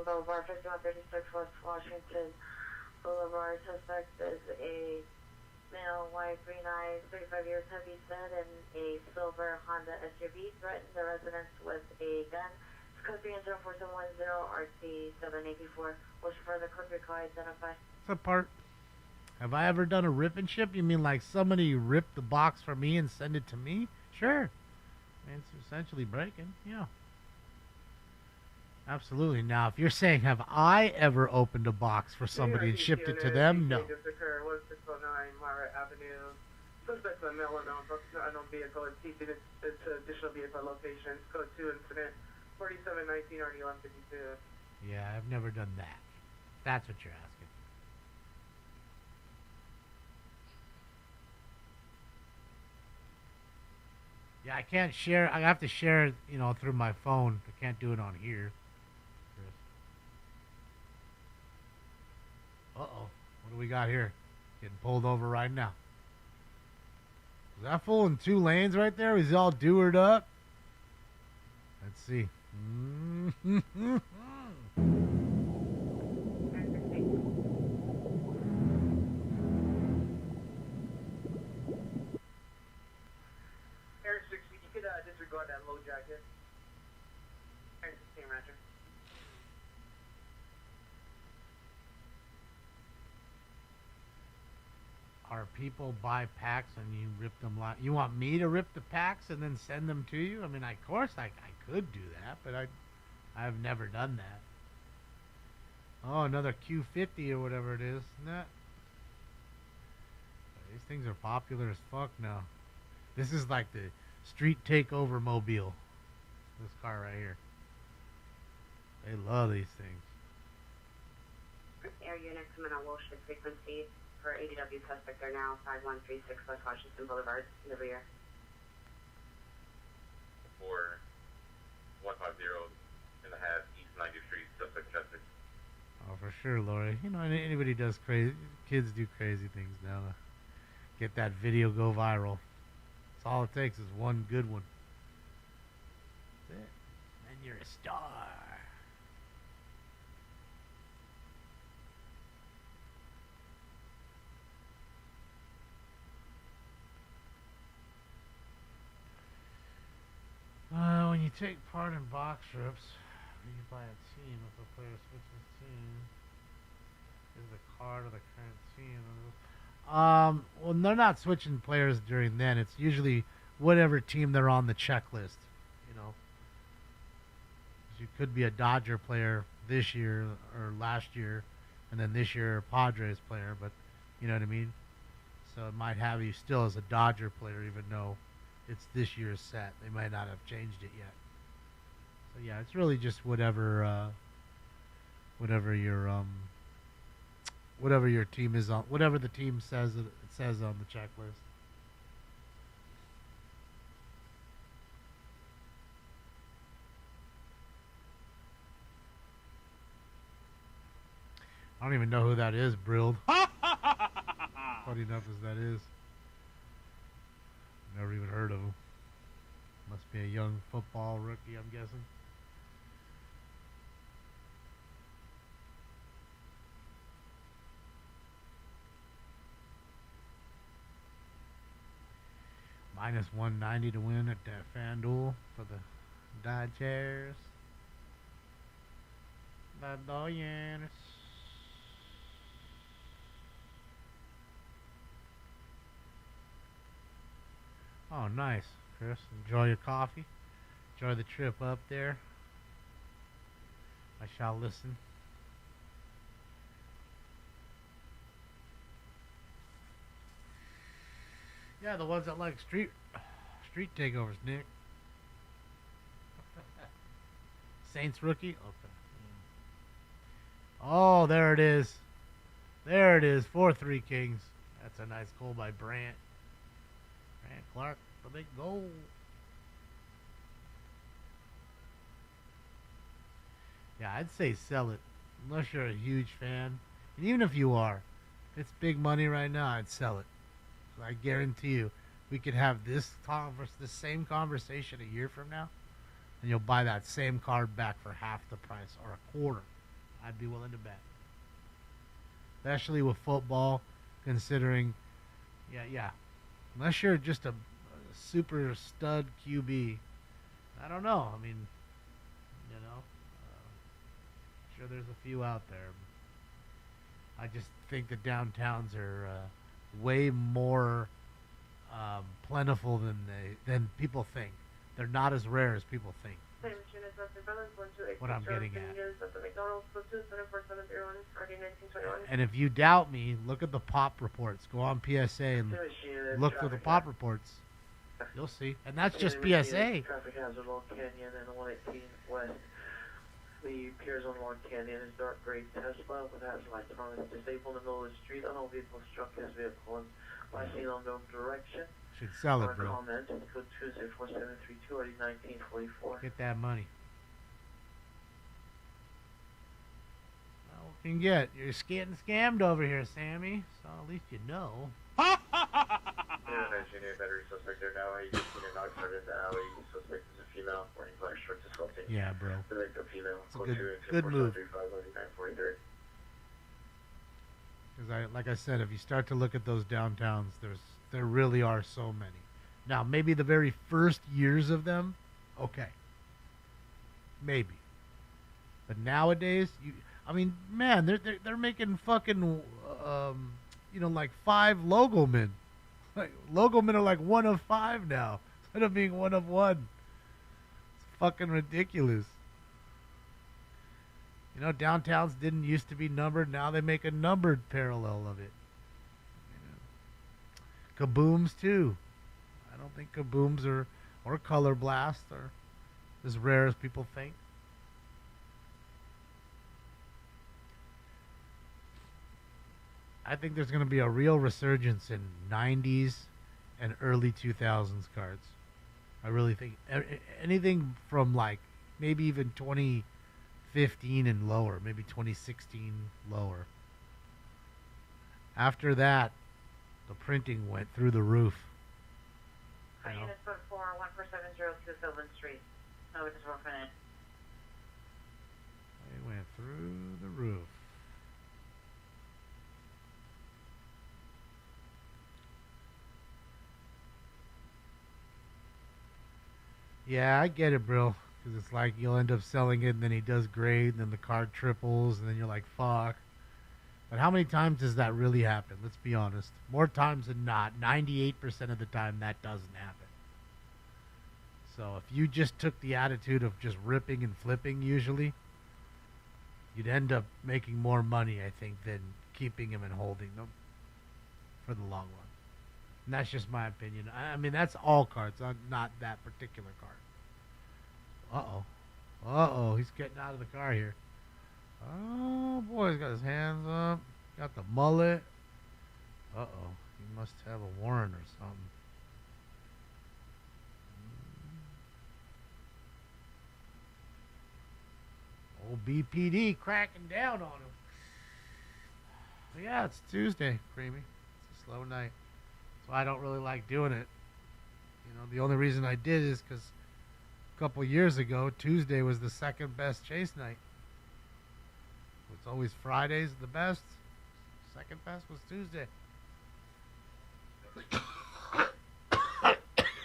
Boulevard, 5136 West Washington Boulevard. Suspect is a male, white, green eyes, 35 years, heavy set, and a silver Honda SUV. Threatened the residence with a gun. It's code 30410 RT 7884. What's further code required? Identify. What's up, part? Have I ever done a rip and ship? You mean like somebody ripped the box for me and send it to me? Sure. I mean, it's essentially breaking. Yeah. Absolutely. Now, if you're saying, have I ever opened a box for somebody and shipped it to them? No. Mara Avenue. Suspect on male unknown vehicle. It's additional vehicle location. Code 2 incident 4719 RD 152. Yeah, I've never done that. That's what you're asking. Yeah, I can't share. I have to share it, through my phone. I can't do it on here. Uh-oh. What do we got here? Getting pulled over right now. Is that fool in 2 lanes right there? Is he all deward up? Let's see. Air 60, you could disregard that low jacket. Air 16, Roger. Are people buy packs and you rip them? You want me to rip the packs and then send them to you? I mean, of course I could do that, but I've never done that. Oh, another Q50 or whatever it is. Nah. These things are popular as fuck now. This is like the street takeover mobile. This car right here. They love these things. Air unit coming on Walsh frequency for ADW suspect are now 5136 West Washington Boulevard in the rear. For 150 and a half East 90th Street, suspect Chester. Oh, for sure, Lori. You know, anybody does crazy. Kids do crazy things now. Get that video go viral. That's all it takes is one good one. That's it. And you're a star. When you take part in box trips, you buy a team. If a player switches team, is the card of the current team. Well, they're not switching players during then. It's usually whatever team they're on the checklist. You know, you could be a Dodger player this year or last year, and then this year a Padres player. But you know what I mean. So it might have you still as a Dodger player, even though it's this year's set. They might not have changed it yet. So yeah, it's really just whatever your team is on, whatever the team says it says on the checklist. I don't even know who that is, Brilled. Funny enough as that is. Never even heard of him. Must be a young football rookie, I'm guessing. Minus 190 to win at FanDuel for the Dodgers. The Dodgers. Oh, nice, Chris. Enjoy your coffee. Enjoy the trip up there. I shall listen. Yeah, the ones that like street takeovers, Nick. Saints rookie? Okay. Oh, there it is. There it is. 4-3 Kings. That's a nice goal by Brant. Brant Clark, the big goal. Yeah, I'd say sell it. Unless you're a huge fan. And even if you are, if it's big money right now, I'd sell it. So I guarantee you, we could have this same conversation a year from now, and you'll buy that same card back for half the price or a quarter. I'd be willing to bet. Especially with football, considering, yeah. Unless you're just a super stud QB, I don't know. I mean, you know, sure there's a few out there. I just think the downtowns are way more plentiful than people think. They're not as rare as people think. What I'm getting at. And if you doubt me, look at the pop reports. Go on PSA and look for the pop reports. You'll see. And that's just PSA. Traffic hazard Long Canyon and 118 West. The Piers on Long Canyon is dark gray Tesla with has electronics disabled in the middle of the street. Unknown vehicle struck his vehicle in by seen unknown direction. Should sell it, bro. Comment code 204-732 already 1944. Get that money. Well, what can you get? You're getting scammed over here, Sammy. So at least you know. Battery suspect there now. You just seen a knock started in the alley. Suspect is a female wearing black shorts assaulting. Yeah, bro. The female. It's a good move. Because like I said, if you start to look at those downtowns, there really are so many. Now, maybe the very first years of them, okay, maybe. But nowadays, I mean, man, they're making fucking, like 5 logo men. Like, logo men are like 1 of 5 now instead of being 1 of 1. It's fucking ridiculous. You know, downtowns didn't used to be numbered. Now they make a numbered parallel of it. Kabooms, too. I don't think kabooms or color blasts are as rare as people think. I think there's going to be a real resurgence in 90s and early 2000s cards. I really think anything from like maybe even 2015 and lower, maybe 2016 lower. After that, the printing went through the roof. For units code 4, 14702 Sylvan Street. No, it is orphanage. They went through the roof. Yeah, I get it, bro. Because it's like you'll end up selling it, and then he does great, and then the card triples, and then you're like, fuck. But how many times does that really happen? Let's be honest. More times than not, 98% of the time, that doesn't happen. So if you just took the attitude of just ripping and flipping usually, you'd end up making more money, I think, than keeping them and holding them for the long run. And that's just my opinion. I mean, that's all cards, not that particular card. Uh-oh. Uh-oh, he's getting out of the car here. Oh, boy, he's got his hands up. Got the mullet. Uh-oh, he must have a warrant or something. Old BPD cracking down on him. But yeah, it's Tuesday, Creamy. It's a slow night. So I don't really like doing it. You know, the only reason I did is because a couple years ago, Tuesday was the second best chase night. It's always Fridays the best. Second best was Tuesday.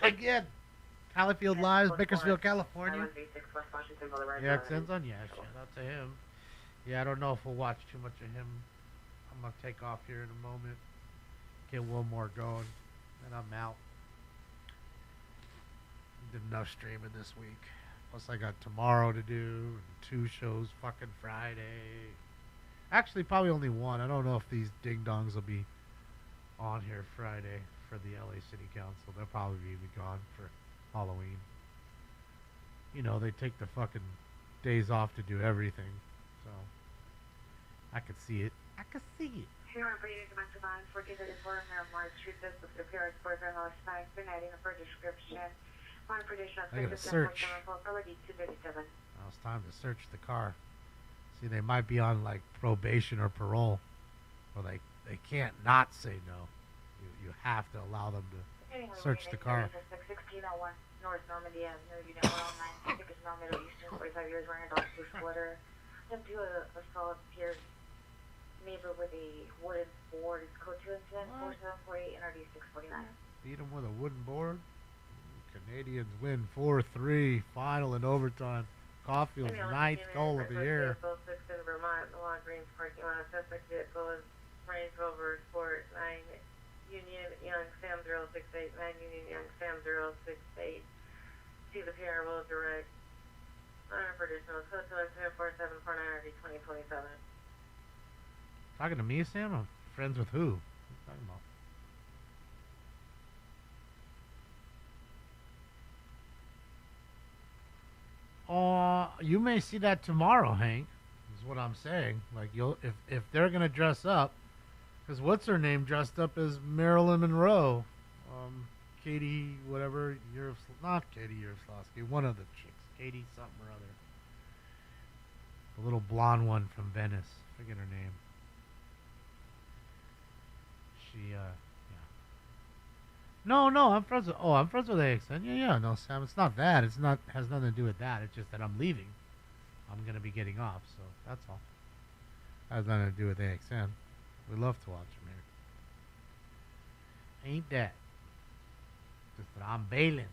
Again, Califield Lives, Bakersfield, California. Yeah, Xen's on. Yeah, shout out to him. Yeah, I don't know if we'll watch too much of him. I'm going to take off here in a moment. Get one more going, and I'm out. Did enough streaming this week. Plus, I got tomorrow to do, and 2 shows fucking Friday. Actually, probably only one. I don't know if these ding-dongs will be on here Friday for the LA City Council. They'll probably be gone for Halloween. You know, they take the fucking days off to do everything. So, I could see it. I could see it. Here on Brady Domestic Line, 1434 Marymount Street, this is the PR's boyfriend, Lois Spike, been adding for description. One prediction on I gotta search. Now it's time to search the car. See, they might be on like probation or parole, or they can't not say no. You have to allow them to search the car. 1601 North Normandy Avenue, Unit 109. Tickets now Middle Eastern, 45 years, wearing a dark blue sweater. Them to a solid pier neighbor with a wooden board. It's code 210 4748 NRD 649. Beat them with a wooden board. Canadians win 4-3, final in overtime. Caulfield's 9th goal of the year. Vehicle 6 in Vermont, the Walgreens parking lot. Suspect vehicle is Range Rover Sport 9 Union Young Sam 068, 9 Union Young Sam 068. See the PR will direct. Honor for additional code 24749 2027. Talking to me, Sam? I'm friends with who? What are you talking about? You may see that tomorrow, Hank. Is what I'm saying. Like if they're gonna dress up, because what's her name dressed up as Marilyn Monroe, Katie whatever not Katie Yaroslavsky, one of the chicks, Katie something or other, the little blonde one from Venice. Forget her name. She yeah. No, I'm friends with. Oh, I'm friends with AXN. Yeah. No, Sam, it's not that. It's not has nothing to do with that. It's just that I'm leaving. I'm gonna be getting off, so that's all. Has nothing to do with AXN. We love to watch them here. Ain't that? Just that I'm bailing.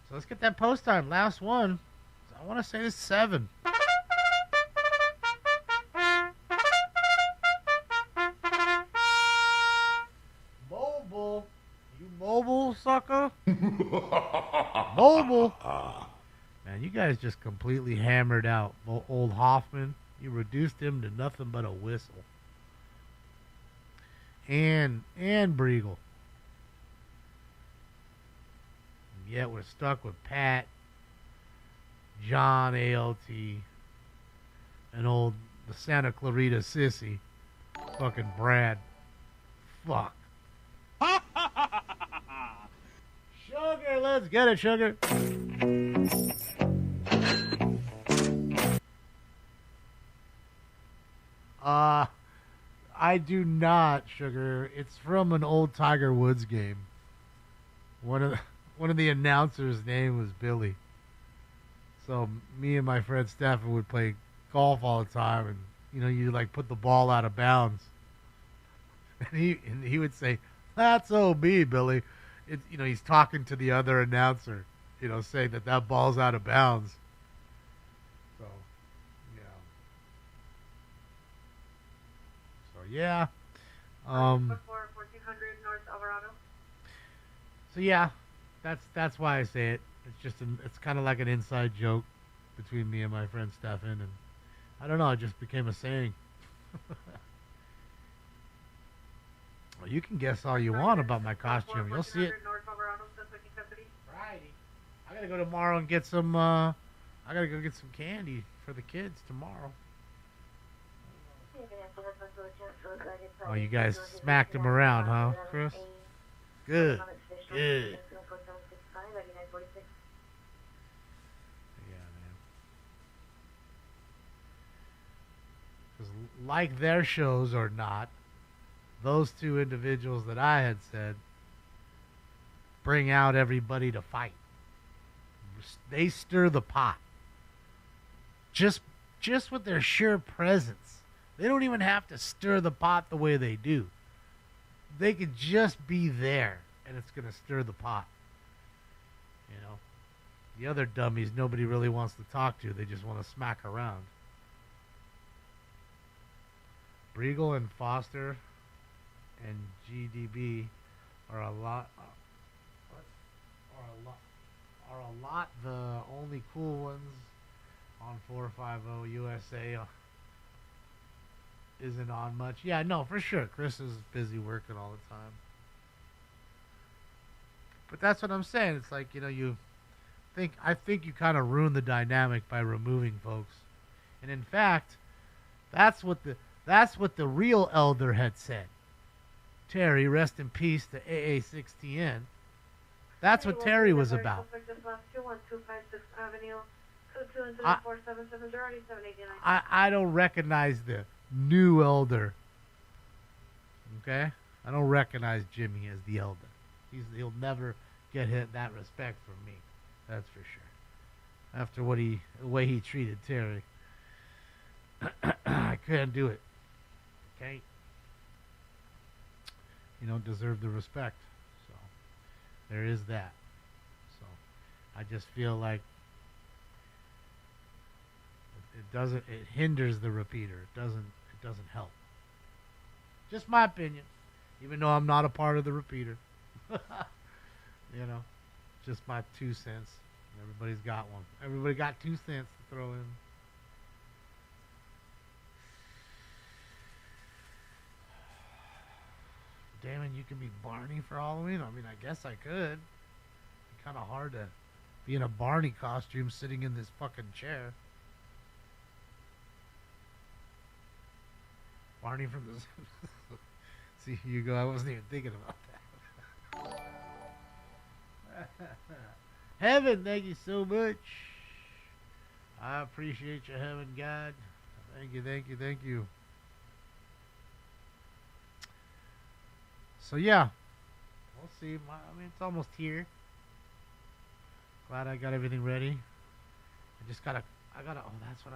So let's get that post time. Last one. I want to say this 7. Mobile. You mobile, sucker? Mobile. Man, you guys just completely hammered out old Hoffman You reduced him to nothing but a whistle. And Briegel. And yet we're stuck with Pat, John ALT, and the Santa Clarita sissy, fucking Brad. Fuck. Sugar, let's get it, Sugar. I do not, Sugar. It's from an old Tiger Woods game. One of the announcers' name was Billy. So me and my friend Stefan would play golf all the time, and you like put the ball out of bounds, and he would say, "That's OB, Billy." He's talking to the other announcer, saying that ball's out of bounds. So, yeah. Before 1400 North Alvarado. So yeah, that's why I say it. It's kind of like an inside joke between me and my friend Stefan, and I don't know, it just became a saying. Well, you can guess all you want about my costume. You'll see it. Friday. I gotta go tomorrow and get some. I gotta go get some candy for the kids tomorrow. Oh, you guys smacked him around, huh, Chris? Good. Good. Because like their shows or not, those two individuals that I had said bring out everybody to fight. They stir the pot. Just with their sheer presence. They don't even have to stir the pot the way they do. They could just be there, and it's going to stir the pot. The other dummies nobody really wants to talk to. They just want to smack around. Briegel and Foster and GDB are a lot the only cool ones on 450 USA. Isn't on much. Yeah, no, for sure. Chris is busy working all the time. But that's what I'm saying. It's like, I think you kind of ruined the dynamic by removing folks. And in fact, that's what the real elder had said. Terry, rest in peace to AA6TN. That's what Terry was about. I don't recognize the new elder. Okay? I don't recognize Jimmy as the elder. He'll never get that respect from me. That's for sure. After the way he treated Terry. I couldn't do it. Okay? You don't deserve the respect. So there is that. So I just feel like it hinders the repeater. It doesn't help. Just my opinion. Even though I'm not a part of the repeater. Just my 2 cents. Everybody's got one. Everybody got 2 cents to throw in. Damn it, you can be Barney for Halloween? I mean, I guess I could. It's kind of hard to be in a Barney costume sitting in this fucking chair. Barney from the... See, here you go. I wasn't even thinking about that. Heaven, thank you so much. I appreciate you, Heaven God. Thank you, thank you, thank you. So yeah, we'll see. It's almost here. Glad I got everything ready. Oh, that's what I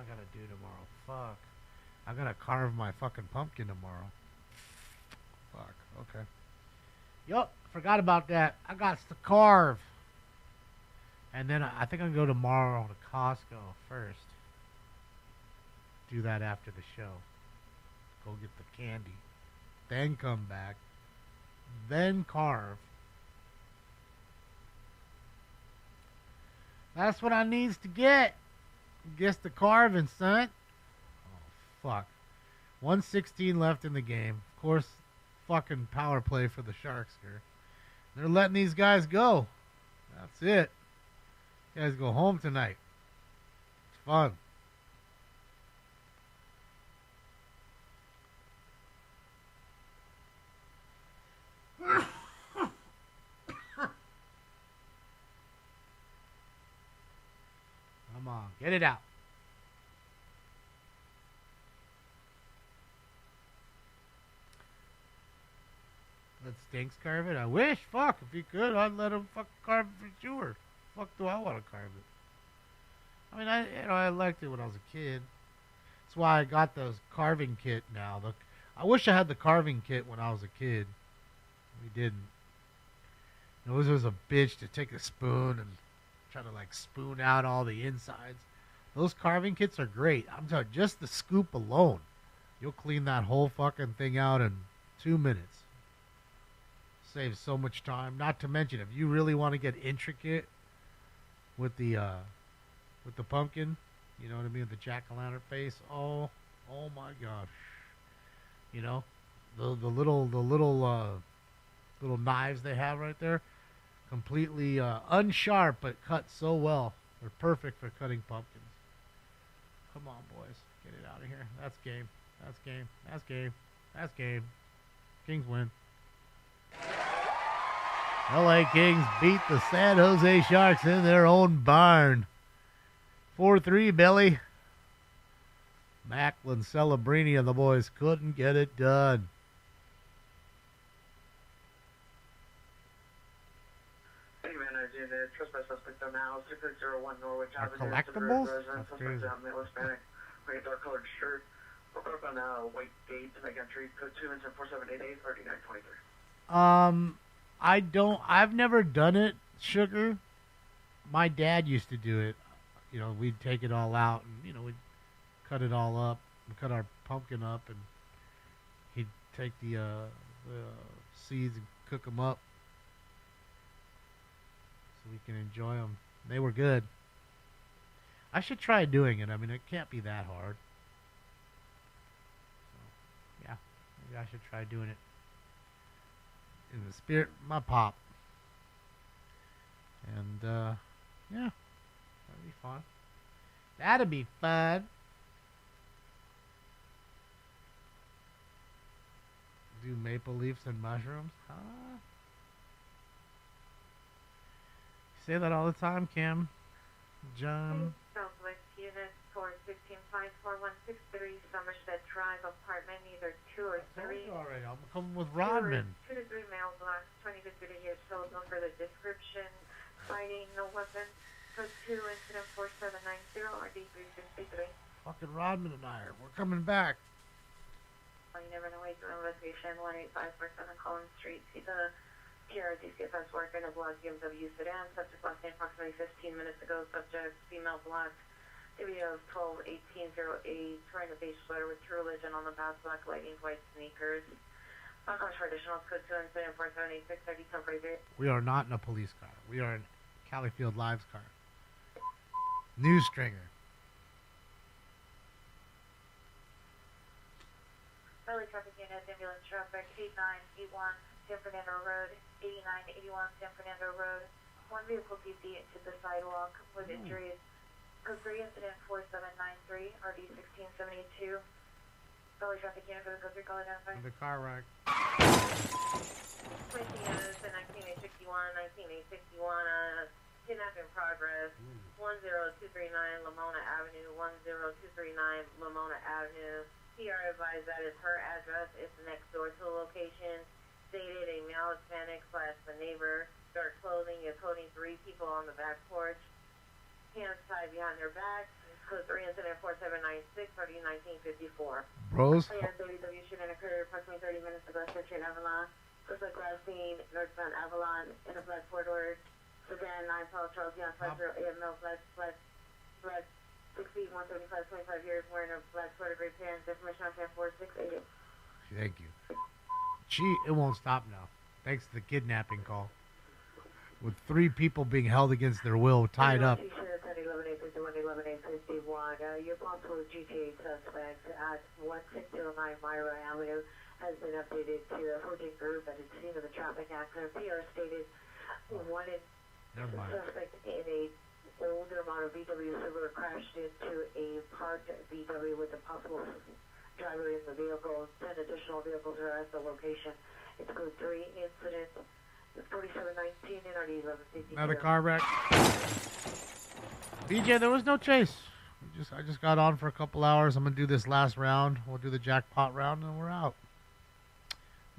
gotta do tomorrow. Fuck. I gotta carve my fucking pumpkin tomorrow. Fuck, okay. Yup, forgot about that. I got to carve. And then I think I'm gonna go tomorrow to Costco first. Do that after the show. Go get the candy. Then come back. Then carve. That's what I needs to get. Guess the carving, son. Oh, fuck. 1:16 left in the game. Of course, fucking power play for the Sharks here. They're letting these guys go. That's it. You guys go home tonight. It's fun. Come on, get it out. Let Stinks carve it. I wish. Fuck, if he could, I'd let him fucking carve it for sure. Fuck, do I want to carve it? I mean, I liked it when I was a kid. That's why I got those carving kit now. I wish I had the carving kit when I was a kid. We didn't. It was a bitch to take a spoon and try to like spoon out all the insides. Those carving kits are great. I'm talking just the scoop alone. You'll clean that whole fucking thing out in 2 minutes. Saves so much time. Not to mention, if you really want to get intricate with the pumpkin, you know what I mean, with the jack-o'-lantern face. Oh my gosh. You know, the little knives they have right there, completely unsharp but cut so well. They're perfect for cutting pumpkins. Come on, boys, get it out of here. That's game. That's game. That's game. That's game. Kings win. LA Kings beat the San Jose Sharks in their own barn. 4-3, Billy. Macklin, Celebrini, and the boys couldn't get it done. Hey man, I did a trespass suspect on now. 6601 Norwich Avenue. Collectibles? Resident, suspect male Hispanic, wearing a dark colored shirt. Woke up on white gate to make entry. Code 2 and 4788 3923. I've never done it, Sugar. My dad used to do it. You know, we'd take it all out and, you know, we'd cut it all up and cut our pumpkin up, and he'd take the seeds and cook them up so we can enjoy them. They were good. I should try doing it. I mean, it can't be that hard. So, yeah, maybe I should try doing it. In the spirit of my pop. And, yeah. That'd be fun. That'd be fun. Do maple leaves and mushrooms? Huh? You say that all the time, Kim. John. Southwest Unit 416-54163, Somerset Drive, apartment either 2 or 3. All right, I'm coming with Rodman. 2 to 3 male blocks, 20 to 30 years old, known for the description, fighting, no weapon. Code 2, incident 4790, RD363. Fucking Rodman and we're coming back. You never know, wait for investigation, 18547 Collins Street. See the PRT CFS worker in a block BMW sedan. Subject last name approximately 15 minutes ago. Subject female block. Video of 12-1808. Wearing a beige sweater with True Religion on the back, black leggings, white sneakers. Uncommon for additional code 2 incident 4786 30 We are not in a police car. We are in Califield Live's car. News stringer. Early traffic unit, ambulance traffic, 8981 San Fernando Road, 8981 San Fernando Road. One vehicle DD into the sidewalk with injuries. Code 3 incident 4793, RD 1672. Early traffic unit for the code 3 call identified. The car wreck. 20 units in 19861, 19861, kidnap in progress. 10239 Lamona Avenue, 10239 Lamona Avenue. PR advised that is her address. It's next door to the location. Stated a male Hispanic / the neighbor. Dark clothing is holding 3 people on the back porch. Hands tied behind their backs. Code 3 incident 4796, RD 1954. Bros. WW shooting occurred approximately 30 minutes ago. Street Avalon. Suspect last seen northbound Avalon in a black four-door sedan. 9 Paul Charles Young 50 AML black 6 feet 175, 25 years, wearing a black sweater, gray pants. Information on 10468. Thank you. It won't stop now. Thanks to the kidnapping call. With 3 people being held against their will, tied up. 11851. Your possible GTA suspect at 1609 Myra Avenue has been updated to a 14 group at the scene of the traffic accident. PR stated one suspect in a older model VW Subaru crashed into a parked VW with a possible driver in the vehicle. 10 additional vehicles are at the location. It's code 3 incident 4719 NRD 1150. Another car wreck. BJ, there was no chase. I just got on for a couple hours. I'm gonna do this last round. We'll do the jackpot round and we're out.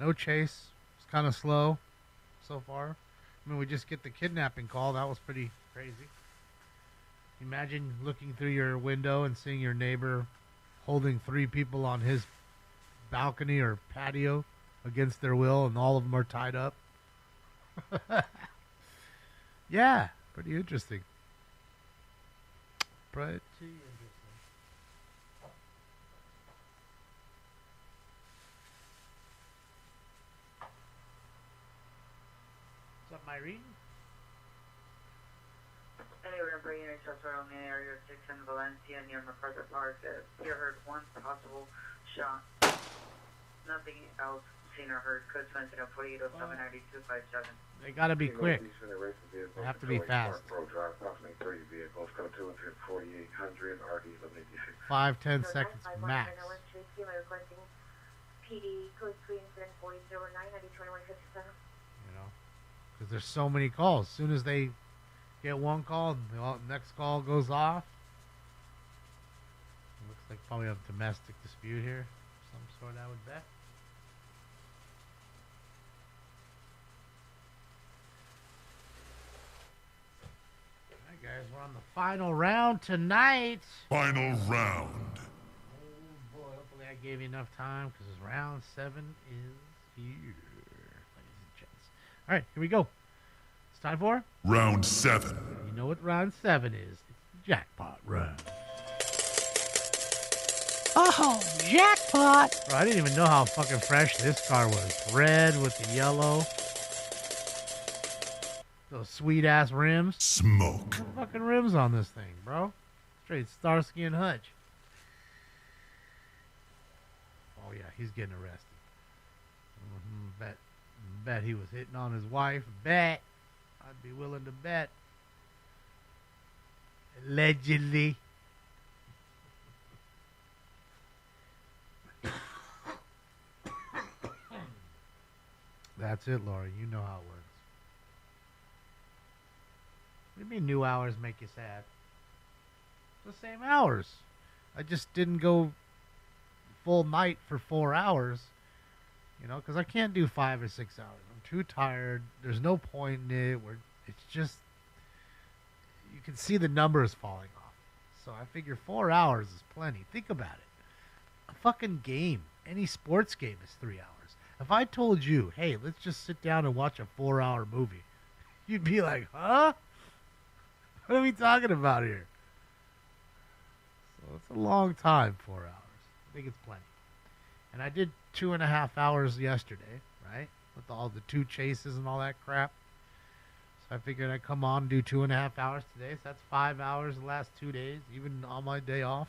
No chase. It's kind of slow so far. I mean, we just get the kidnapping call. That was pretty crazy. Imagine looking through your window and seeing your neighbor holding 3 people on his balcony or patio against their will, and all of them are tied up. Yeah, pretty interesting. Pretty interesting. What's up, Myrene? Anywhere for unit shelter on the area 6 in Valencia near MacArthur Park. Here heard one possible shot. Nothing else seen or heard. Codes mentioned at 48079257. They gotta be quick. They have to be fast. 5, 10 seconds max. PD code 3 incident 4009 902157. You know, because there's so many calls. As soon as they get one call, the next call goes off. It looks like probably a domestic dispute here, some sort, I would bet. Alright, guys, we're on the final round tonight. Final round. Oh boy, hopefully I gave you enough time because round 7 is here, ladies and gents. Alright, here we go. It's time for Round 7. You know what round 7 is. It's the jackpot round. Oh, jackpot! Bro, I didn't even know how fucking fresh this car was. Red with the yellow. Those sweet-ass rims. Smoke. What fucking rims on this thing, bro? Straight Starsky and Hutch. Oh, yeah, he's getting arrested. Bet he was hitting on his wife. Bet. I'd be willing to bet. Allegedly. That's it, Laura. You know how it works. What do you mean new hours make you sad? It's the same hours. I just didn't go full night for 4 hours. You know, because I can't do 5 or 6 hours. I'm too tired. There's no point in it. It's just, you can see the numbers falling off. So I figure 4 hours is plenty. Think about it. A fucking game, any sports game is 3 hours. If I told you, hey, let's just sit down and watch a 4-hour movie, you'd be like, huh? What are we talking about here? So it's a long time, 4 hours. I think it's plenty. And I did 2.5 hours yesterday, right? With all the 2 chases and all that crap. So I figured I'd come on and do 2.5 hours today. So that's 5 hours the last 2 days, even on my day off.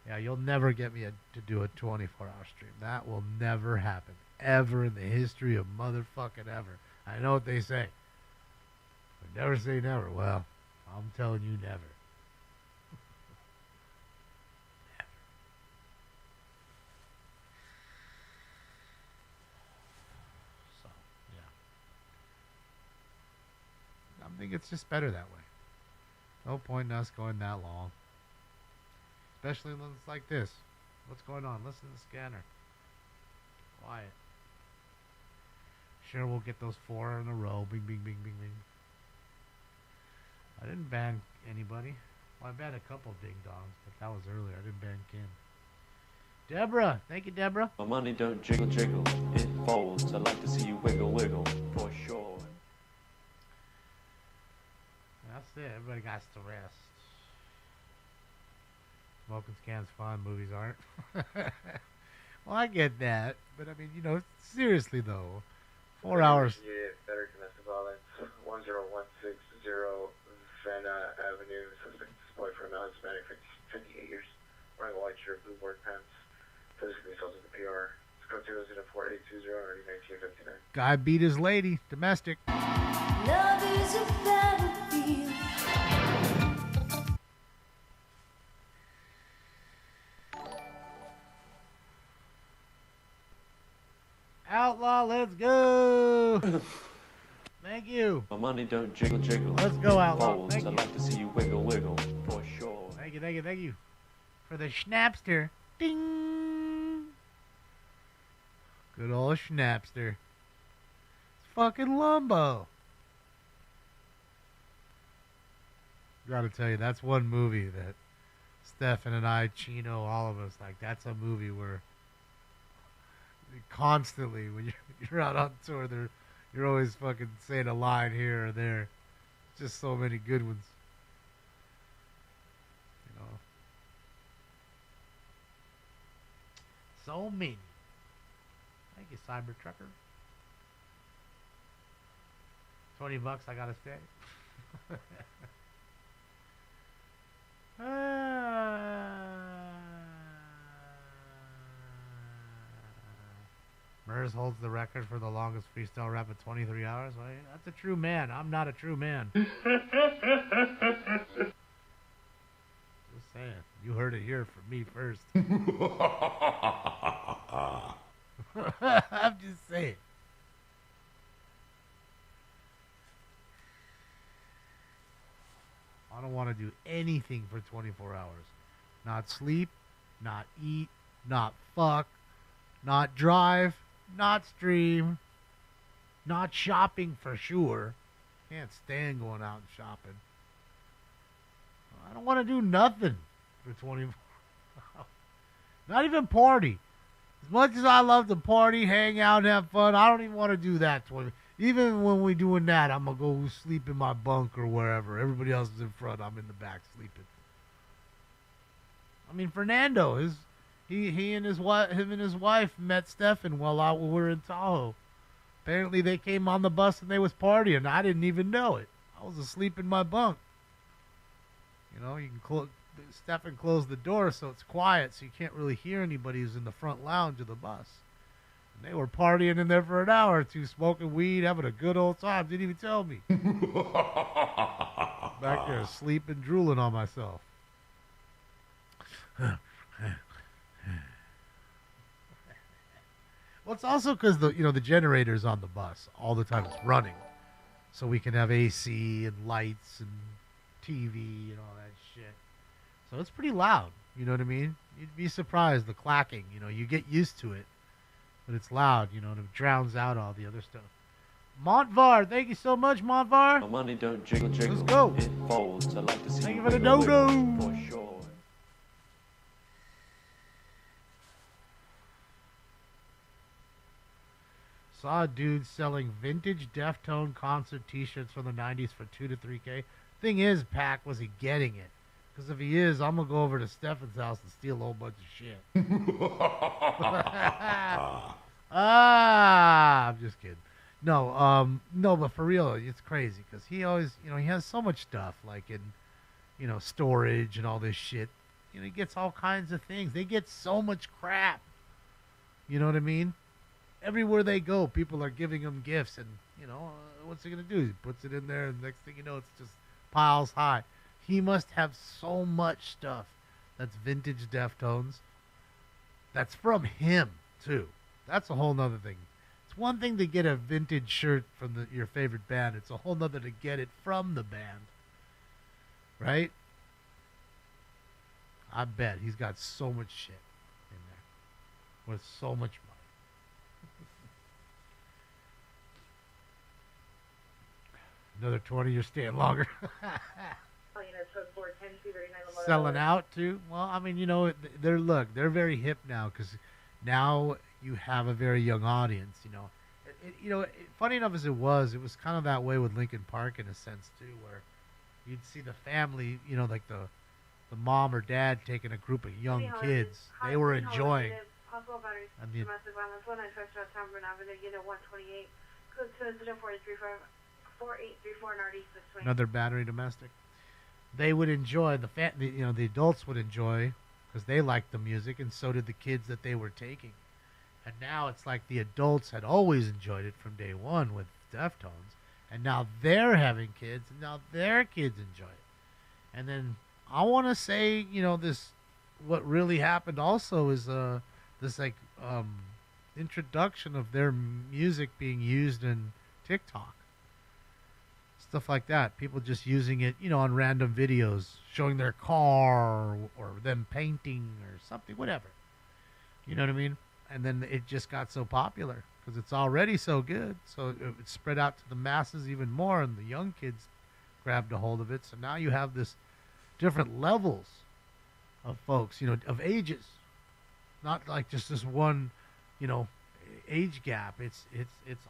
Yeah, you'll never get me to do a 24-hour stream. That will never happen. Ever in the history of motherfucking ever. I know what they say. But never say never. Well, I'm telling you never. I think it's just better that way. No point in us going that long. Especially when it's like this. What's going on? Listen to the scanner. Quiet. Sure, we'll get those 4 in a row. Bing, bing, bing, bing, bing. I didn't ban anybody. Well, I banned a couple ding-dongs, but that was earlier. I didn't ban Kim. Deborah! Thank you, Deborah. My money don't jiggle, jiggle. It folds. I'd like to see you wiggle, wiggle. For sure. That's it. Everybody got to rest. Smoking scan's fun. Movies aren't. Well, I get that. But, I mean, you know, seriously, though. 4 hours. Yeah, better domestic violence. 10160 Savannah Avenue, suspect deployed for a male Hispanic, 58 years, wearing a white shirt, blue board pants, physically assaulted the PR. It's code 204-820, already 1959. Guy beat his lady, domestic. Love is a battlefield. Outlaw, let's go. Thank you. My money don't jiggle jiggle. Let's go, Outlaw. Folds. Thank I'd you. like to see you wiggle wiggle for sure. Thank you, thank you, thank you. For the Schnapster. Ding. Good old Schnapster. It's fucking Lumbo. Gotta tell you, that's one movie that Stefan and I, Chino, all of us, like, that's a movie where constantly, when you're out on tour, you're always fucking saying a line here or there. Just so many good ones. You know. So many. Thank you, Cyber Trucker. $20, I gotta stay. Mers holds the record for the longest freestyle rap at 23 hours. Well, that's a true man. I'm not a true man. Just saying. You heard it here from me first. I'm just saying. I don't want to do anything for 24 hours. Not sleep, not eat, not fuck, not drive, not stream, not shopping for sure. Can't stand going out and shopping. I don't want to do nothing for 24 hours. Not even party. As much as I love to party, hang out, and have fun, I don't even want to do that 20. Even when we're doing that, I'm going to go sleep in my bunk or wherever. Everybody else is in front. I'm in the back sleeping. I mean, Fernando, he and his wife met Stefan while we were in Tahoe. Apparently, they came on the bus and they was partying. I didn't even know it. I was asleep in my bunk. You know, you can Stefan closed the door so it's quiet, so you can't really hear anybody who's in the front lounge of the bus. And they were partying in there for an hour or two, smoking weed, having a good old time. Didn't even tell me. Back there, sleeping, drooling on myself. Well, it's also because the generator's on the bus all the time. It's running, so we can have AC and lights and TV and all that shit. So it's pretty loud. You know what I mean? You'd be surprised, the clacking. You know, you get used to it, but it's loud. You know, and it drowns out all the other stuff. Montvar, thank you so much, Montvar. My money don't jiggle jiggle. Let's go. It folds. I'd like to see Thank you you for the wiggle dodo. wiggle for sure. Saw a dude selling vintage Deftone concert t-shirts from the 90s for $2 to $3K. Thing is, Pac, was he getting it? Because if he is, I'm going to go over to Stefan's house and steal a whole bunch of shit. I'm just kidding. No, but for real, it's crazy because he always, he has so much stuff like in, storage and all this shit. He gets all kinds of things. They get so much crap. You know what I mean? Everywhere they go, people are giving him gifts, and what's he gonna do? He puts it in there, and next thing you know, it's just piles high. He must have so much stuff that's vintage Deftones. That's from him too. That's a whole nother thing. It's one thing to get a vintage shirt from your favorite band. It's a whole nother to get it from the band, right? I bet he's got so much shit in there with so much money. Another 20, you're staying longer. Selling out too. Well, I mean, they're very hip now because now you have a very young audience. Funny enough as it was kind of that way with Linkin Park in a sense too, where you'd see the family, like the mom or dad taking a group of young kids. They were enjoying. I mean, another battery domestic. they would enjoy the adults would enjoy because they liked the music, and so did the kids that they were taking. And now it's like the adults had always enjoyed it from day one with Deftones, and now they're having kids, and now their kids enjoy it. And then I want to say, what really happened also is this introduction of their music being used in TikTok. Stuff like that. People just using it, on random videos, showing their car or them painting or something, whatever. You know what I mean? And then it just got so popular because it's already so good. So it spread out to the masses even more, and the young kids grabbed a hold of it. So now you have this different levels of folks, of ages. Not like just this one, age gap. It's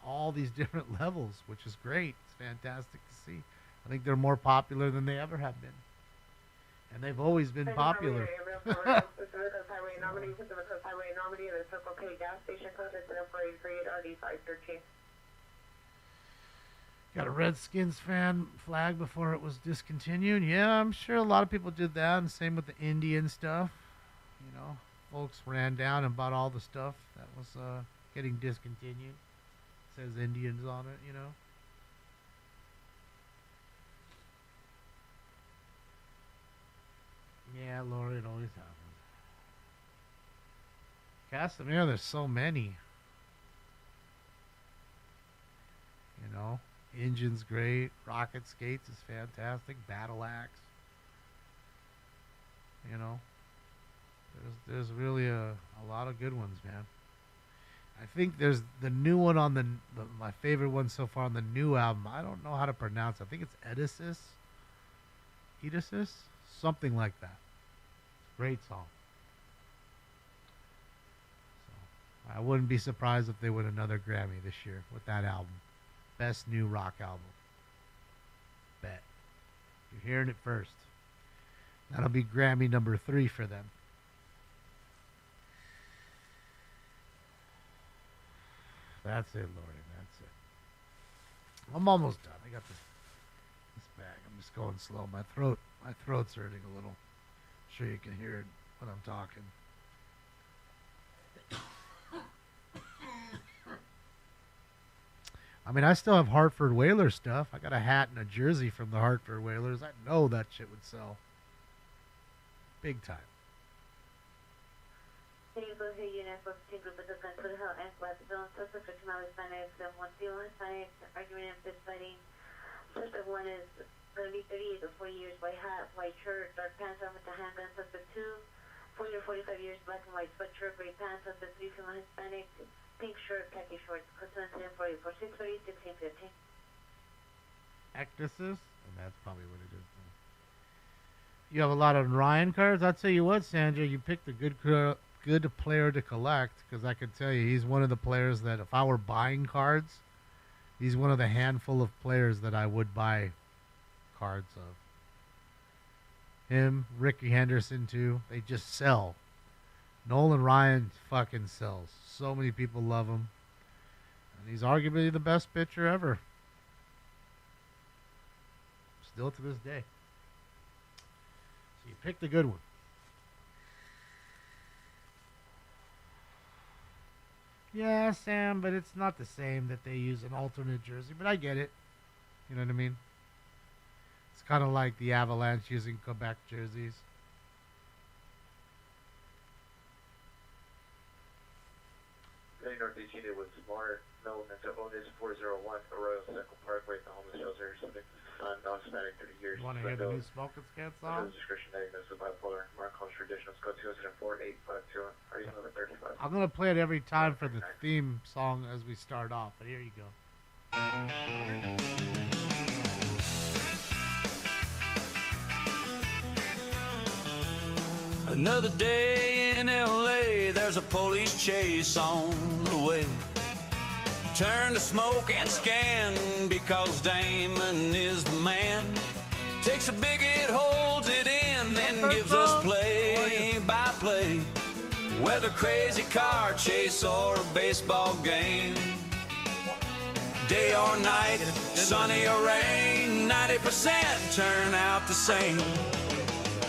all these different levels, which is great. It's fantastic to see. I think they're more popular than they ever have been. And they've always been popular. Got a Redskins fan flag before it was discontinued. Yeah, I'm sure a lot of people did that, and same with the Indian stuff. Folks ran down and bought all the stuff that was getting discontinued. It says Indians on it, Yeah, Lord, it always happens. Casimir, there's so many. Engine's great. Rocket Skates is fantastic. Battle Axe. There's really a lot of good ones, man. I think there's the new one on my favorite one so far on the new album. I don't know how to pronounce it. I think it's Edicus? Something like that. Great song. So I wouldn't be surprised if they win another Grammy this year with that album. Best new rock album. Bet. You're hearing it first. That'll be Grammy number 3 for them. That's it, Lordy. That's it. I'm almost done. I got this bag. I'm just going slow. My throat's hurting a little. I'm sure you can hear it when I'm talking. I mean, I still have Hartford Whalers stuff. I got a hat and a jersey from the Hartford Whalers. I know that shit would sell. Big time. Suspect 1 is going to be 38 to 40 years, white hat, white shirt, dark pants, arm with the handgun. Suspect 2, 40 to 45 years, black and white sweatshirt, gray pants. Suspect 3, female Hispanic, pink shirt, khaki shorts. Code 740 for 630, 1615. Ectasis? And that's probably what it is. You have a lot of Ryan cards. I'll tell you what, Sandra, you picked a good player to collect, because I can tell you he's one of the players that if I were buying cards, he's one of the handful of players that I would buy cards of. Him, Ricky Henderson too. They just sell. Nolan Ryan fucking sells. So many people love him. And he's arguably the best pitcher ever. Still to this day. So you picked a good one. Yeah, Sam, but it's not the same that they use an alternate jersey, but I get it. You know what I mean? It's kind of like the Avalanche using Quebec jerseys. North Chile was more known as Onis 401 Arroyo Central Parkway, the homeless shelter. Subject to son, non-Hispanic, 30 years. You want to hear the new Smoking Scat song? Description diagnosed with bipolar. Mark calls traditional. Code 204-852. Are you number 35? I'm going to play it every time for the theme song as we start off, but here you go. Another day in L.A., there's a police chase on the way. Turn to smoke and scan because Damon is the man. Takes a big hit, holds it in, then gives us play-by-play. Whether crazy car chase or a baseball game. Day or night, sunny or rain, 90% turn out the same.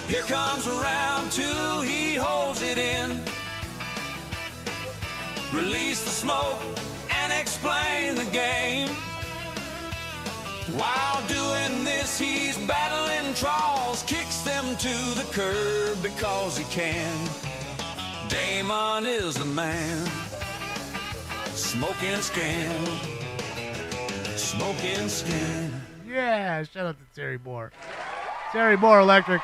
Here comes round two, he holds it in. Release the smoke and explain the game. While doing this, he's battling trolls, kicks them to the curb because he can. Damon is the man. Smoking skin. Smoking skin. Yeah, shout out to Terry Moore. Terry Moore Electric.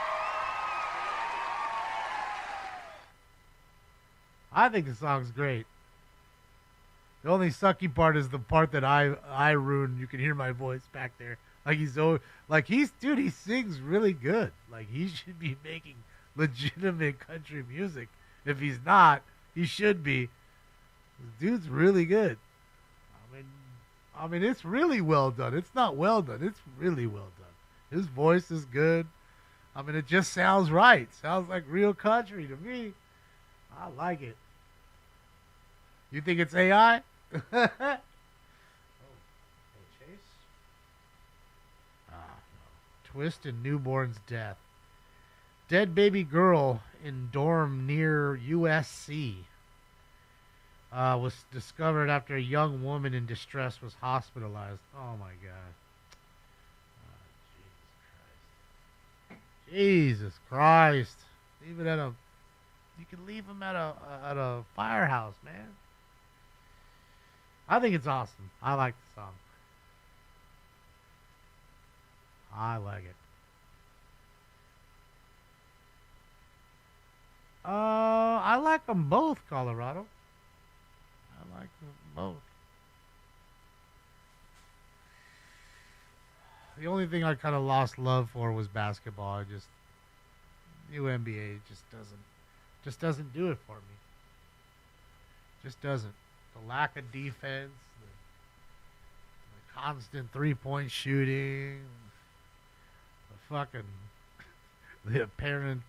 I think the song's great. The only sucky part is the part that I ruined. You can hear my voice back there. He sings really good. Like, he should be making legitimate country music. If he's not, he should be. This dude's really good. I mean, it's really well done. It's not well done. It's really well done. His voice is good. I mean, it just sounds right. Sounds like real country to me. I like it. You think it's AI? Chase? No. Twist in newborn's death. Dead baby girl in dorm near USC was discovered after a young woman in distress was hospitalized. Oh my God. Jesus Christ. Leave it at a... You can leave him at a firehouse, man. I think it's awesome. I like the song. I like it. I like them both, Colorado. I like them both. The only thing I kind of lost love for was basketball. New NBA just doesn't do it for me. Just doesn't. The lack of defense, the constant three-point shooting, the apparent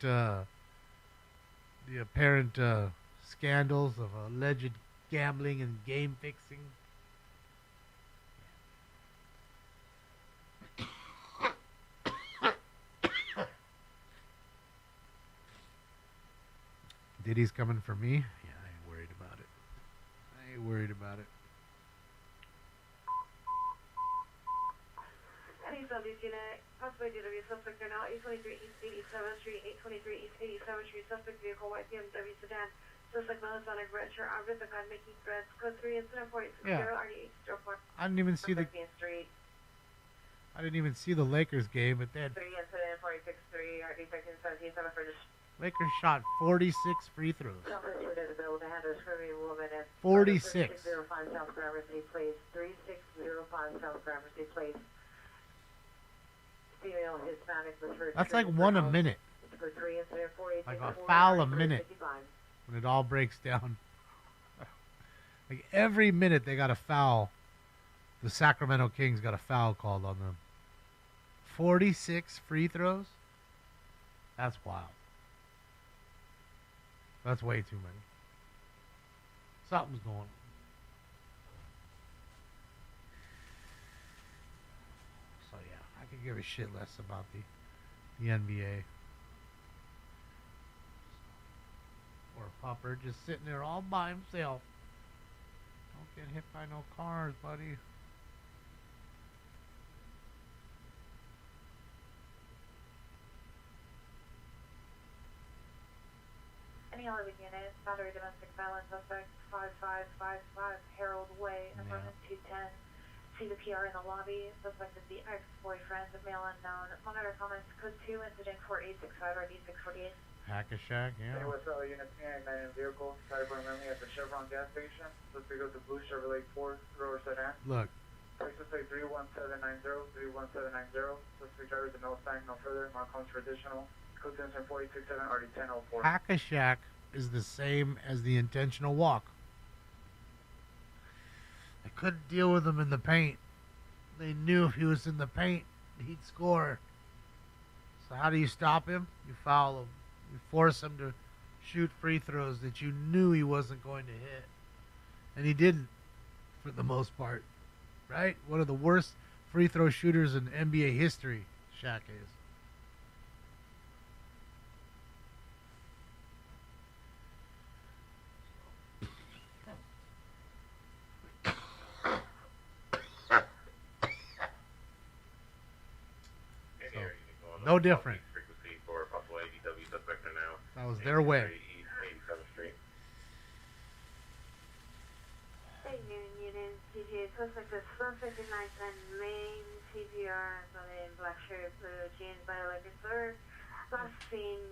scandals of alleged gambling and game fixing. Diddy's coming for me? Yeah, I ain't worried about it. Any subject unit, possibly DW suspect are now 823 East 87th Street, 823 East 87th Street, suspect vehicle, white BMW sedan, suspect Melisonic red shirt, armed with a gun, making threats, code 3, incident 460, RD804. I didn't even see the... I didn't even see the Lakers game, but then 3 incident 463, RD1317, 7 for this. Lakers shot 46 free throws. 46. 3605 South Gramercy Place. 3605 South Gramercy Place. Female Hispanic referred. That's like one a minute. Like a foul a minute. When it all breaks down. Like every minute they got a foul. The Sacramento Kings got a foul called on them. 46 free throws? That's wild. That's way too many. Something's going on. So yeah, I could give a shit less about the NBA. Or Pupper just sitting there all by himself. Don't get hit by no cars, buddy. Any 11 units, battery domestic violence suspect 5555 Harold Way, apartment 210. See the PR in the lobby. Suspect is the ex-boyfriend, male unknown. Monitor comments, code 2, incident 4865 RD648. Hack-a-Shack, yeah. Hey, what's up, unit 399 vehicle, Cyber Memory at the Chevron gas station. Let's go to Blue Chevrolet 4, thrower sedan. Look. License plate 31790, 31790. Suspect driver to no sign, no further. Mark homes for additional. Code 487 RD1004. Hack-a-Shack is the same as the intentional walk. They couldn't deal with him in the paint. They knew if he was in the paint, he'd score. So how do you stop him? You foul him. You force him to shoot free throws that you knew he wasn't going to hit. And he didn't, for the most part. Right? One of the worst free throw shooters in NBA history, Shaq is. No different. That was their way. Hey, Union, CGA, suspect is 159th and Main, CPR, in black shirt, blue jeans, by a liquor store. Last seen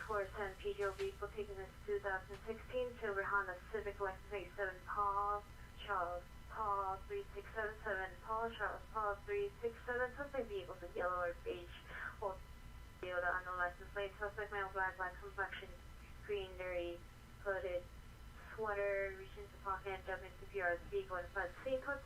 towards 10 PGO vehicle taken this 2016 silver Honda Civic Lexus A7 Paul, Charles, Paul 3677, Paul, Charles, Paul 367, suspect vehicles in yellow or beige, or Toyota on the license plate, suspect male, black complexion, green, dirty, hooded, sweater, reach into pocket, jump into PR's vehicle and flood scene, code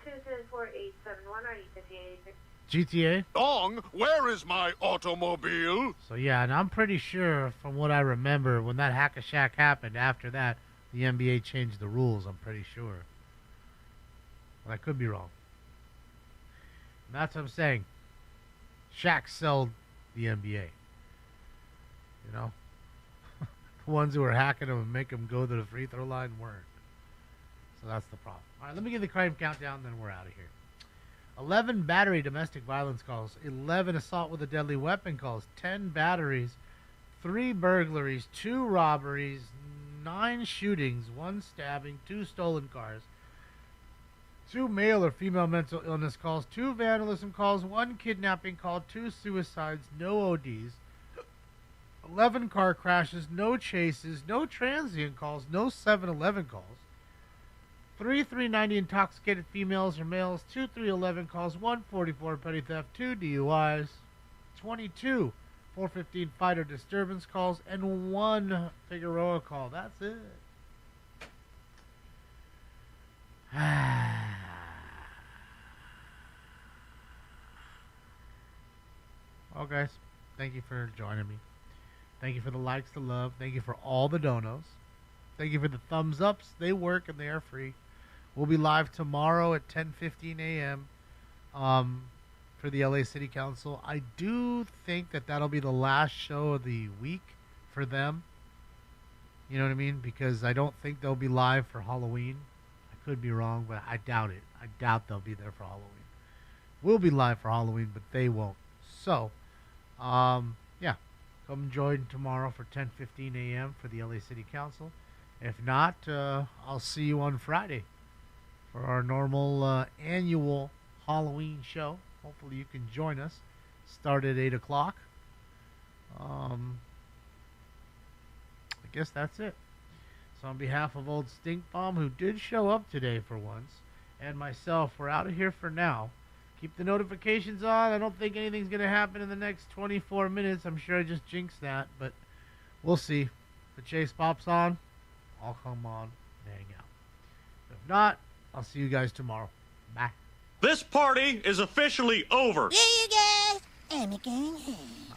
274-871 or 858. GTA? Dong, where is my automobile? So yeah, and I'm pretty sure from what I remember, when that Hack-a-Shack happened, after that, the NBA changed the rules, I'm pretty sure. But I could be wrong. And that's what I'm saying. Shaq sold the NBA. You know? The ones who were hacking them and make them go to the free throw line weren't. So that's the problem. All right, let me give the crime countdown, then we're out of here. 11 battery domestic violence calls, 11 assault with a deadly weapon calls, 10 batteries, 3 burglaries, 2 robberies, 9 shootings, 1 stabbing, 2 stolen cars, 2 male or female mental illness calls, 2 vandalism calls, 1 kidnapping call, 2 suicides, no ODs, 11 car crashes, no chases, no transient calls, no 7-Eleven calls, 3 390 intoxicated females or males, 2 311 calls, 1 44 petty theft, 2 DUIs, 22 415 fight or disturbance calls, and 1 Figueroa call. That's it. Well, guys, thank you for joining me. Thank you for the likes, the love. Thank you for all the donos. Thank you for the thumbs ups. They work and they are free. We'll be live tomorrow at 10:15 a.m. For the LA City Council. I do think that that'll be the last show of the week for them. You know what I mean? Because I don't think they'll be live for Halloween. I could be wrong, but I doubt it. I doubt they'll be there for Halloween. We'll be live for Halloween, but they won't. So, yeah. Come join tomorrow for 10:15 a.m. for the LA City Council. If not, I'll see you on Friday for our normal annual Halloween show. Hopefully you can join us. Start at 8 o'clock. I guess that's it. So on behalf of Old Stink Bomb, who did show up today for once, and myself, we're out of here for now. Keep the notifications on. I don't think anything's going to happen in the next 24 minutes. I'm sure I just jinxed that, but we'll see. If the chase pops on, I'll come on and hang out. If not, I'll see you guys tomorrow. Bye. This party is officially over. Yeah, you guys. I'm going home.